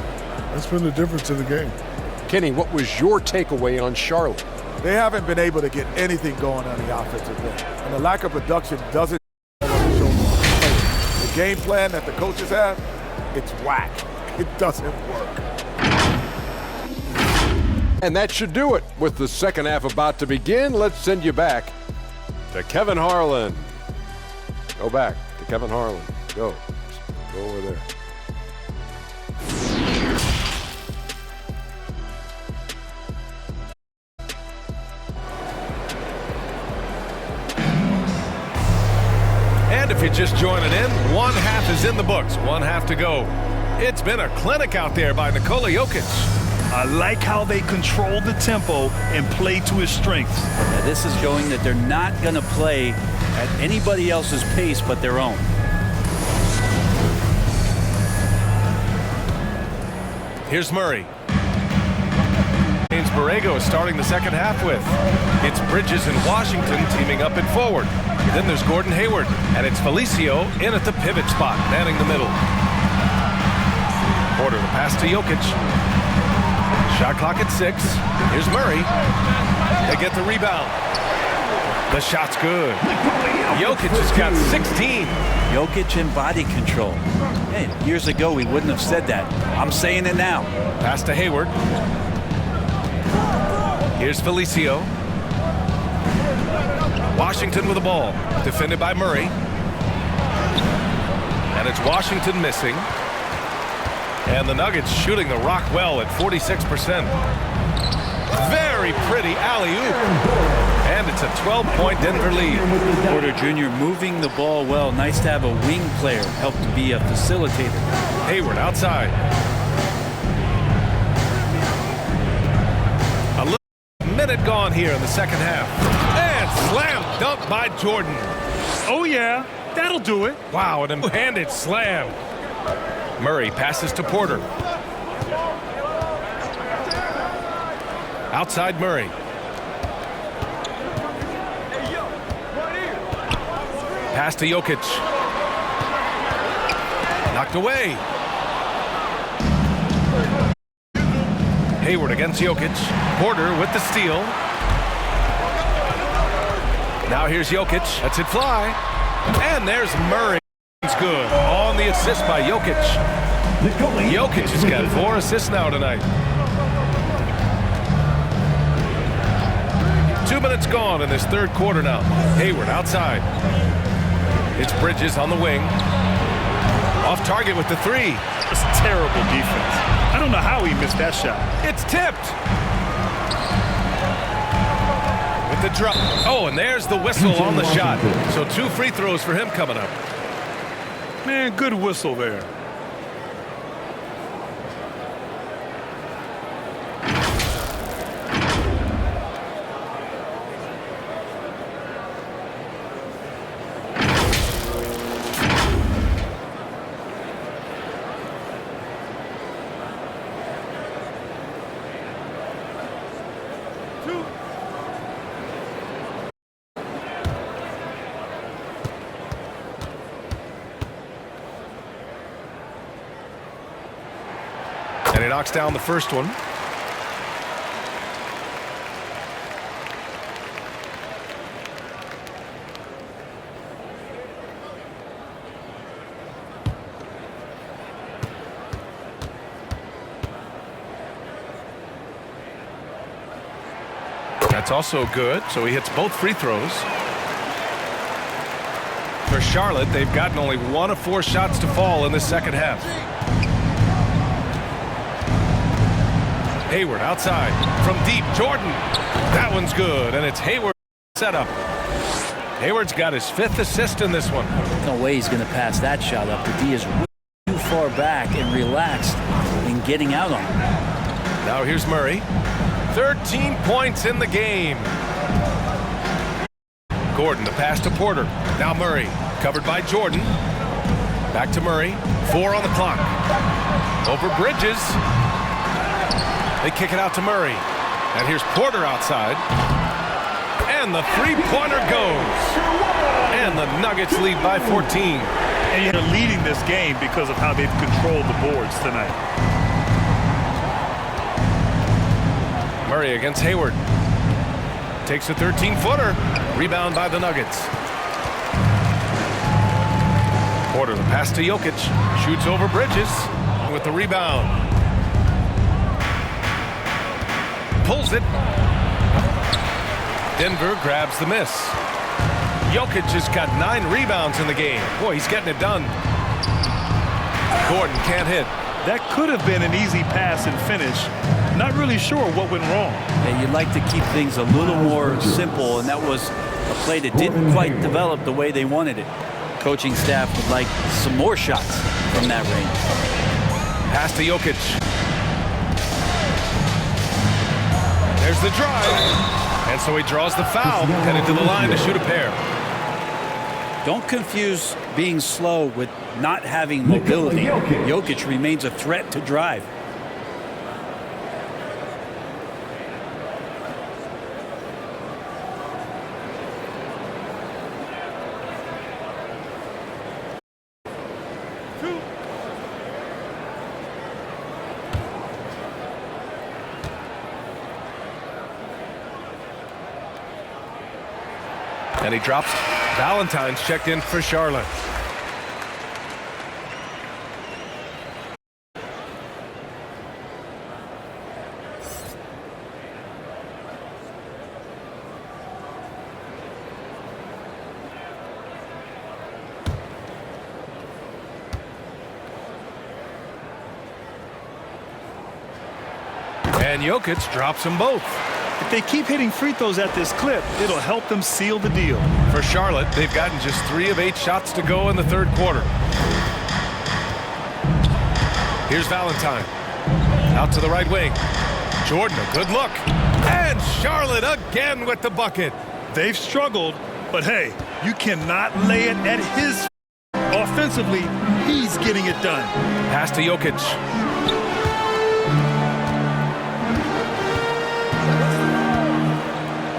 That's been the difference in the game. Kenny, what was your takeaway on Charlotte? They haven't been able to get anything going on the offensive end. And the lack of production doesn't show the game plan that the coaches have, it's whack. It doesn't work. And that should do it. With the second half about to begin, let's send you back to Kevin Harlan. Go back to Kevin Harlan. Go over there. And if you're just joining in, one half is in the books, one half to go. It's been a clinic out there by Nikola Jokic. I like how they control the tempo and play to his strengths. Now, this is showing that they're not going to play at anybody else's pace but their own. Here's Murray. James Borrego is starting the second half with. It's Bridges and Washington teaming up at forward. Then there's Gordon Hayward, and it's Felicio in at the pivot spot, manning the middle. Porter the pass to Jokic. Shot clock at 6. Here's Murray. They get the rebound. The shot's good. Jokic has got 16. Jokic in body control. Hey, years ago we wouldn't have said that. I'm saying it now. Pass to Hayward. Here's Felicio. Washington with the ball. Defended by Murray. And it's Washington missing. And the Nuggets shooting the rock well at 46%. Very pretty alley-oop. And it's a 12-point Denver lead. Porter Jr. moving the ball well. Nice to have a wing player help to be a facilitator. Hayward outside. A little minute gone here in the second half. And slam dunk by Jordan. Oh, yeah, that'll do it. Wow, an two-handed slam. Murray passes to Porter. Outside Murray. Pass to Jokic. Knocked away. Hayward against Jokic. Porter with the steal. Now here's Jokic. Lets it fly. And there's Murray. It's good. On the assist by Jokic. Jokic has got 4 assists now tonight. 2 minutes gone in this third quarter now. Hayward outside. It's Bridges on the wing. Off target with the 3. That's terrible defense. I don't know how he missed that shot. It's tipped. With the drop. Oh, and there's the whistle on the shot. So 2 free throws for him coming up. Man, good whistle there. And he knocks down the first one. That's also good, so he hits both free throws. For Charlotte, they've gotten only 1 of 4 shots to fall in the second half. Hayward outside from deep. Jordan. That one's good, and it's Hayward set up. Hayward's got his 5th assist in this one. No way he's going to pass that shot up. The D is too far back and relaxed in getting out on him. Now here's Murray. 13 points in the game. Gordon, the pass to Porter. Now Murray, covered by Jordan. Back to Murray. 4 on the clock. Over Bridges. They kick it out to Murray. And here's Porter outside. And the three-pointer goes. And the Nuggets lead by 14. And they're leading this game because of how they've controlled the boards tonight. Murray against Hayward. Takes a 13-footer. Rebound by the Nuggets. Porter, the pass to Jokic. Shoots over Bridges with the rebound. Pulls it. Denver grabs the miss. Jokic has got 9 rebounds in the game. Boy, he's getting it done. Gordon can't hit. That could have been an easy pass and finish. Not really sure what went wrong. And you'd like to keep things a little more simple, and that was a play that didn't quite develop the way they wanted it. Coaching staff would like some more shots from that range. Pass to Jokic. There's the drive. And so he draws the foul, headed to the line to shoot a pair. Don't confuse being slow with not having mobility. Jokic remains a threat to drive. And he drops. Valentine's checked in for Charlotte. And Jokic drops them both. If they keep hitting free throws at this clip, it'll help them seal the deal. For Charlotte, they've gotten just 3 of 8 shots to go in the 3rd quarter. Here's Valentine. Out to the right wing. Jordan, a good look. And Charlotte again with the bucket. They've struggled, but hey, you cannot lay it at his. Offensively, he's getting it done. Pass to Jokic.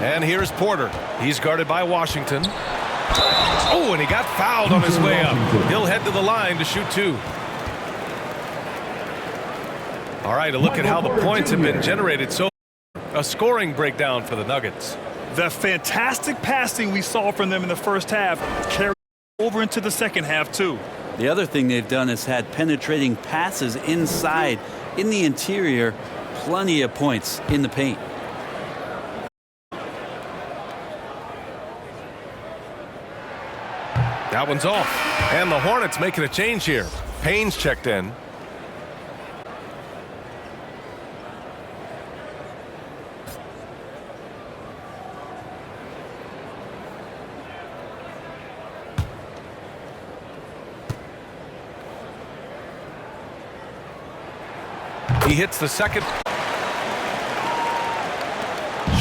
And here's Porter. He's guarded by Washington. Oh, and he got fouled on his way up. He'll head to the line to shoot 2. All right, a look at how the points have been generated so far. A scoring breakdown for the Nuggets. The fantastic passing we saw from them in the first half carried over into the second half, too. The other thing they've done is had penetrating passes inside, in the interior, plenty of points in the paint. That one's off. And the Hornets making a change here. Payne's checked in. He hits the second.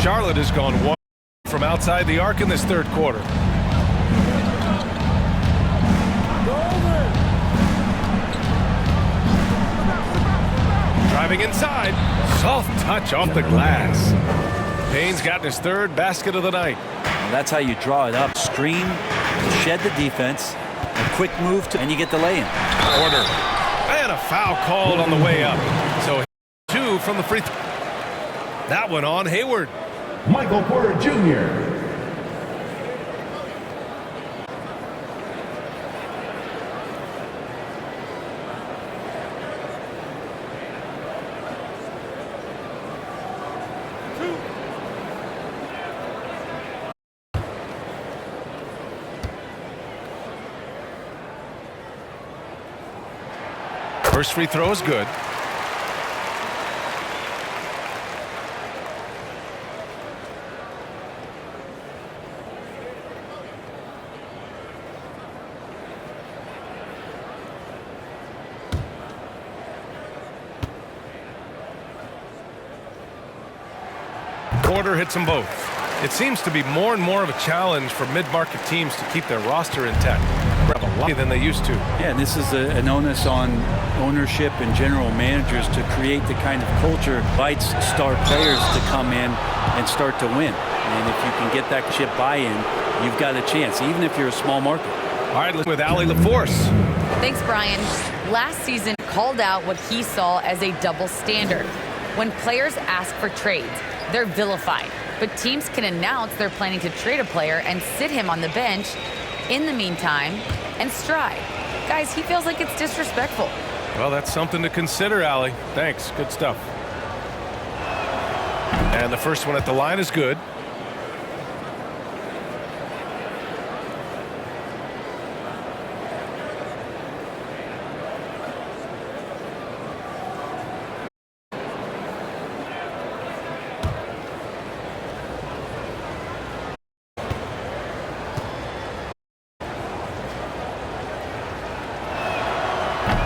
Charlotte has gone 1 from outside the arc in this 3rd quarter. Driving inside. Soft touch off the glass. Payne's gotten his 3rd basket of the night. Well, that's how you draw it up. Screen, shed the defense, a quick move, and you get the lay-in. Porter. And a foul called on the way up. So 2 from the free throw. That one on Hayward. Michael Porter Jr. First free throw is good. Porter hits them both. It seems to be more and more of a challenge for mid-market teams to keep their roster intact. Than they used to. Yeah, and this is an onus on ownership and general managers to create the kind of culture that invites star players to come in and start to win. And if you can get that ship buy-in, you've got a chance, even if you're a small market. All right, let's with Allie LaForce. Thanks, Brian. Last season called out what he saw as a double standard. When players ask for trades, they're vilified. But teams can announce they're planning to trade a player and sit him on the bench in the meantime and stride. Guys, he feels like it's disrespectful. Well, that's something to consider, Allie. Thanks. Good stuff. And the first one at the line is good.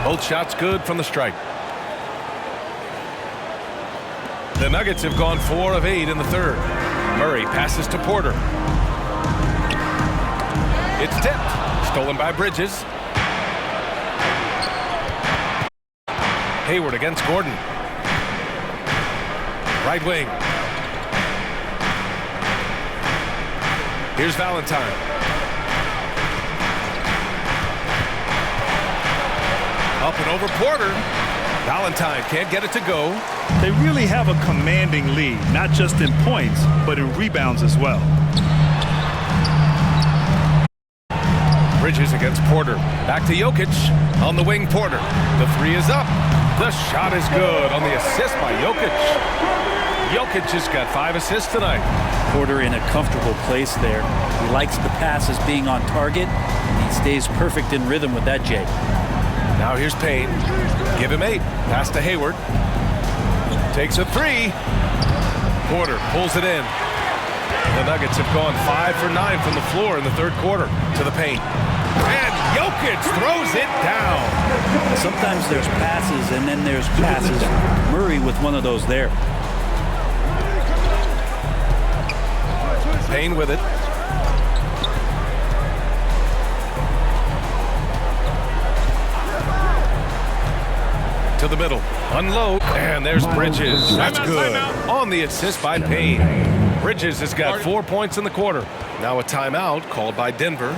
Both shots good from the stripe. The Nuggets have gone 4 of 8 in the third. Murray passes to Porter. It's tipped. Stolen by Bridges. Hayward against Gordon. Right wing. Here's Valentine. Up and over Porter. Valentine can't get it to go. They really have a commanding lead, not just in points, but in rebounds as well. Bridges against Porter. Back to Jokic. On the wing, Porter. The three is up. The shot is good on the assist by Jokic. Jokic has got 5 assists tonight. Porter in a comfortable place there. He likes the passes being on target, and he stays perfect in rhythm with that, Jay. Now here's Payne. Give him 8. Pass to Hayward. Takes a 3. Porter pulls it in. The Nuggets have gone 5 for 9 from the floor in the third quarter. To the paint. And Jokic throws it down. Sometimes there's passes and then there's passes. Murray with one of those there. Payne with it. To the middle. Unload. And there's Bridges. That's good. On the assist by Payne. Bridges has got 4 points in the quarter. Now a timeout called by Denver.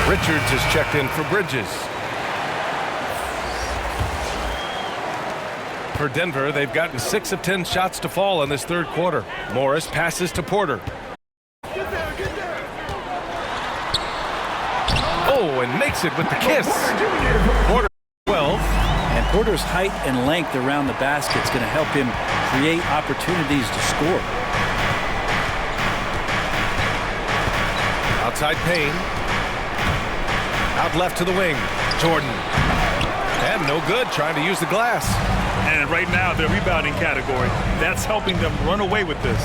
Richards has checked in for Bridges. For Denver, they've gotten 6 of 10 shots to fall in this third quarter. Morris passes to Porter. Oh, and makes it with the kiss. Porter 12. And Porter's height and length around the basket is going to help him create opportunities to score. Outside Payne. Out left to the wing. Jordan. And no good, trying to use the glass. And right now, their rebounding category, that's helping them run away with this.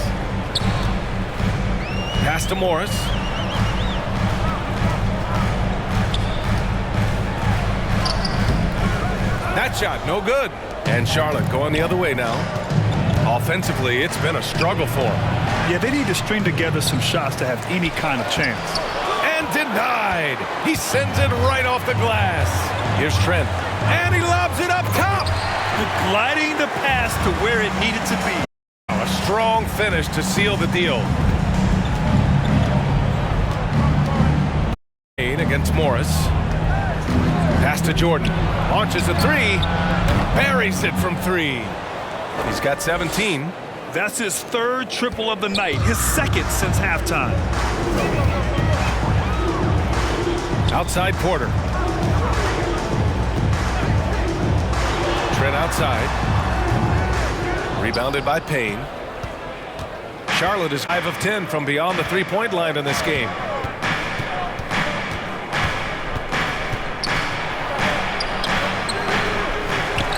Pass to Morris. That shot, no good. And Charlotte going the other way now. Offensively, it's been a struggle for them. Yeah, they need to string together some shots to have any kind of chance. And denied. He sends it right off the glass. Here's Trent. And he lobs it up top. Good sliding the pass to where it needed to be. A strong finish to seal the deal. Against Morris. Pass to Jordan. Launches a three. Buries it from three. He's got 17. That's his third triple of the night. His second since halftime. Outside Porter. Trent outside. Rebounded by Payne. Charlotte is 5 of 10 from beyond the three-point line in this game.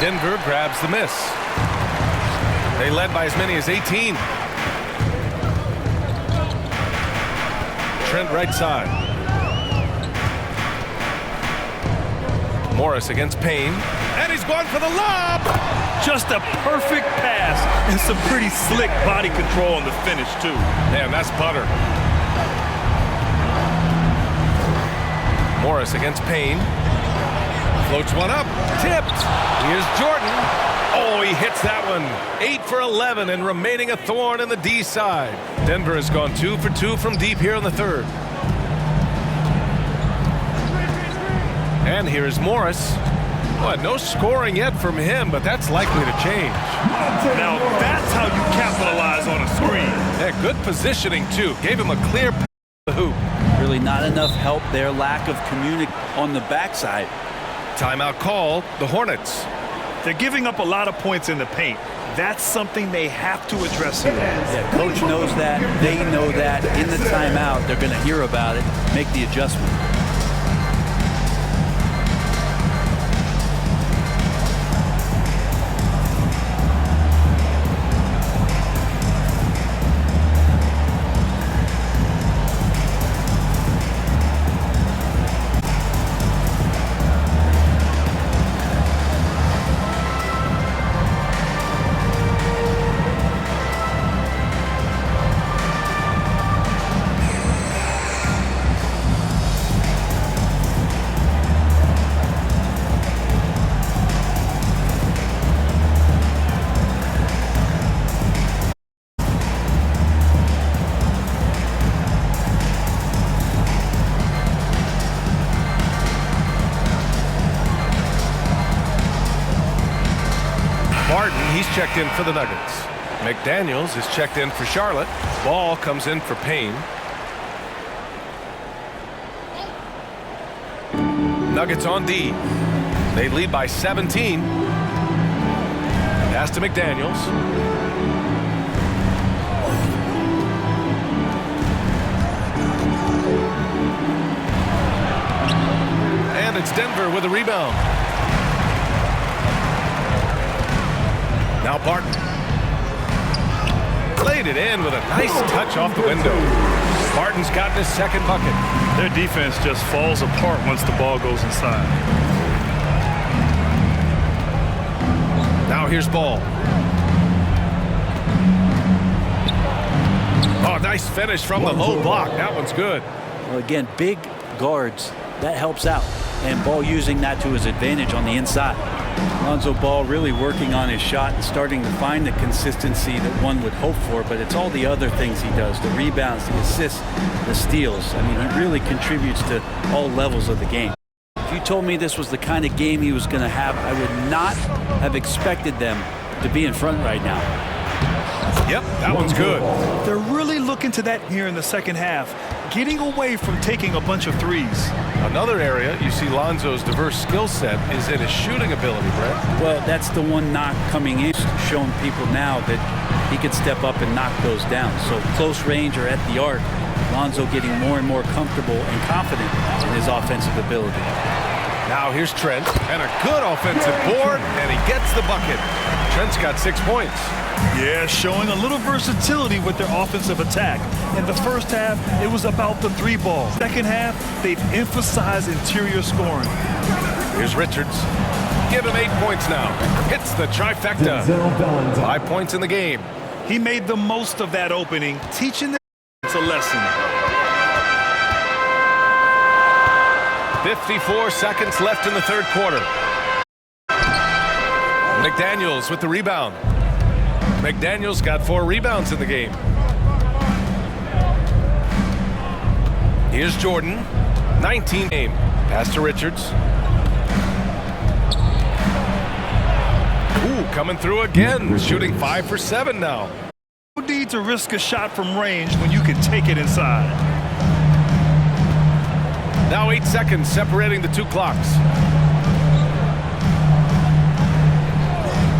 Denver grabs the miss. They led by as many as 18. Trent right side. Morris against Payne. And he's going for the lob! Just a perfect pass and some pretty slick body control on the finish, too. Man, that's butter. Morris against Payne. Floats one up. Tipped. Here's Jordan. Oh, he hits that one. 8 for 11 and remaining a thorn in the D side. Denver has gone 2 for 2 from deep here in the third. And here is Morris. Well, no scoring yet from him, but that's likely to change. Now that's how you capitalize on a screen. Yeah, good positioning, too. Gave him a clear pass to the hoop. Really not enough help there. Lack of communication on the backside. Timeout call, the Hornets. They're giving up a lot of points in the paint. That's something they have to address here. Yeah, coach knows that. They know that. In the timeout, they're going to hear about it, make the adjustment. He's checked in for the Nuggets. McDaniels is checked in for Charlotte. Ball comes in for Payne. Nuggets on D. They lead by 17. Pass to McDaniels. And it's Denver with a rebound. Now Barton. Played it in with a nice touch off the window. Barton's gotten his second bucket. Their defense just falls apart once the ball goes inside. Now here's Ball. Oh, nice finish from the low block. That one's good. Well, again, big guards. That helps out. And Ball using that to his advantage on the inside. Lonzo Ball really working on his shot and starting to find the consistency that one would hope for, but it's all the other things he does, the rebounds, the assists, the steals. I mean, he really contributes to all levels of the game. If you told me this was the kind of game he was going to have, I would not have expected them to be in front right now. Yep, that one's good. They're really looking to that here in the second half, getting away from taking a bunch of threes. Another area you see Lonzo's diverse skill set is in his shooting ability, Brett. Well, that's the one knock coming in, showing people now that he can step up and knock those down. So close range or at the arc, Lonzo getting more and more comfortable and confident in his offensive ability. Now here's Trent, and a good offensive board, and he gets the bucket. Trent's got 6 points. Yeah, showing a little versatility with their offensive attack. In the first half, it was about the three ball. Second half, they've emphasized interior scoring. Here's Richards. Give him 8 points now. Hits the trifecta. 5 points in the game. He made the most of that opening, teaching them it's a lesson. 54 seconds left in the third quarter. McDaniels with the rebound. McDaniels got 4 rebounds in the game. Here's Jordan, 19 game. Pass to Richards. Ooh, coming through again, shooting 5 for 7 now. No need to risk a shot from range when you can take it inside. Now 8 seconds separating the 2 clocks.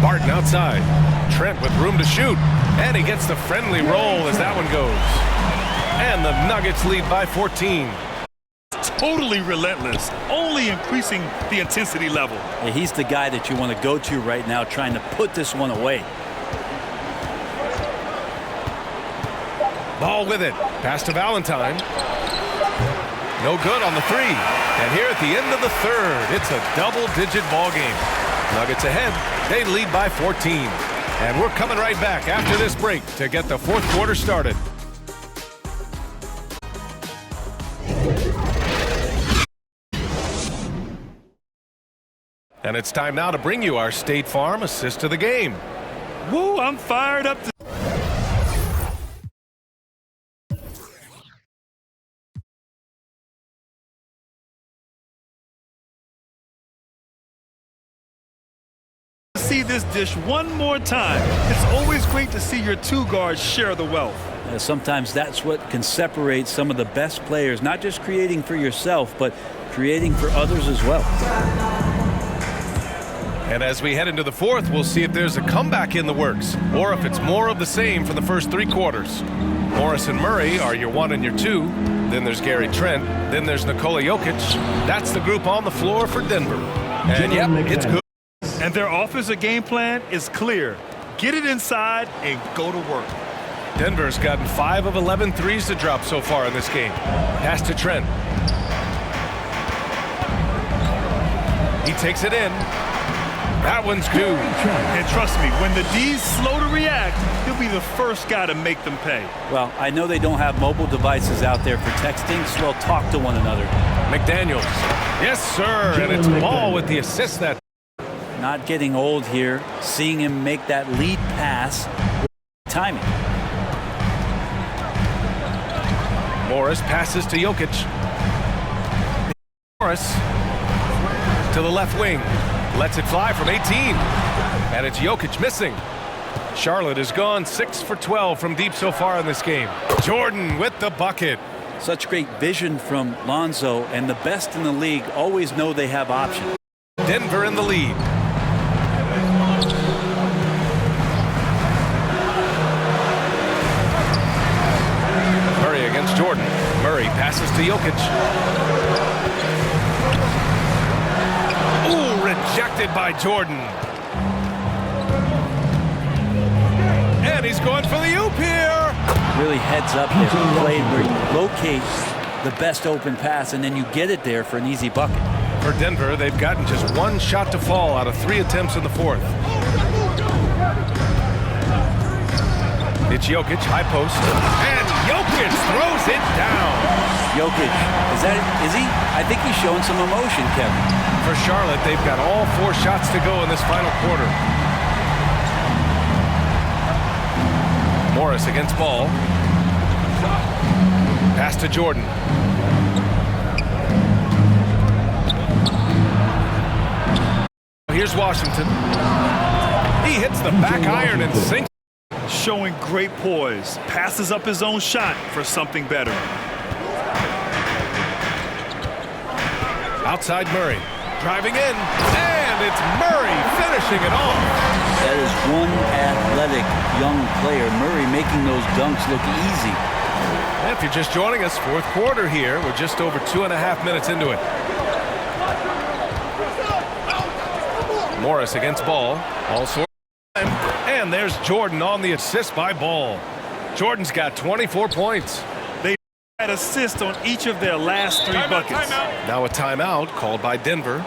Barton outside. Trent with room to shoot. And he gets the friendly roll as that one goes. And the Nuggets lead by 14. Totally relentless, only increasing the intensity level. Yeah, he's the guy that you want to go to right now, trying to put this one away. Ball with it. Pass to Valentine. No good on the 3. And here at the end of the 3rd, it's a double-digit ball game. Nuggets ahead. They lead by 14. And we're coming right back after this break to get the 4th quarter started. And it's time now to bring you our State Farm assist of the game. Woo, I'm fired up. See this dish one more time. It's always great to see your 2 guards share the wealth. Sometimes that's what can separate some of the best players, not just creating for yourself, but creating for others as well. And as we head into the 4th, we'll see if there's a comeback in the works or if it's more of the same from the first 3 quarters. Morris and Murray are your 1 and your 2. Then there's Gary Trent. Then there's Nikola Jokic. That's the group on the floor for Denver. And yep, it's good. And their offensive game plan is clear. Get it inside and go to work. Denver's gotten 5 of 11 threes to drop so far in this game. Pass to Trent. He takes it in. That one's due. And trust me, when the D's slow to react, he'll be the first guy to make them pay. Well, I know they don't have mobile devices out there for texting, so they'll talk to one another. McDaniels. Yes, sir. And it's Ball with the assist. That not getting old here, seeing him make that lead pass with timing. Morris passes to Jokic. Morris to the left wing. Lets it fly from 18. And it's Jokic missing. Charlotte has gone 6 for 12 from deep so far in this game. Jordan with the bucket. Such great vision from Lonzo, and the best in the league always know they have options. Denver in the lead. Murray against Jordan. Murray passes to Jokic. Ooh, rejected by Jordan. And he's going for the oop here. Really heads up there. Played where you locate the best open pass, and then you get it there for an easy bucket. For Denver, they've gotten just 1 shot to fall out of 3 attempts in the 4th. It's Jokic, high post. And Jokic throws it down. Jokic, is he? I think he's showing some emotion, Kevin. For Charlotte, they've got all 4 shots to go in this final quarter. Morris against Ball. Pass to Jordan. Here's Washington. He hits the back iron and sinks. Showing great poise. Passes up his own shot for something better. Outside Murray. Driving in. And it's Murray finishing it off. That is one athletic young player. Murray making those dunks look easy. And if you're just joining us, 4th quarter here. We're just over 2.5 minutes into it. Morris against Ball. Also, and there's Jordan on the assist by Ball. Jordan's got 24 points. They had assists on each of their last 3 buckets. Now a timeout called by Denver.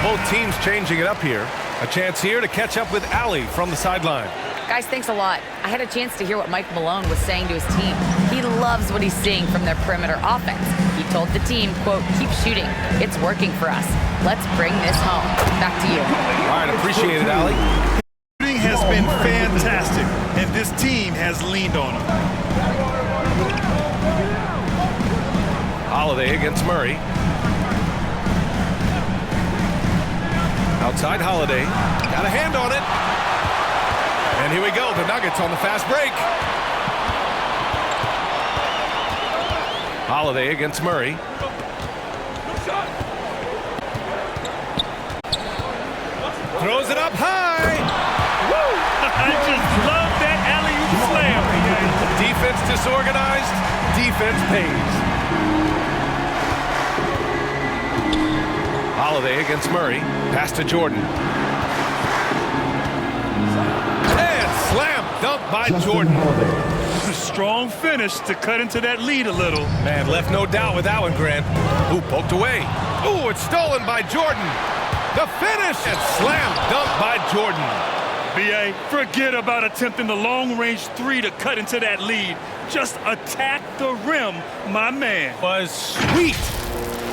both teams changing it up here. A chance here to catch up with Allie from the sideline. Guys, thanks a lot. I had a chance to hear what Mike Malone was saying to his team. He loves what he's seeing from their perimeter offense. He told the team, quote, keep shooting. It's working for us. Let's bring this home. Back to you. All right, appreciate it, Allie. Shooting has been fantastic, and this team has leaned on him. Holiday against Murray. Outside Holiday. Got a hand on it. And here we go. The Nuggets on the fast break. Holiday against Murray. Throws it up high. Woo! I just love that alley-oop slam. Defense disorganized. Defense pays. Holiday against Murray. Pass to Jordan. And slam dunk by Jordan. A strong finish to cut into that lead a little. Man, left no doubt with that one, Grant. Ooh, poked away. Ooh, it's stolen by Jordan. The finish and slam dunk by Jordan. B.A., forget about attempting the long-range three to cut into that lead. Just attack the rim, my man. Was sweet.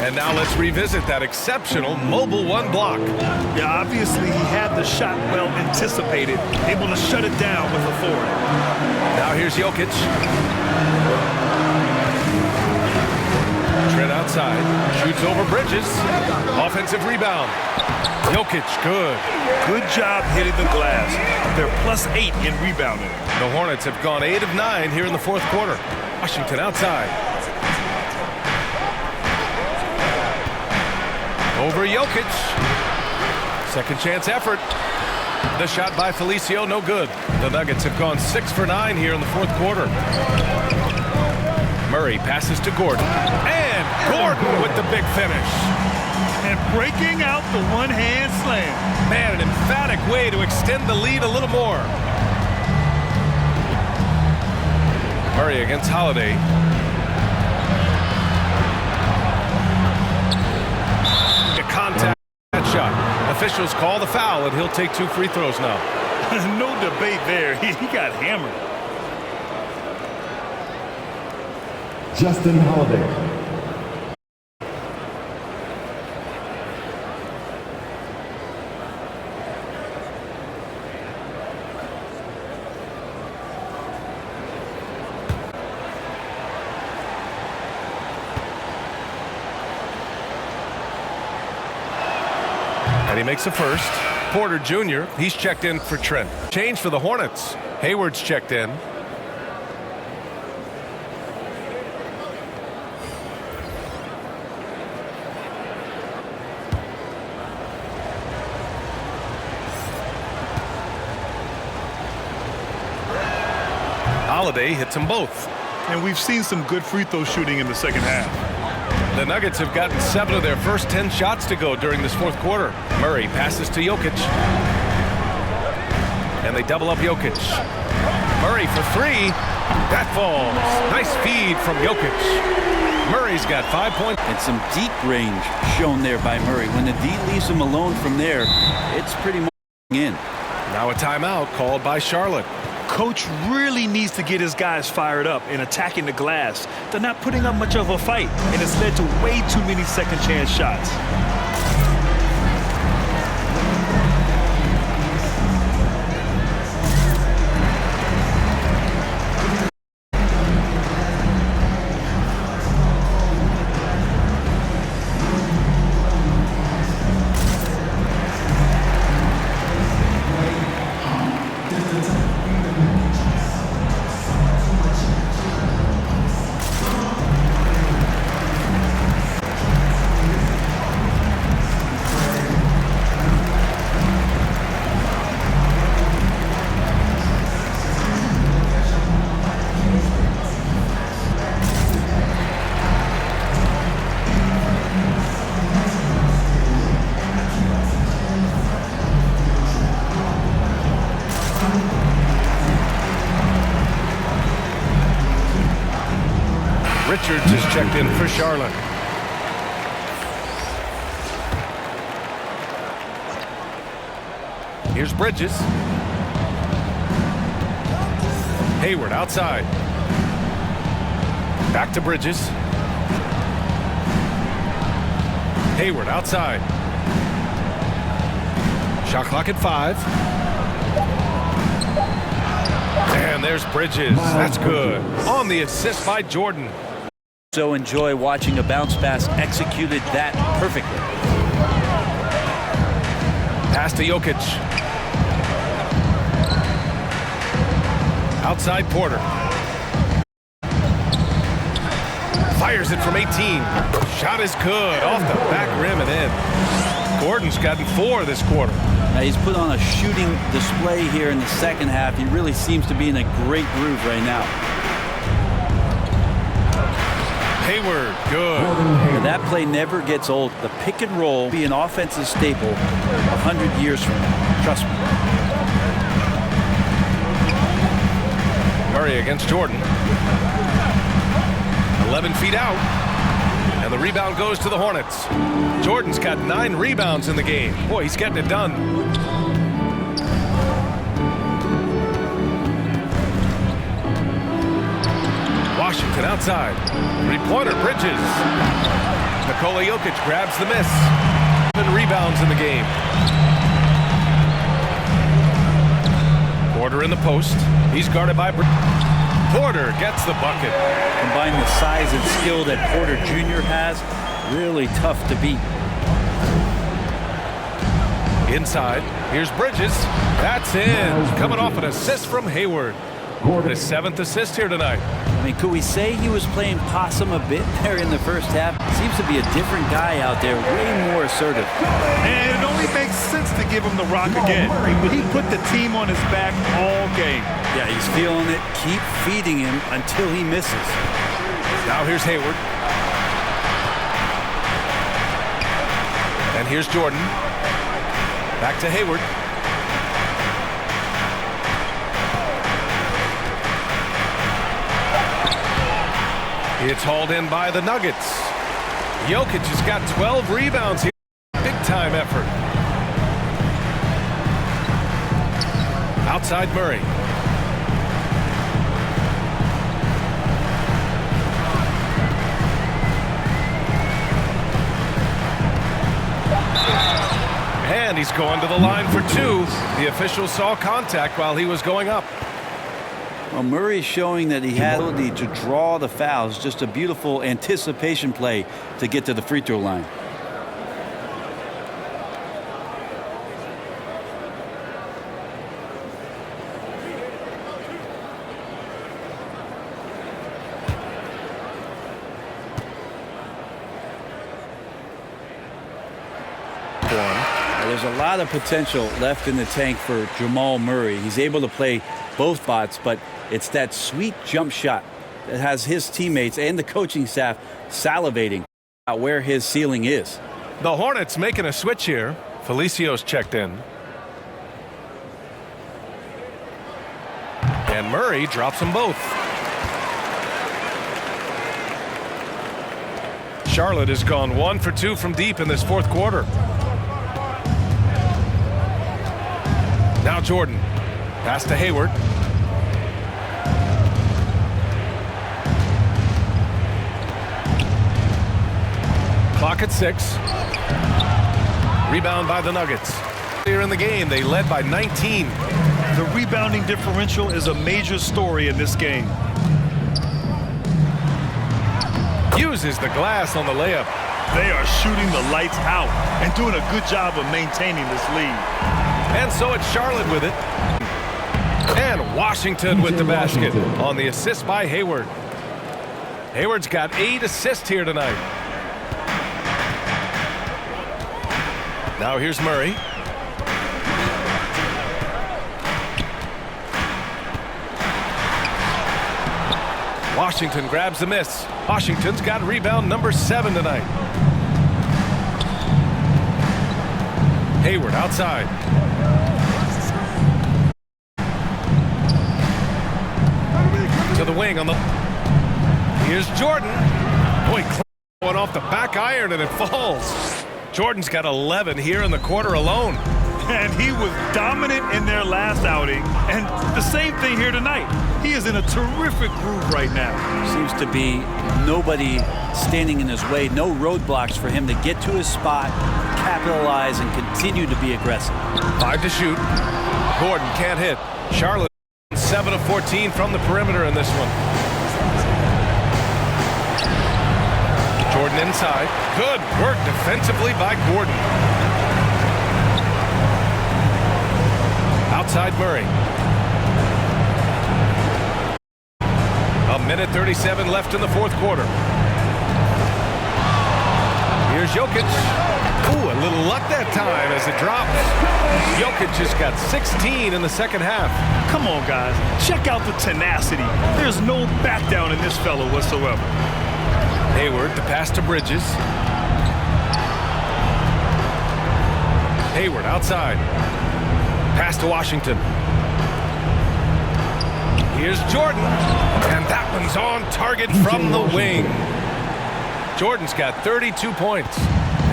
And now let's revisit that exceptional mobile one block. Yeah, obviously he had the shot well anticipated, able to shut it down with authority. Now here's Jokic. Trent outside, shoots over Bridges. Offensive rebound. Jokic, good. Good job hitting the glass. They're +8 in rebounding. The Hornets have gone 8 of 9 here in the fourth quarter. Washington outside. Over Jokic. Second chance effort. The shot by Felicio, no good. The Nuggets have gone 6 for 9 here in the fourth quarter. Murray passes to Gordon. And Gordon with the big finish. And breaking out the one-hand slam. Man, an emphatic way to extend the lead a little more. Murray against Holiday. A contact shot. Officials call the foul, and he'll take 2 free throws now. No debate there. He got hammered. Justin Holiday. And he makes a first. Porter Jr., he's checked in for Trent. Change for the Hornets. Hayward's checked in. Holiday hits them both. And we've seen some good free throw shooting in the second half. The Nuggets have gotten 7 of their first 10 shots to go during this fourth quarter. Murray passes to Jokic. And they double up Jokic. Murray for 3. That falls. Nice feed from Jokic. Murray's got 5 points. And some deep range shown there by Murray. When the D leaves him alone from there, it's pretty much in. Now a timeout called by Charlotte. Coach really needs to get his guys fired up and attacking the glass. They're not putting up much of a fight, and it's led to way too many second chance shots. Richards is checked in for Charlotte. Here's Bridges. Hayward outside. Back to Bridges. Hayward outside. Shot clock at 5. And there's Bridges. That's good. On the assist by Jordan. So enjoy watching a bounce pass executed that perfectly. Pass to Jokic. Outside Porter. Fires it from 18. Shot is good. Off the back rim and in. Gordon's gotten 4 this quarter. Now he's put on a shooting display here in the second half. He really seems to be in a great groove right now. Hayward, good. That play never gets old. The pick and roll will be an offensive staple 100 years from now. Trust me. Murray against Jordan. 11 feet out. And the rebound goes to the Hornets. Jordan's got 9 rebounds in the game. Boy, he's getting it done. Washington outside. 3-pointer, Bridges. Nikola Jokic grabs the miss. 7 rebounds in the game. Porter in the post. He's guarded by Porter gets the bucket. Combine the size and skill that Porter Jr. has, really tough to beat. Inside, here's Bridges. That's in. Coming off an assist from Hayward. His 7th assist here tonight. I mean, could we say he was playing possum a bit there in the first half? Seems to be a different guy out there, way more assertive. And it only makes sense to give him the rock again. He put the team on his back all game. Yeah, he's feeling it. Keep feeding him until he misses. Now here's Hayward. And here's Jordan. Back to Hayward. It's hauled in by the Nuggets. Jokic has got 12 rebounds here. Big time effort. Outside Murray. And he's going to the line for 2. The official saw contact while he was going up. Well, Murray's showing that he had the ability to draw the fouls. Just a beautiful anticipation play to get to the free throw line. There's a lot of potential left in the tank for Jamal Murray. He's able to play both spots, but it's that sweet jump shot that has his teammates and the coaching staff salivating about where his ceiling is. The Hornets making a switch here. Felicio's checked in. And Murray drops them both. Charlotte has gone 1 for 2 from deep in this 4th quarter. Now Jordan. Pass to Hayward. Clock at 6. Rebound by the Nuggets. Earlier in the game, they led by 19. The rebounding differential is a major story in this game. Uses the glass on the layup. They are shooting the lights out and doing a good job of maintaining this lead. And so it's Charlotte with it. And Washington with the basket on the assist by Hayward. Hayward's got 8 assists here tonight. Now here's Murray. Washington grabs the miss. Washington's got rebound number 7 tonight. Hayward outside. To the wing on the... Here's Jordan. Boy, going off the back iron and it falls. Jordan's got 11 here in the quarter alone. And he was dominant in their last outing. And the same thing here tonight. He is in a terrific groove right now. Seems to be nobody standing in his way, no roadblocks for him to get to his spot, capitalize, and continue to be aggressive. 5 to shoot. Gordon can't hit. Charlotte 7 of 14 from the perimeter in this one. Jordan inside. Good work defensively by Gordon. Outside Murray. A minute 37 left in the fourth quarter. Here's Jokic. Ooh, a little luck that time as it drops. Jokic just got 16 in the second half. Come on, guys. Check out the tenacity. There's no back down in this fellow whatsoever. Hayward, the pass to Bridges. Hayward outside. Pass to Washington. Here's Jordan. And that one's on target from the wing. Jordan's got 32 points.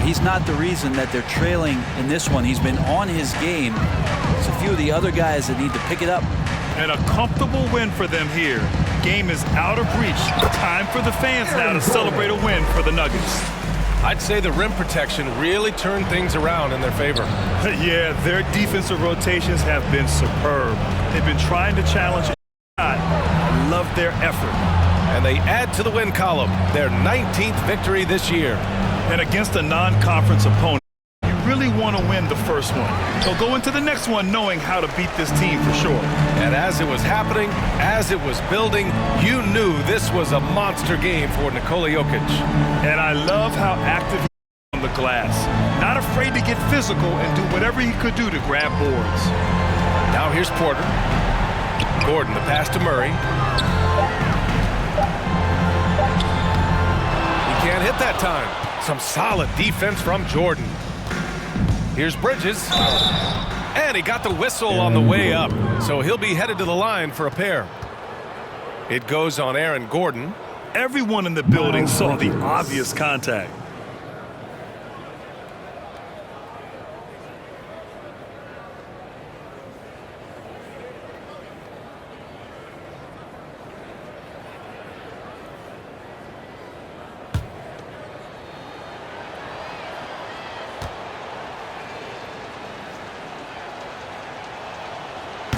He's not the reason that they're trailing in this one. He's been on his game. It's a few of the other guys that need to pick it up. And a comfortable win for them here. Game is out of reach. Time for the fans now to celebrate a win for the Nuggets. I'd say the rim protection really turned things around in their favor. Yeah, their defensive rotations have been superb. They've been trying to challenge it. I love their effort. And they add to the win column, their 19th victory this year. And against a non-conference opponent, you really want to win the first one. So go into the next one knowing how to beat this team for sure. And as it was happening, as it was building, you knew this was a monster game for Nikola Jokic. And I love how active he is on the glass. Not afraid to get physical and do whatever he could do to grab boards. Now here's Porter. Gordon, the pass to Murray. He can't hit that time. Some solid defense from Jordan. Here's Bridges. And he got the whistle on the way up. So he'll be headed to the line for a pair. It goes on Aaron Gordon. Everyone in the building saw the obvious contact.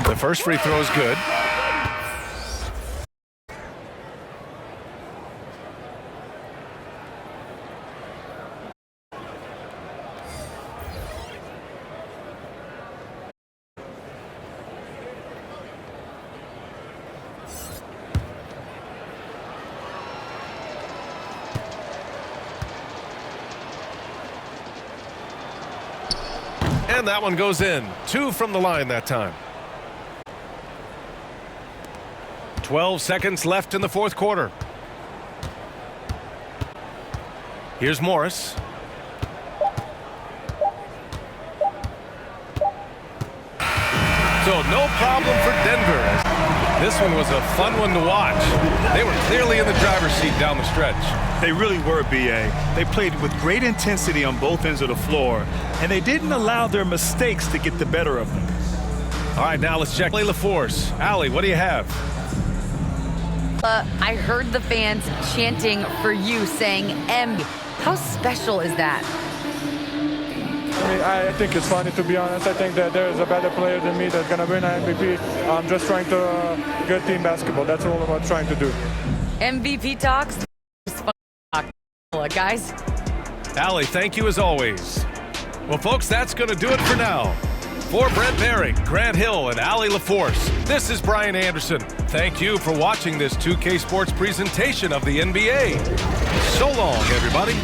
The first free throw is good. And that one goes in. 2 from the line that time. 12 seconds left in the fourth quarter. Here's Morris. So no problem for Denver. This one was a fun one to watch. They were clearly in the driver's seat down the stretch. They really were, B.A. They played with great intensity on both ends of the floor, and they didn't allow their mistakes to get the better of them. All right, now let's check LaForce. Allie, what do you have? I heard the fans chanting for you, saying M. How special is that? I mean, I think it's funny, to be honest. I think that there is a better player than me that's going to win an MVP. I'm just trying to get team basketball. That's all I'm trying to do. MVP talks. Guys. Allie, thank you as always. Well, folks, that's going to do it for now. For Brent Barry, Grant Hill, and Allie LaForce, this is Brian Anderson. Thank you for watching this 2K Sports presentation of the NBA. So long, everybody.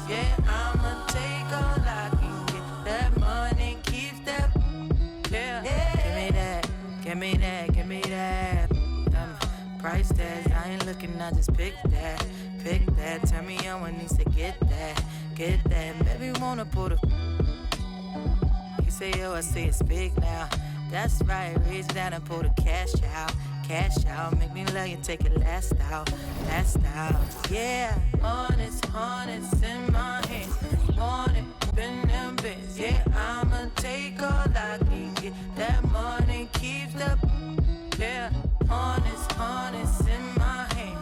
Yeah, I'ma take all I can get. That money keeps that. Yeah, give me that, give me that, give me that. Price tags, I ain't looking, I just pick that. Pick that, turn me on when needs to get that. Get that, baby wanna put a. You say, yo, I say it's big now. That's right, reach down and pull the cash out. Cash out, make me love you, take it last out. Last out, yeah. Hornets in my hand. Want it, spin them bits. Yeah, I'ma take all I can get. That money keeps the. Yeah, hornets in my hand.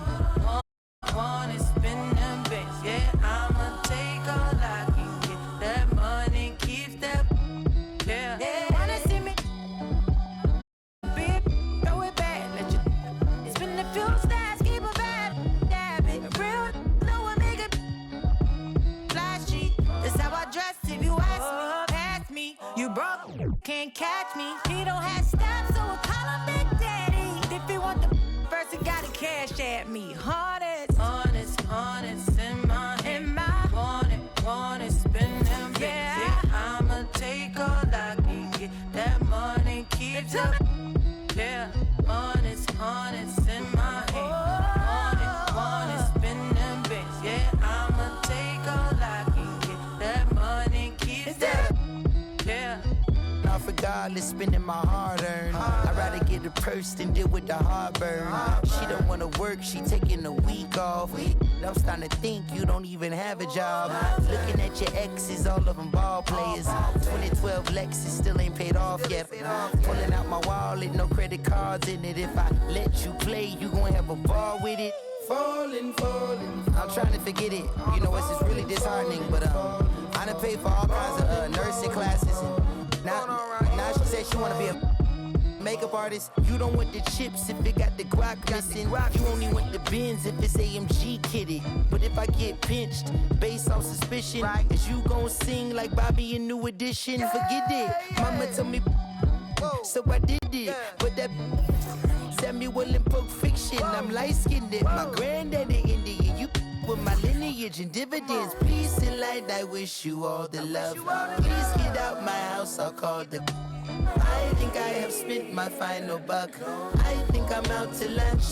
Want it, spin them bits. Yeah, I'ma take all I can get. That money keeps that. Yeah, wanna see me? Throw it back, let you. It's been a few stars, keep a vibe, dab it. Real, no one make it flashy. That's how I dress. If you ask me, pass me. You broke, can't catch me. He don't have steps, so I call him Big Daddy. If he want the first, he gotta cash at me. Hornets in my hand. Want it, spin them bits. Yeah, I'ma take all I can get. That money keeps up. Yeah, hornets in my hand. Want it, spin them bits. Yeah, I'ma take all I can get. That money keeps up. Yeah. Not regardless, spending my hard-earned. I'd rather get a purse than deal with the heartburn. She don't wanna work, she taking a week off. I'm starting to think you don't even have a job. Looking at your exes, all of them ball players. 2012 Lexus still ain't paid off yet. Pulling out my wallet, no credit cards in it. If I let you play, you gon' have a ball with it. Falling. I'm trying to forget it. You know, it's just really disheartening. But I done paid for all kinds of nursing classes. And now she said she wanna be a makeup artist. You don't want the chips if it got the guac missing. You only want the Benz if it's AMG kitted. But if I get pinched based on suspicion, is you gon' sing like Bobby in New Edition? Forget it. Mama told me, so I did it. But that Samuel in Pulp Fiction, I'm light-skinned. My granddaddy Indian, you with my lineage and dividends. Peace and light, I wish you all the love. Please get out my house, I'll call the. I think I have spent my final buck. I think I'm out to lunch.